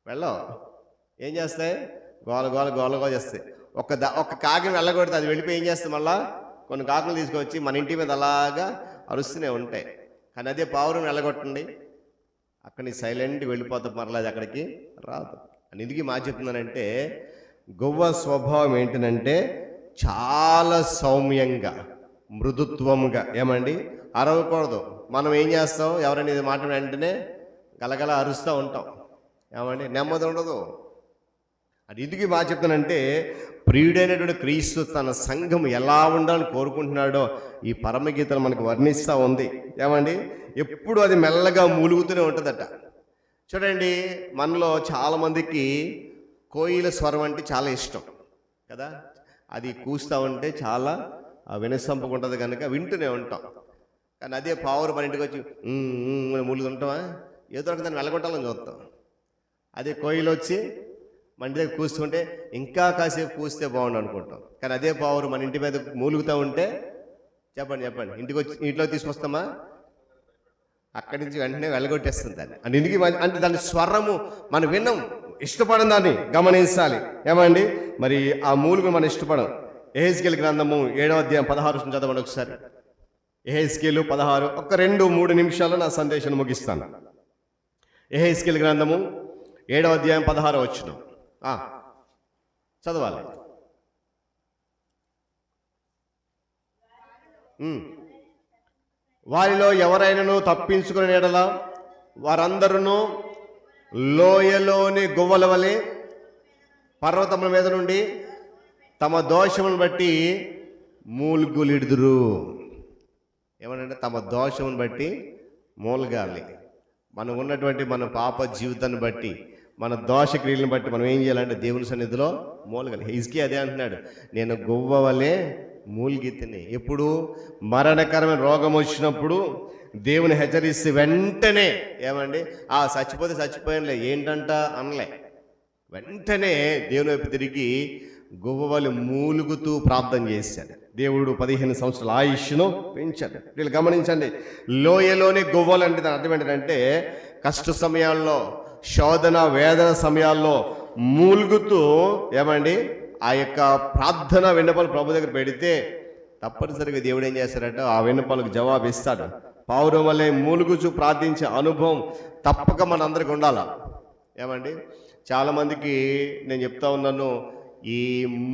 వెళ్ళవు. ఏం చేస్తాయి? గోల గోల గోల గోల చేస్తాయి. ఒక్క కాకిని వెళ్ళగొడితే అది వెళ్ళిపోయి ఏం చేస్తాయి? మళ్ళా కొన్ని కాకులు తీసుకొచ్చి మన ఇంటి మీద అలాగా అరుస్తూనే ఉంటాయి. కానీ అదే పావురం వెళ్ళగొట్టండి, అక్కడిని సైలెంట్గా వెళ్ళిపోతాం, మరలా అది అక్కడికి రాదు. అని ఎందుకు మా చెప్తున్నానంటే, గువ్వ స్వభావం ఏంటంటే చాలా సౌమ్యంగా, మృదుత్వంగా, ఏమండి అరవకూడదు. మనం ఏం చేస్తాం? ఎవరైనా ఇది మాట వెంటనే గలగల అరుస్తూ ఉంటాం. ఏమండి నెమ్మది ఉండదు. అది ఎందుకు మా చెప్తానంటే, ప్రియుడైనటువంటి క్రీస్తు తన సంఘం ఎలా ఉండాలని కోరుకుంటున్నాడో ఈ పరమగీతలు మనకు వర్ణిస్తూ ఉంది. ఏమండి ఎప్పుడు అది మెల్లగా మూలుగుతూనే ఉంటుందట. చూడండి, మనలో చాలామందికి కోయిల స్వరం అంటే చాలా ఇష్టం కదా. అది కూస్తూ ఉంటే చాలా వినసంపుకుంటుంది కనుక వింటూనే ఉంటాం. కానీ అదే పావురు మన ఇంటికి వచ్చి మూలుగుంటామా? ఏదో ఒక దాన్ని వెళ్ళగొట్టాలని చూస్తాం. అదే కోయిలు వచ్చి మన ఇంటి దగ్గర కూస్తుంటే ఇంకా కాసేపు కూస్తే బాగుండు అనుకుంటాం. కానీ అదే పావురు మన ఇంటి మీద మూలుగుతూ ఉంటే చెప్పండి ఇంటికి వచ్చి ఇంట్లో తీసుకొస్తామా? అక్కడి నుంచి వెంటనే వెళ్ళగొట్టేస్తుంది దాన్ని. అంటే ఎందుకు అంటే దాని స్వరము మనం విన్నాం, ఇష్టపడం దాన్ని గమనించాలి. ఏమండి మరి ఆ మూలుగు మనం ఇష్టపడం. యెహెజ్కేలు గ్రంథము 7వ అధ్యాయం 16 చదవండి ఒకసారి. యెహెజ్కేలు 16, 2-3 నిమిషాలు నా సందేశాన్ని ముగిస్తాను. యెహెజ్కేలు గ్రంథము 7వ అధ్యాయం 16 వచనం చదవాలి. వారిలో ఎవరైనాను తప్పించుకునే ఎడల వారందరూ లోయలోని గువ్వల వలె పర్వతముల మీద నుండి తమ దోషమును బట్టి మూలుగులిడుదురు. ఏమనంటే తమ దోషమును బట్టి మూలగాలి. మనం ఉన్నటువంటి మన పాప జీవితాన్ని బట్టి, మన దోష క్రియలను బట్టి మనం ఏం చేయాలంటే దేవుని సన్నిధిలో మూలగాలి. హిజ్కియా అదే అంటున్నాడు, నేను గువ్వ వలె మూలిగితిని. ఎప్పుడు మరణకరమైన రోగం వచ్చినప్పుడు దేవుని హెచ్చరిస్తే వెంటనే ఏమండి చచ్చిపోతే చచ్చిపోయానులే ఏంటంట అనలే, వెంటనే దేవుని వైపు తిరిగి గువ్వలు మూలుగుతూ ప్రార్థన చేశాడు. దేవుడు 15 సంవత్సరాల ఆయుష్ను పెంచాడు. వీళ్ళు గమనించండి, లోయలోని గువ్వలు అంటే దాని అర్థం ఏంటంటే కష్ట సమయాల్లో, శోధన వేదన సమయాల్లో మూలుగుతూ ఏమండి ఆ యొక్క ప్రార్థన విన్నపాలు ప్రభు దగ్గర పెడితే తప్పనిసరిగా దేవుడు ఏం చేస్తాడంటే ఆ విన్నపాలకు జవాబు ఇస్తాడు. పావురం వల్లే మూలుగుచు ప్రార్థించే అనుభవం తప్పక మనందరికి ఉండాలా. ఏమండి, చాలామందికి నేను చెప్తా ఉన్నాను, ఈ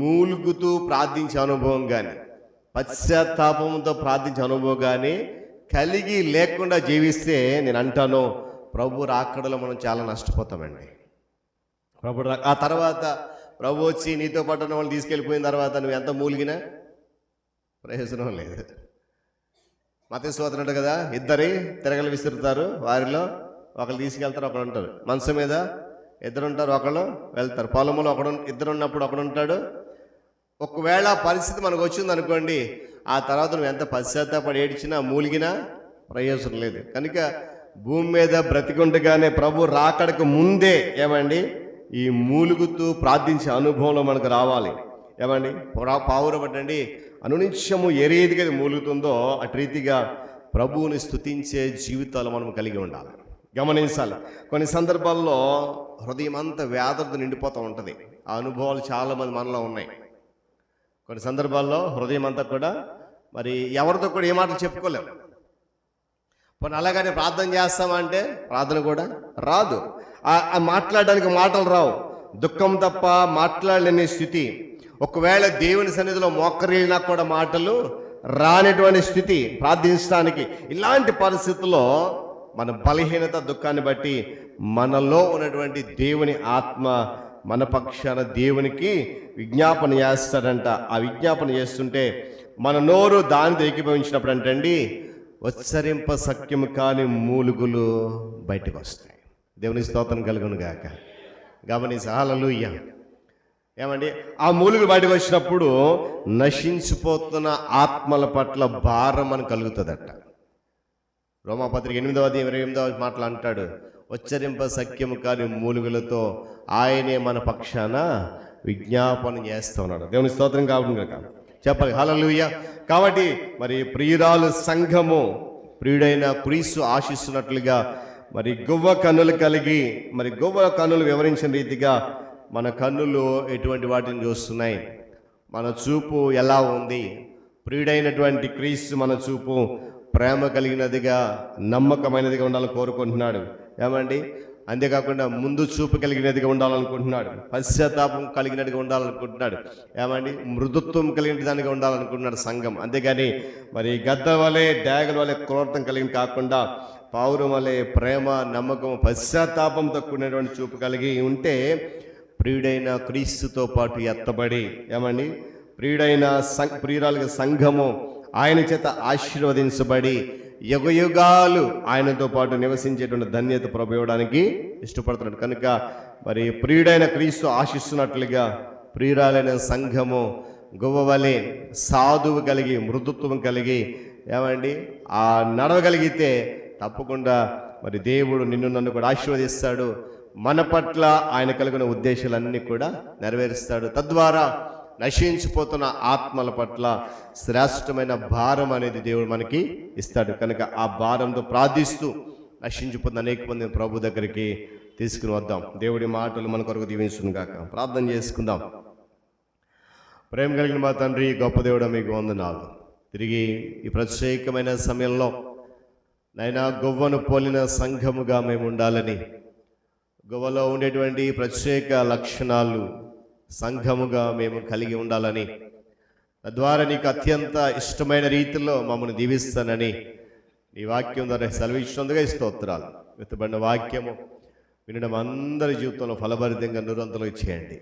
మూలుగుతూ ప్రార్థించే అనుభవం కానీ పశ్చాత్తాపంతో ప్రార్థించే అనుభవం కానీ కలిగి లేకుండా జీవిస్తే నేను అంటాను ప్రభు రాకడలో మనం చాలా నష్టపోతామండి. ఆ తర్వాత ప్రభు వచ్చి నీతో పాటు ఉన్న వాళ్ళు తీసుకెళ్ళిపోయిన తర్వాత నువ్వు ఎంత మూలిగినా ప్రయోజనం లేదు. మతేశ్వరుడు కదా, ఇద్దరి తిరగలు విసురుతారు, వారిలో ఒకళ్ళు తీసుకెళ్తారు, ఒకడు ఉంటారు. మనసు మీద ఇద్దరు ఉంటారు, ఒకళ్ళు వెళ్తారు. పొలంలో ఇద్దరు ఉన్నప్పుడు ఒకడు ఉంటాడు. ఒకవేళ పరిస్థితి మనకు వచ్చింది అనుకోండి, ఆ తర్వాత నువ్వు ఎంత పశ్చాత్తాపడి ఏడ్చినా మూలిగినా ప్రయోజనం లేదు. కనుక భూమి మీద బ్రతికుండగానే ప్రభు రాకడకు ముందే ఏమండి ఈ మూలుగుతూ ప్రార్థించే అనుభవంలో మనకు రావాలి. ఏమండి, పావురబట్టండి అనునిత్యము ఏ రీతిగా మూలుగుతుందో అటు రీతిగా ప్రభువుని స్తుతించే జీవితాలు మనం కలిగి ఉండాలి. గమనించాలి. కొన్ని సందర్భాల్లో హృదయం అంతా వేదనతో నిండిపోతూ ఉంటుంది. ఆ అనుభవాలు చాలామంది మనలో ఉన్నాయి. కొన్ని సందర్భాల్లో హృదయం అంతా కూడా మరి ఎవరితో కూడా ఏ మాటలు చెప్పుకోలేము. పోనీ అలాగనే ప్రార్థన చేస్తామంటే ప్రార్థన కూడా రాదు. మాట్లాడడానికి మాటలు రావు. దుఃఖం తప్ప మాట్లాడలేని స్థితి. ఒకవేళ దేవుని సన్నిధిలో మోకరిల్లినా కూడా మాటలు రానటువంటి స్థితి ప్రార్థించడానికి. ఇలాంటి పరిస్థితుల్లో మన బలహీనత దుఃఖాన్ని బట్టి మనలో ఉన్నటువంటి దేవుని ఆత్మ మన పక్షాన దేవునికి విజ్ఞాపన చేస్తాడంట. ఆ విజ్ఞాపన చేస్తుంటే మన నోరు దానితో ఏకీభవించినప్పుడు అంటండి ఉచ్చరింప సఖ్యము కాని మూలుగులు బయటకు వస్తాయి. దేవుని స్తోత్రం కలుగును గాక. గమనించి హల్లెలూయా. ఏమండి, ఆ మూలుగులు బయటకు వచ్చినప్పుడు నశించిపోతున్న ఆత్మల పట్ల భారం అని కలుగుతుందట. రోమాపత్రిక 8:28 మాటలు అంటాడు, ఉచ్చరింప సఖ్యము కాని మూలుగులతో ఆయనే మన పక్షాన విజ్ఞాపన చేస్తూ ఉన్నాడు. దేవుని స్తోత్రం కావును కాక చెప్పాలి. హల్లెలూయా. కాబట్టి మరి ప్రియురాలు సంఘము ప్రియుడైన క్రీస్తు ఆశిస్తున్నట్లుగా మరి గువ్వ కన్నులు కలిగి, మరి గువ్వ కన్నులు వివరించిన రీతిగా మన కన్నులు ఎటువంటి వాటిని చూస్తున్నాయి, మన చూపు ఎలా ఉంది. ప్రియుడైనటువంటి క్రీస్తు మన చూపు ప్రేమ కలిగినదిగా నమ్మకమైనదిగా ఉండాలని కోరుకుంటున్నాడు. ఏమండి, అంతేకాకుండా ముందు చూపు కలిగినదిగా ఉండాలనుకుంటున్నాడు. పశ్చాత్తాపం కలిగినట్టుగా ఉండాలనుకుంటున్నాడు. ఏమండి, మృదుత్వం కలిగిన దానిగా ఉండాలనుకుంటున్నాడు సంఘం. అంతేగాని మరి గద్ద వలె డ్యాగల వలె క్రూరత్వం కలిగిన కాకుండా పావురం వలె ప్రేమ నమ్మకం పశ్చాత్తాపంతో కూడినటువంటి చూపు కలిగి ఉంటే ప్రియుడైన క్రీస్తుతో పాటు ఎత్తబడి ఏమండి ప్రియురాలుగా సంఘము ఆయన చేత ఆశీర్వదించబడి యుగయుగాలు ఆయనతో పాటు నివసించేటువంటి ధన్యత ప్రభు ఇవ్వడానికి ఇష్టపడుతున్నాడు. కనుక మరి ప్రియుడైన క్రీస్తు ఆశిస్తున్నట్లుగా ప్రియురాలైన సంఘము గువ్వవలే సాధువు కలిగి మృదుత్వం కలిగి ఏమండి ఆ నడవగలిగితే తప్పకుండా మరి దేవుడు నిన్ను నన్ను కూడా ఆశీర్వదిస్తాడు. మన పట్ల ఆయన కలిగిన ఉద్దేశాలన్నీ కూడా నెరవేరుస్తాడు. తద్వారా నశించిపోతున్న ఆత్మల పట్ల శ్రేష్టమైన భారం అనేది దేవుడు మనకి ఇస్తాడు. కనుక ఆ భారంతో ప్రార్థిస్తూ నశించిపోతున్న అనేక మంది ప్రభు దగ్గరికి తీసుకుని వద్దాం. దేవుడి మాటలు మన కొరకు దీవించును గాక. ప్రార్థన చేసుకుందాం. ప్రేమ కలిగిన మా తండ్రి, గొప్ప దేవుడు, మీకు వందనాలు. తిరిగి ఈ ప్రత్యేకమైన సమయంలో నైనా గొవ్వను పోలిన సంఘముగా మేము ఉండాలని, గొవ్వలో ఉండేటువంటి ప్రత్యేక లక్షణాలు సంఘముగా మేము కలిగి ఉండాలని, తద్వారా నీకు అత్యంత ఇష్టమైన రీతిలో మమ్మల్ని దీవిస్తానని నీ వాక్యం ద్వారా సెలవిచ్చినందుగా స్తోత్రాలు. వెతుబడిన వాక్యము వినడం అందరి జీవితంలో ఫలభరితంగా నిరంతరం చేయండి.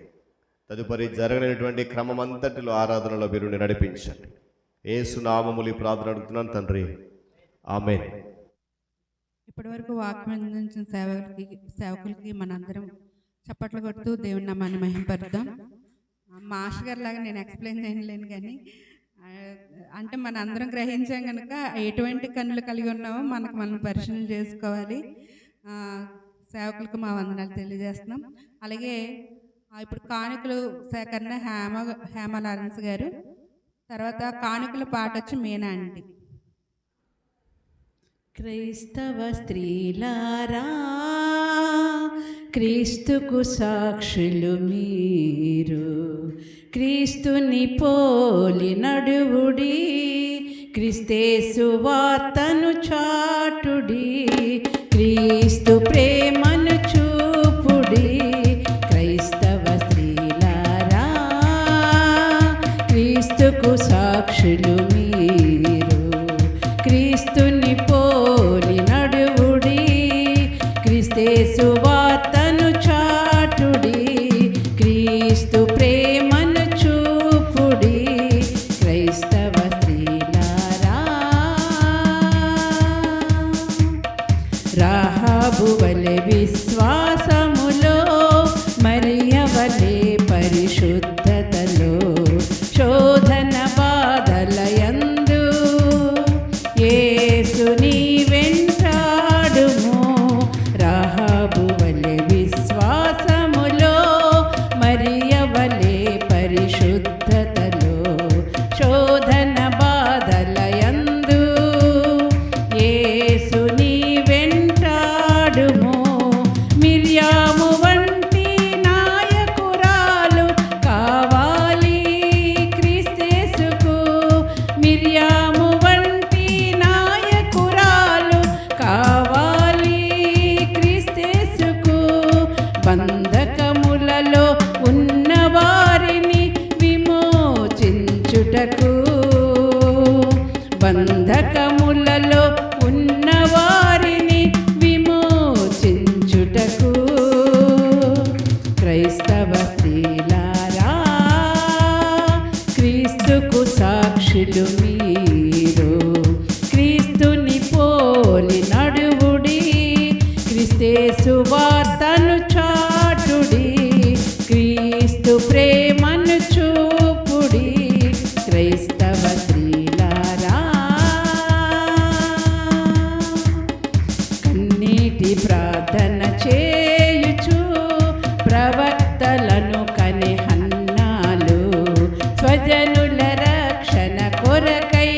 తదుపరి జరగనటువంటి క్రమం అంతటిలో ఆరాధనలో మీరు నడిపించండి. యేసు నామములు ఈ ప్రార్థన అడుగుతున్నాను తండ్రి, ఆమేన్. ఇప్పటి వరకు వాక్యం అందించిన సేవకులకి మనందరం చప్పట్లు కొడుతూ దేవుని నామాన్ని మహిమపరుద్దాం. మాస్టర్ గారి లాగా నేను ఎక్స్ప్లెయిన్ చేయలేను, కానీ అంటే మన అందరం గ్రహించాం కనుక ఎటువంటి కన్నులు కలిగి ఉన్నామో మనం పరిశీలన చేసుకోవాలి. సేవకులకు మా వందనాలు తెలియజేస్తున్నాం. అలాగే ఇప్పుడు కానుకలు సేకరణ హేమ లారెన్స్ గారు, తర్వాత కానుకల పాట వచ్చి మీనా ఆంటీ. క్రైస్తవ స్త్రీలారా, క్రీస్తుకు సాక్షులు మీరు, క్రీస్తుని పోలి నడువుడి, క్రిస్తేసు వార్తను చాటుడి, క్రీస్తు ప్రేమను చూపుడి. క్రైస్తవ స్త్రీలారా, క్రీస్తుకు సాక్షులు మీరు. క్రీస్తుని పోలి నడువుడి, క్రిస్తేసు వార్తను చాటుడి, క్రీస్తు ప్రేమను చూపుడి. క్రైస్తవ స్త్రీలారా, రాహాబు వలె విశ్వాసములో, మరియ వలె పరిశుద్ధతలో, శోధన బాధలయందు యేసుని వెంటాడుము. రాహాబు వలె విశ్వాసములో, మరియ వలె పరిశుద్ధతలో, శోధన బాధలయందు యేసుని వెంటాడుము. మిర్యాము వంటి నాయకురాలు కావాలి క్రీస్తేసుకు. మిర్యాము వంటి నాయకురాలు కావాలి క్రీస్తేసుకు. బంధకములలో ఉన్న వారిని విమోచించుటకు, బంధకములలో ఉన్న వారిని విమోచించుటకు. క్రైస్తవ స్త్రీలారా, క్రీస్తుకు సాక్షులు మీరు. క్రీస్తుని పోలి నడువుడి, క్రిస్తేసు వార్తను చాటుడి, క్రీస్తు ప్రేమను చూపుడి. క్రైస్తవ స్త్రీలారా, కన్నీటి ప్రార్థన చేయుచు, ప్రవక్తలను కని హన్నాలు, స్వజనుల రక్షణ కొరకై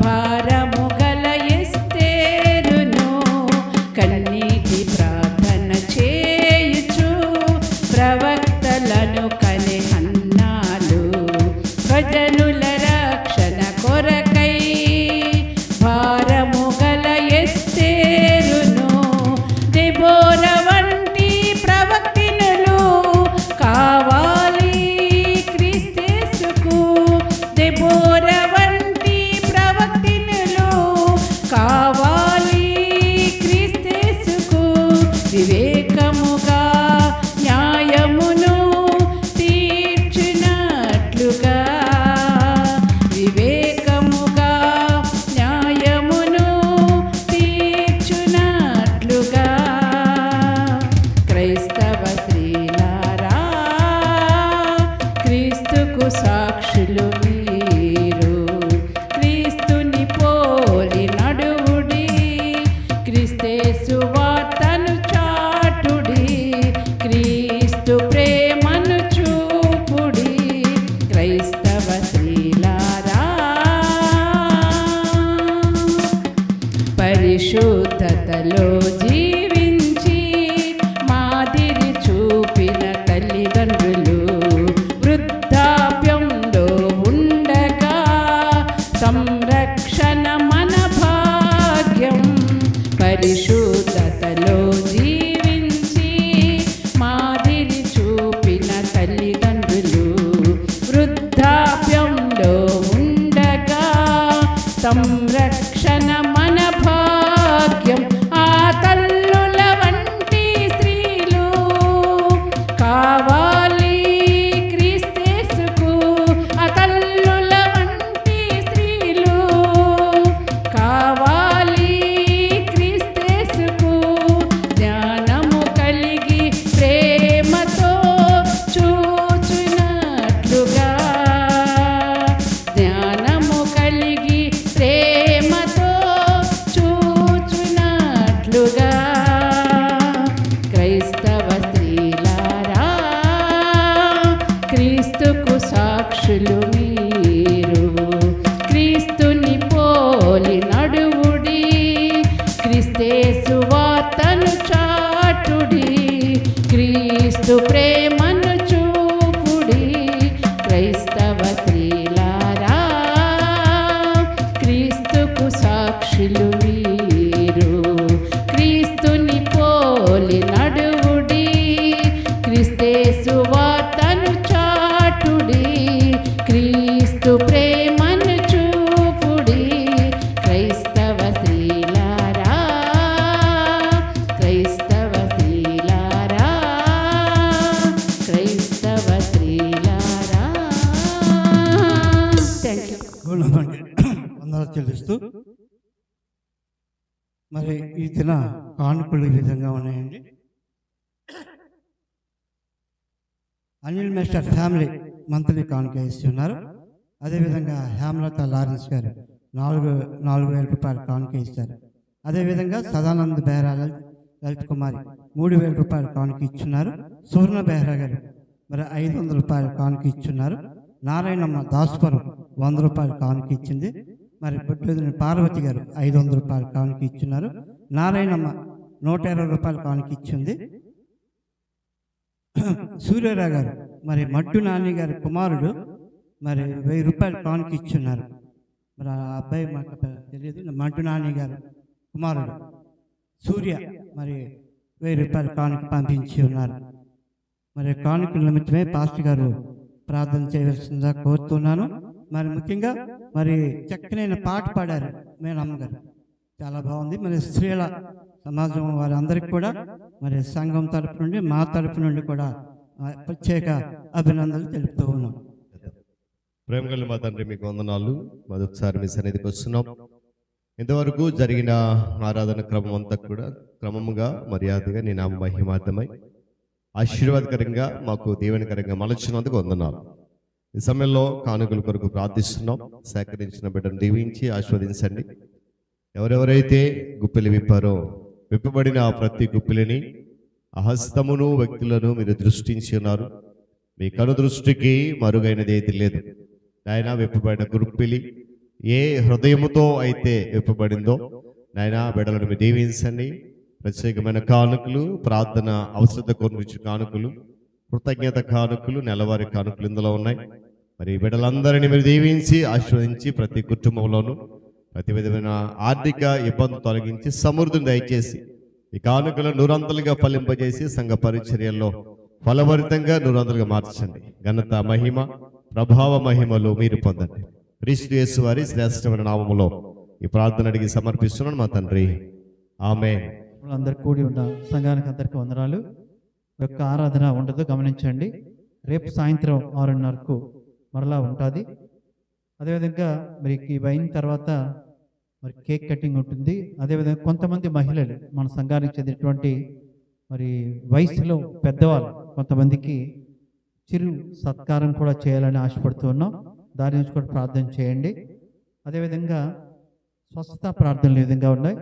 భారము గల ఎస్తేరును. కన్నీటి ప్రార్థన చేయుచు, ప్రవక్తలను కని హన్నాలు, స్వజనుల రక్షణ కొరకై భారము గల ఎస్తేరును. దెబోర వంటి ప్రవక్తినులు కావాలి క్రీస్తేసుకు. దెబోర వంటి ప్రవక్తినులు కావాలి క్రీస్తేసుకు. వివేకముగా న్యాయమును తీర్చినట్లుగా, వివేకముగా న్యాయమును తీర్చునట్లుగా. క్రైస్తవ స్త్రీలారా, క్రీస్తుకు సాక్షులు మీరు. క్రీస్తుని పోలి నడువుడి, క్రిస్తేసు వార్తను చాటుడి, క్రీస్తు ప్రేమను చూపుడి. క్రైస్తవ స్త్రీలారా, పరిశుద్ధతలో జీవించి మాదిరి చూపిన తల్లిదండ్రులు, వృద్ధాప్యంలో ఉండగా సంరక్షణ మన భాగ్యం. పరిశుద్ధతలో జీవించి మాదిరి చూపిన తల్లిదండ్రులు, వృద్ధాప్యంలో ఉండగా సంరక్షణ మన భాగ్యం. ఆ తల్లుల వంటి స్త్రీలు కావాలి క్రీస్తేసుకు. ఆ తల్లుల వంటి స్త్రీలు కావాలి క్రీస్తేసుకు. జ్ఞానము కలిగి ప్రేమతో చూచునట్లుగా, జ్ఞానము కలిగి ప్రేమతో చూచునట్లుగా. క్రైస్తవ స్త్రీలారా, క్రీస్తుకు సాక్షులు మీరు. క్రీస్తుని పోలి నడువుడి, క్రిస్తేసు వార్తను చాటుడి, క్రీస్తు ప్రేమను చూపుడి. ఇచ్చిన కానుకలు ఈ విధంగా ఉన్నాయండి. అనిల్ మేస్టర్ ఫ్యామిలీ మంత్లీ కానుక ఇస్తున్నారు. అదేవిధంగా హేమలత లారెన్స్ గారు 4,000 రూపాయలు కానుక ఇస్తారు. అదేవిధంగా సదానంద్ బెహ్రా లలిత్ కుమారి 3,000 రూపాయలు కానుక ఇచ్చున్నారు. సువర్ణ బెహ్రా గారు మరి 500 రూపాయలు కానుక ఇచ్చున్నారు. నారాయణమ్మ దాసుపురం 100 రూపాయలు కానుక ఇచ్చింది. మరి బొడ్డుదిన పార్వతి గారు 500 రూపాయలు కానుక ఇచ్చున్నారు. నారాయణమ్మ 120 రూపాయలు కానుక ఇచ్చింది. సూర్యరావు గారు మరి మట్టు నాని గారి కుమారుడు మరి 1000 రూపాయలు కానుక ఇచ్చున్నారు. మరి ఆ అబ్బాయి మాకు తెలియదు. మట్టు నాని గారు కుమారుడు సూర్య మరి 1000 రూపాయలు కానుక పంపించి ఉన్నారు. మరి కానుకల నిమిత్తమే పాస్టర్ గారు ప్రార్థన చేయవలసిందిగా కోరుతున్నాను. మరి ముఖ్యంగా మరి చక్కనైన పాట పాడారు మేనమ్మ గారు, చాలా బాగుంది. మరి స్త్రీల సమాజం వారందరికీ కూడా మరి సంఘం తరపు నుండి మా తరపు నుండి కూడా ప్రత్యేక అభినందనలు తెలుపుతూ ఉన్నాం. ప్రేమ కలిగిన మా తండ్రి మీకు వందనాలు. మరొకసారి మీ సన్నిధికి వస్తున్నాం. ఇంతవరకు జరిగిన ఆరాధన క్రమం అంతా కూడా క్రమముగా మర్యాదగా నీ నామ మహిమార్థమై ఆశీర్వాదకరంగా మాకు దీవెనకరంగా మలచినందుకు వందనాలు. ఈ సమయంలో కానుకల కొరకు ప్రార్థిస్తున్నాం. సేకరించిన బిడ్డను దీవించి ఆస్వాదించండి. ఎవరెవరైతే గుప్పెలు విప్పారో విప్పబడిన ఆ ప్రతి గుప్పెలని హస్తమును వ్యక్తులను మీరు దృష్టించి ఉన్నారు. మీ కనుదృష్టికి మరుగైనది ఏది లేదు. నాయన విప్పబడిన గుప్పిలి ఏ హృదయముతో అయితే విప్పబడిందో నాయన బిడ్డలను మీరు దీవించండి. ప్రత్యేకమైన కానుకలు, ప్రార్థన అవసరత కొనుకొచ్చిన కానుకలు, కృతజ్ఞత కానుకలు, నెలవారీ కానుకలు ఇందులో ఉన్నాయి. మరి బిడ్డలందరినీ మీరు దీవించి ఆశీర్వదించి ప్రతి కుటుంబంలోనూ ప్రతి విధమైన ఆర్థిక ఇబ్బంది తొలగించి సమృద్ధిని దయచేసి ఈ కానుకలను నూరంతలుగా ఫలింపజేసి సంఘ పరిచర్యల్లో ఫలభరితంగా నూరంతలుగా మార్చండి. ఘనత, మహిమ, ప్రభావ మహిమలు మీరు పొందండి. క్రీస్తు యేసు వారి శ్రేష్టమైన నామములో ఈ ప్రార్థన అడిగి సమర్పిస్తున్నాను మా తండ్రి, ఆమేన్. అందరు కూడి ఉన్న సంఘానికి అందరికీ వందనాలు. యొక్క ఆరాధన ఉండదు, గమనించండి. రేపు సాయంత్రం 6:30కు మరలా ఉంటుంది. అదేవిధంగా మరి ఇవి అయిన తర్వాత మరి కేక్ కటింగ్ ఉంటుంది. అదేవిధంగా కొంతమంది మహిళలు మన సంఘానికి చెందినటువంటి మరి వయసులో పెద్దవాళ్ళు కొంతమందికి చిరు సత్కారం కూడా చేయాలని ఆశపడుతూ ఉన్నాం. దాని నుంచి కూడా ప్రార్థన చేయండి. అదేవిధంగా స్వస్థత ప్రార్థనలు ఈ విధంగా ఉన్నాయి.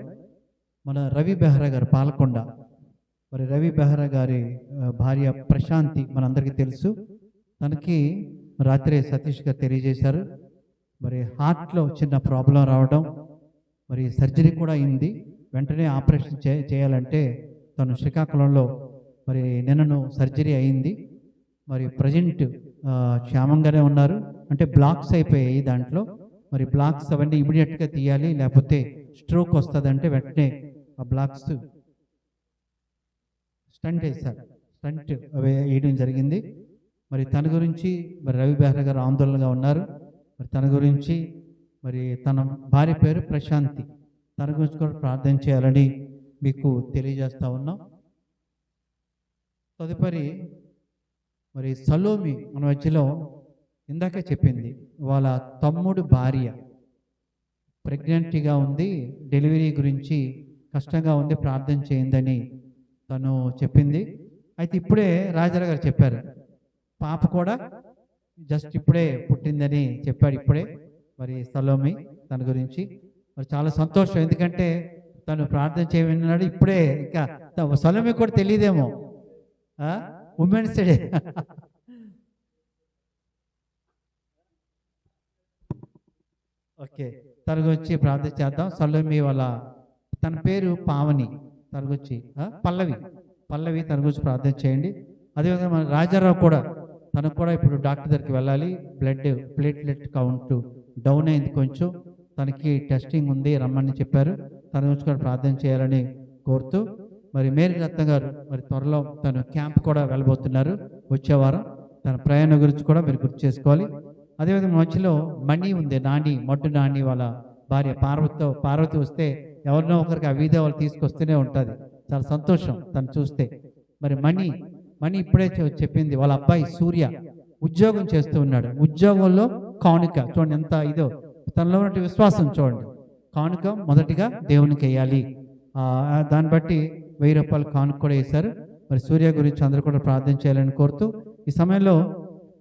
మన రవి బెహ్రా గారు పాలకొండ, మరి రవి బెహ్రా గారి భార్య ప్రశాంతి మనందరికీ తెలుసు. తనకి రాత్రి సతీష్ గారు తెలియజేశారు. మరి హార్ట్లో చిన్న ప్రాబ్లం రావడం, మరి సర్జరీ కూడా అయింది. వెంటనే ఆపరేషన్ చేయాలంటే తను శ్రీకాకుళంలో మరి నిన్నను సర్జరీ అయింది. మరి ప్రజెంట్ క్షేమంగానే ఉన్నారు. అంటే బ్లాక్స్ అయిపోయాయి దాంట్లో. మరి బ్లాక్స్ అవన్నీ ఇమీడియట్గా తీయాలి, లేకపోతే స్ట్రోక్ వస్తుందంటే వెంటనే ఆ బ్లాక్స్ స్టంట్ వేశారు. స్టంట్ వేయడం జరిగింది. మరి తన గురించి మరి రవి బెహ్రా గారు ఆందోళనగా ఉన్నారు. మరి తన గురించి మరి తన భార్య పేరు ప్రశాంతి, తన గురించి కూడా ప్రార్థన చేయాలని మీకు తెలియజేస్తా ఉన్నాం. తదుపరి మరి సలోమి మన మధ్యలో ఇందాకే చెప్పింది, వాళ్ళ తమ్ముడు భార్య ప్రెగ్నెంట్గా ఉంది, డెలివరీ గురించి కష్టంగా ఉంది, ప్రార్థన చేయందని తను చెప్పింది. అయితే ఇప్పుడే రాజారావు గారు చెప్పారు, పాప కూడా జస్ట్ ఇప్పుడే పుట్టిందని చెప్పాడు. ఇప్పుడే మరి సలోమి తన గురించి మరి చాలా సంతోషం. ఎందుకంటే తను ప్రార్థన చేయమన్నాడు ఇప్పుడే. ఇంకా సలోమి కూడా తెలియదేమో, ఉమెన్స్ డే. ఓకే, తన గురించి ప్రార్థన చేద్దాం. సలోమి వాళ్ళ తన పేరు పావని, తన గురించి పల్లవి తన గురించి ప్రార్థన చేయండి. అదేవిధంగా మన రాజారావు కూడా, తనకు కూడా ఇప్పుడు డాక్టర్ దగ్గరికి వెళ్ళాలి. బ్లడ్ ప్లేట్లెట్ కౌంట్ డౌన్ అయింది కొంచెం, తనకి టెస్టింగ్ ఉంది, రమ్మని చెప్పారు. తన గురించి కూడా ప్రార్థన చేయాలని కోరుతూ, మరి మేరీ రత్న గారు మరి త్వరలో తను క్యాంప్ కూడా వెళ్ళబోతున్నారు వచ్చే వారం. తన ప్రయాణం గురించి కూడా మీరు గుర్తు చేసుకోవాలి. అదేవిధంగా మధ్యలో మణి ఉంది, మడ్డు నాని వాళ్ళ భార్య పార్వతి వస్తే ఎవరినో ఒకరికి ఆ వీధి వాళ్ళు తీసుకొస్తూనే ఉంటుంది. చాలా సంతోషం తను చూస్తే. మరి మణి ఇప్పుడే చెప్పింది, వాళ్ళ అబ్బాయి సూర్య ఉద్యోగం చేస్తూ ఉన్నాడు. ఉద్యోగంలో కానుక చూడండి ఎంత ఇదో, తనలో ఉన్న విశ్వాసం చూడండి. కానుక మొదటిగా దేవునికి వేయాలి, దాన్ని బట్టి 1000 రూపాయలు కానుక కూడా వేశారు. మరి సూర్య గురించి అందరూ కూడా ప్రార్థన చేయాలని కోరుతూ ఈ సమయంలో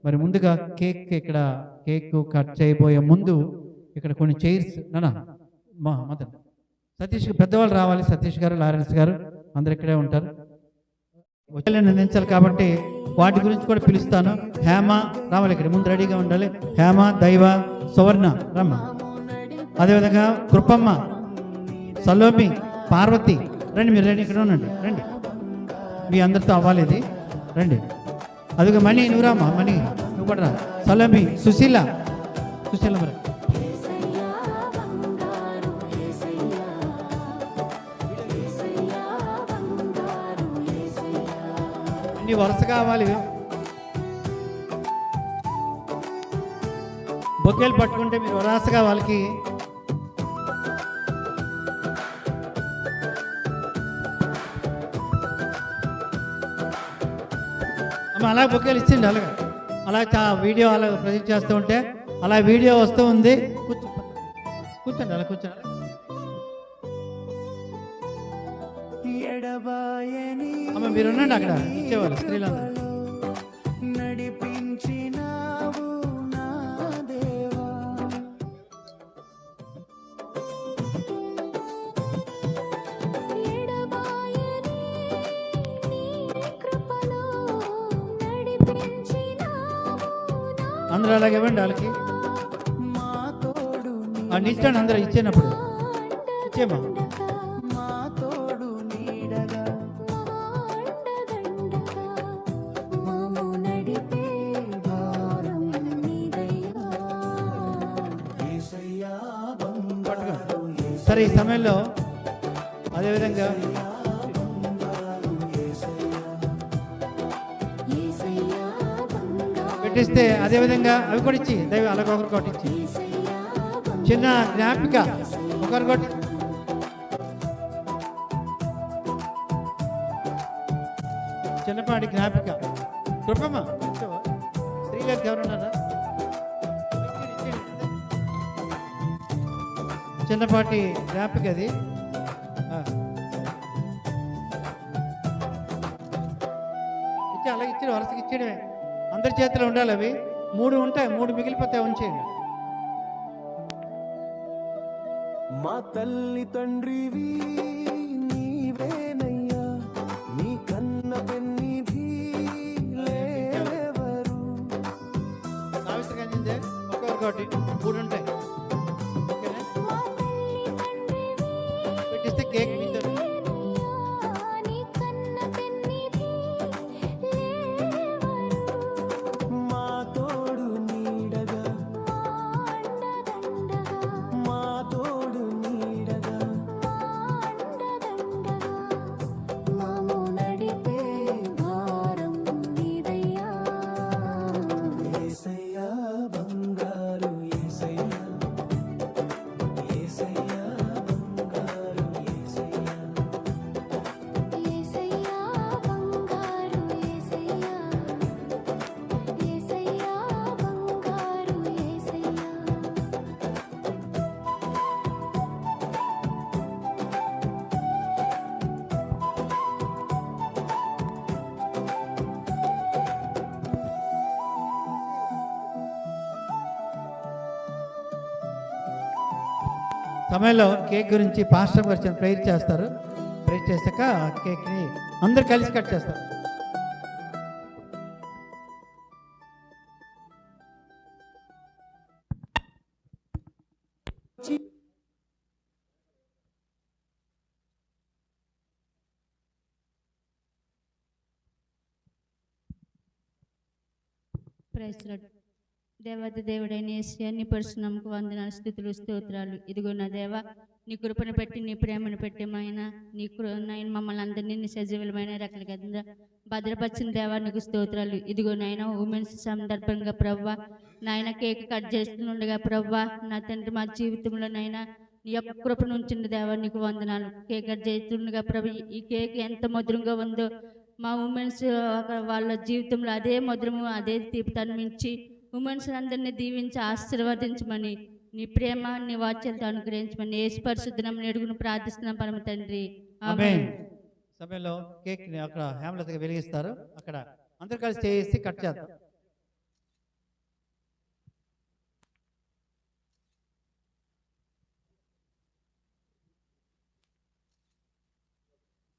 మరి ముందుగా కేక్ కట్ చేయబోయే ముందు ఇక్కడ కొన్ని చైర్స్ మదన్ సతీష్ పెద్దవాళ్ళు రావాలి. సతీష్ గారు, లారెన్స్ గారు అందరు ఇక్కడే ఉంటారు. వచ్చేలా నిర్ణయించాలి కాబట్టి వాటి గురించి కూడా పిలుస్తాను. హేమ రావాలి, ఇక్కడ ముందు రెడీగా ఉండాలి. హేమ, దైవ, సువర్ణ రమ్మ, అదేవిధంగా కృపమ్మ, సలోమి, పార్వతి రండి. మీరు రండి, ఇక్కడ ఉండండి, రండి. మీ అందరితో అవ్వాలి ఇది, రండి. అదిగో మణి, నువ్వు రామ్మా, మణి నువ్వు కూడా రా. సలోమి, సుశీల మరి అన్ని వరుస కావాలి. బొకేలు పట్టుకుంటే మీరు వరాసగా వాళ్ళకి అలా బొకేలు ఇచ్చిండి. అలా వీడియో అలా ప్రజెంట్ చేస్తూ ఉంటే అలా వీడియో వస్తూ ఉంది. కూర్చోండి, అలా కూర్చోండి. అమ్మ మీరు ఉండండి, అక్కడ ఇచ్చేవాళ్ళు స్త్రీలందరూ. అందరూ అలాగే ఇవ్వండి వాళ్ళకి. ఇచ్చండి, అందరూ ఇచ్చేనప్పుడు ఇచ్చేమా. సరే, ఈ సమయంలో అదేవిధంగా పెట్టిస్తే అదేవిధంగా అవి కూడా ఇచ్చి దైవ అలాగ ఒకటి ఇచ్చి చిన్న జ్ఞాపిక ఒకరికొట్టి చిన్నపాటి జ్ఞాపిక. కృపమ్మ స్త్రీలకు ఎవరున్నారా? చిన్నపాటి జ్ఞాపిక అది. ఇచ్చి అలాగే ఇచ్చి వరుసకి ఇచ్చేయడమే. అందరి చేతిలో ఉండాలి. అవి 3 ఉంటాయి, 3 మిగిలిపోతే ఉంచేయండి. మా తల్లి తండ్రివి నీవేనయ్యా, నీ కన్న పెన్నిధి లేవరు. సావిత్రి కంటే ఒక్కొక్కటి 3 ఉంటాయి. ఓకేనా? పెట్టిస్తే కేక్ మీద సమయంలో కేక్ గురించి పాస్టర్ గారు ప్రేయర్ చేస్తారు. ప్రేయర్ చేశాక కేక్ని అందరు కలిసి కట్ చేస్తారు. Praise Lord. దేవాది దేవుడైన యేసయ్య, నీ పరిశునామముకు వందనాలు, స్తుతులు, స్తోత్రాలు. ఇదిగో నా దేవ, నీ కృపను పెట్టి, నీ ప్రేమను పెట్టి నాయన, నాయన మమ్మల్ని అందరినీ నీ సజీవులమైన రెక్కల కింద భద్రపరిచిన దేవా నీకు స్తోత్రాలు. ఇదిగో నాయన, ఉమెన్స్ సందర్భంగా ప్రవ్వా నాయన కేక్ కట్ చేస్తుండగా ప్రవ్వా నా తండ్రి మా జీవితంలో నాయన నీ యొక్క కృపను ఉంచండి దేవా నీకు వందనాలు. కేక్ కట్ చేస్తుండగా ప్రభు ఈ కేక్ ఎంత మధురంగా ఉందో మా ఉమెన్స్ వాళ్ళ జీవితంలో అదే మధురము, అదే తీపితను మించి ఉమెన్స్ అందరినీ దీవించి ఆశీర్వదించమని, నీ ప్రేమ నీ వాత్సల్యత అనుగ్రహించమని యేసు పరిశుద్ధ నామమున అడుగును ప్రార్థిస్తున్నాం పరమ తండ్రి, ఆమేన్. సమయంలో కేక్ అక్కడ హేమలతగా వెలిగిస్తారు. అక్కడ అందరు కలిసి చేసి కట్ చేద్దాం.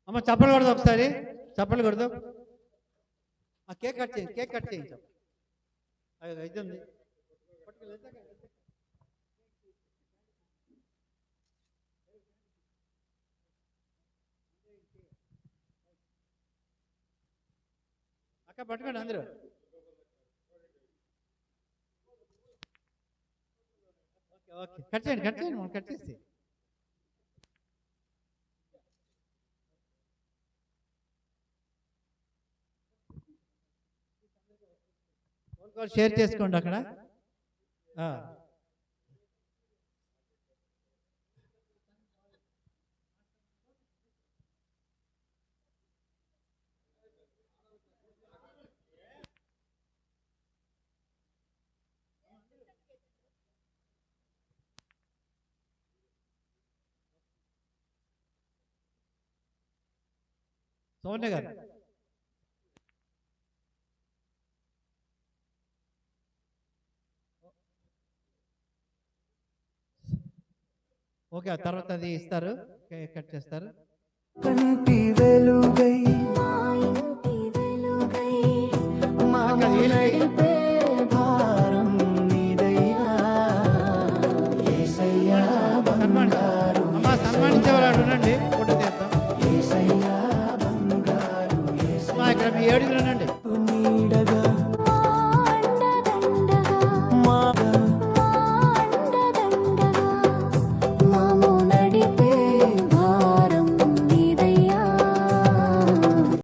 అమ్మ చప్పలు కొడదాం, ఒకసారి చప్పలు కొడదాం. ఆ కేక్ కట్ చేయండి, కేక్ కట్ చేయించాం. ఇది ఉంది అక్క, పట్టుకోండి అందరూ. ఓకే ఓకే, కట్ చేయండి కట్ చేయండి, మనం కట్ చేసి షేర్ చేసుకోండి అక్కడ. సౌమ్య గారు, ఓకే, ఆ తర్వాత అది ఇస్తారు, కట్ చేస్తారు. కంటి వెలుగై మా నడిపే భారం నీదయ్యా యేసయ్యా బంగారు అమ్మా సన్మానించేవాళ్ళు ఉండండి, ఫోటో తీద్దాం. యేసయ్యా బంగారు అమ్మా ఇక్కడ మీ 7 ఉండండి.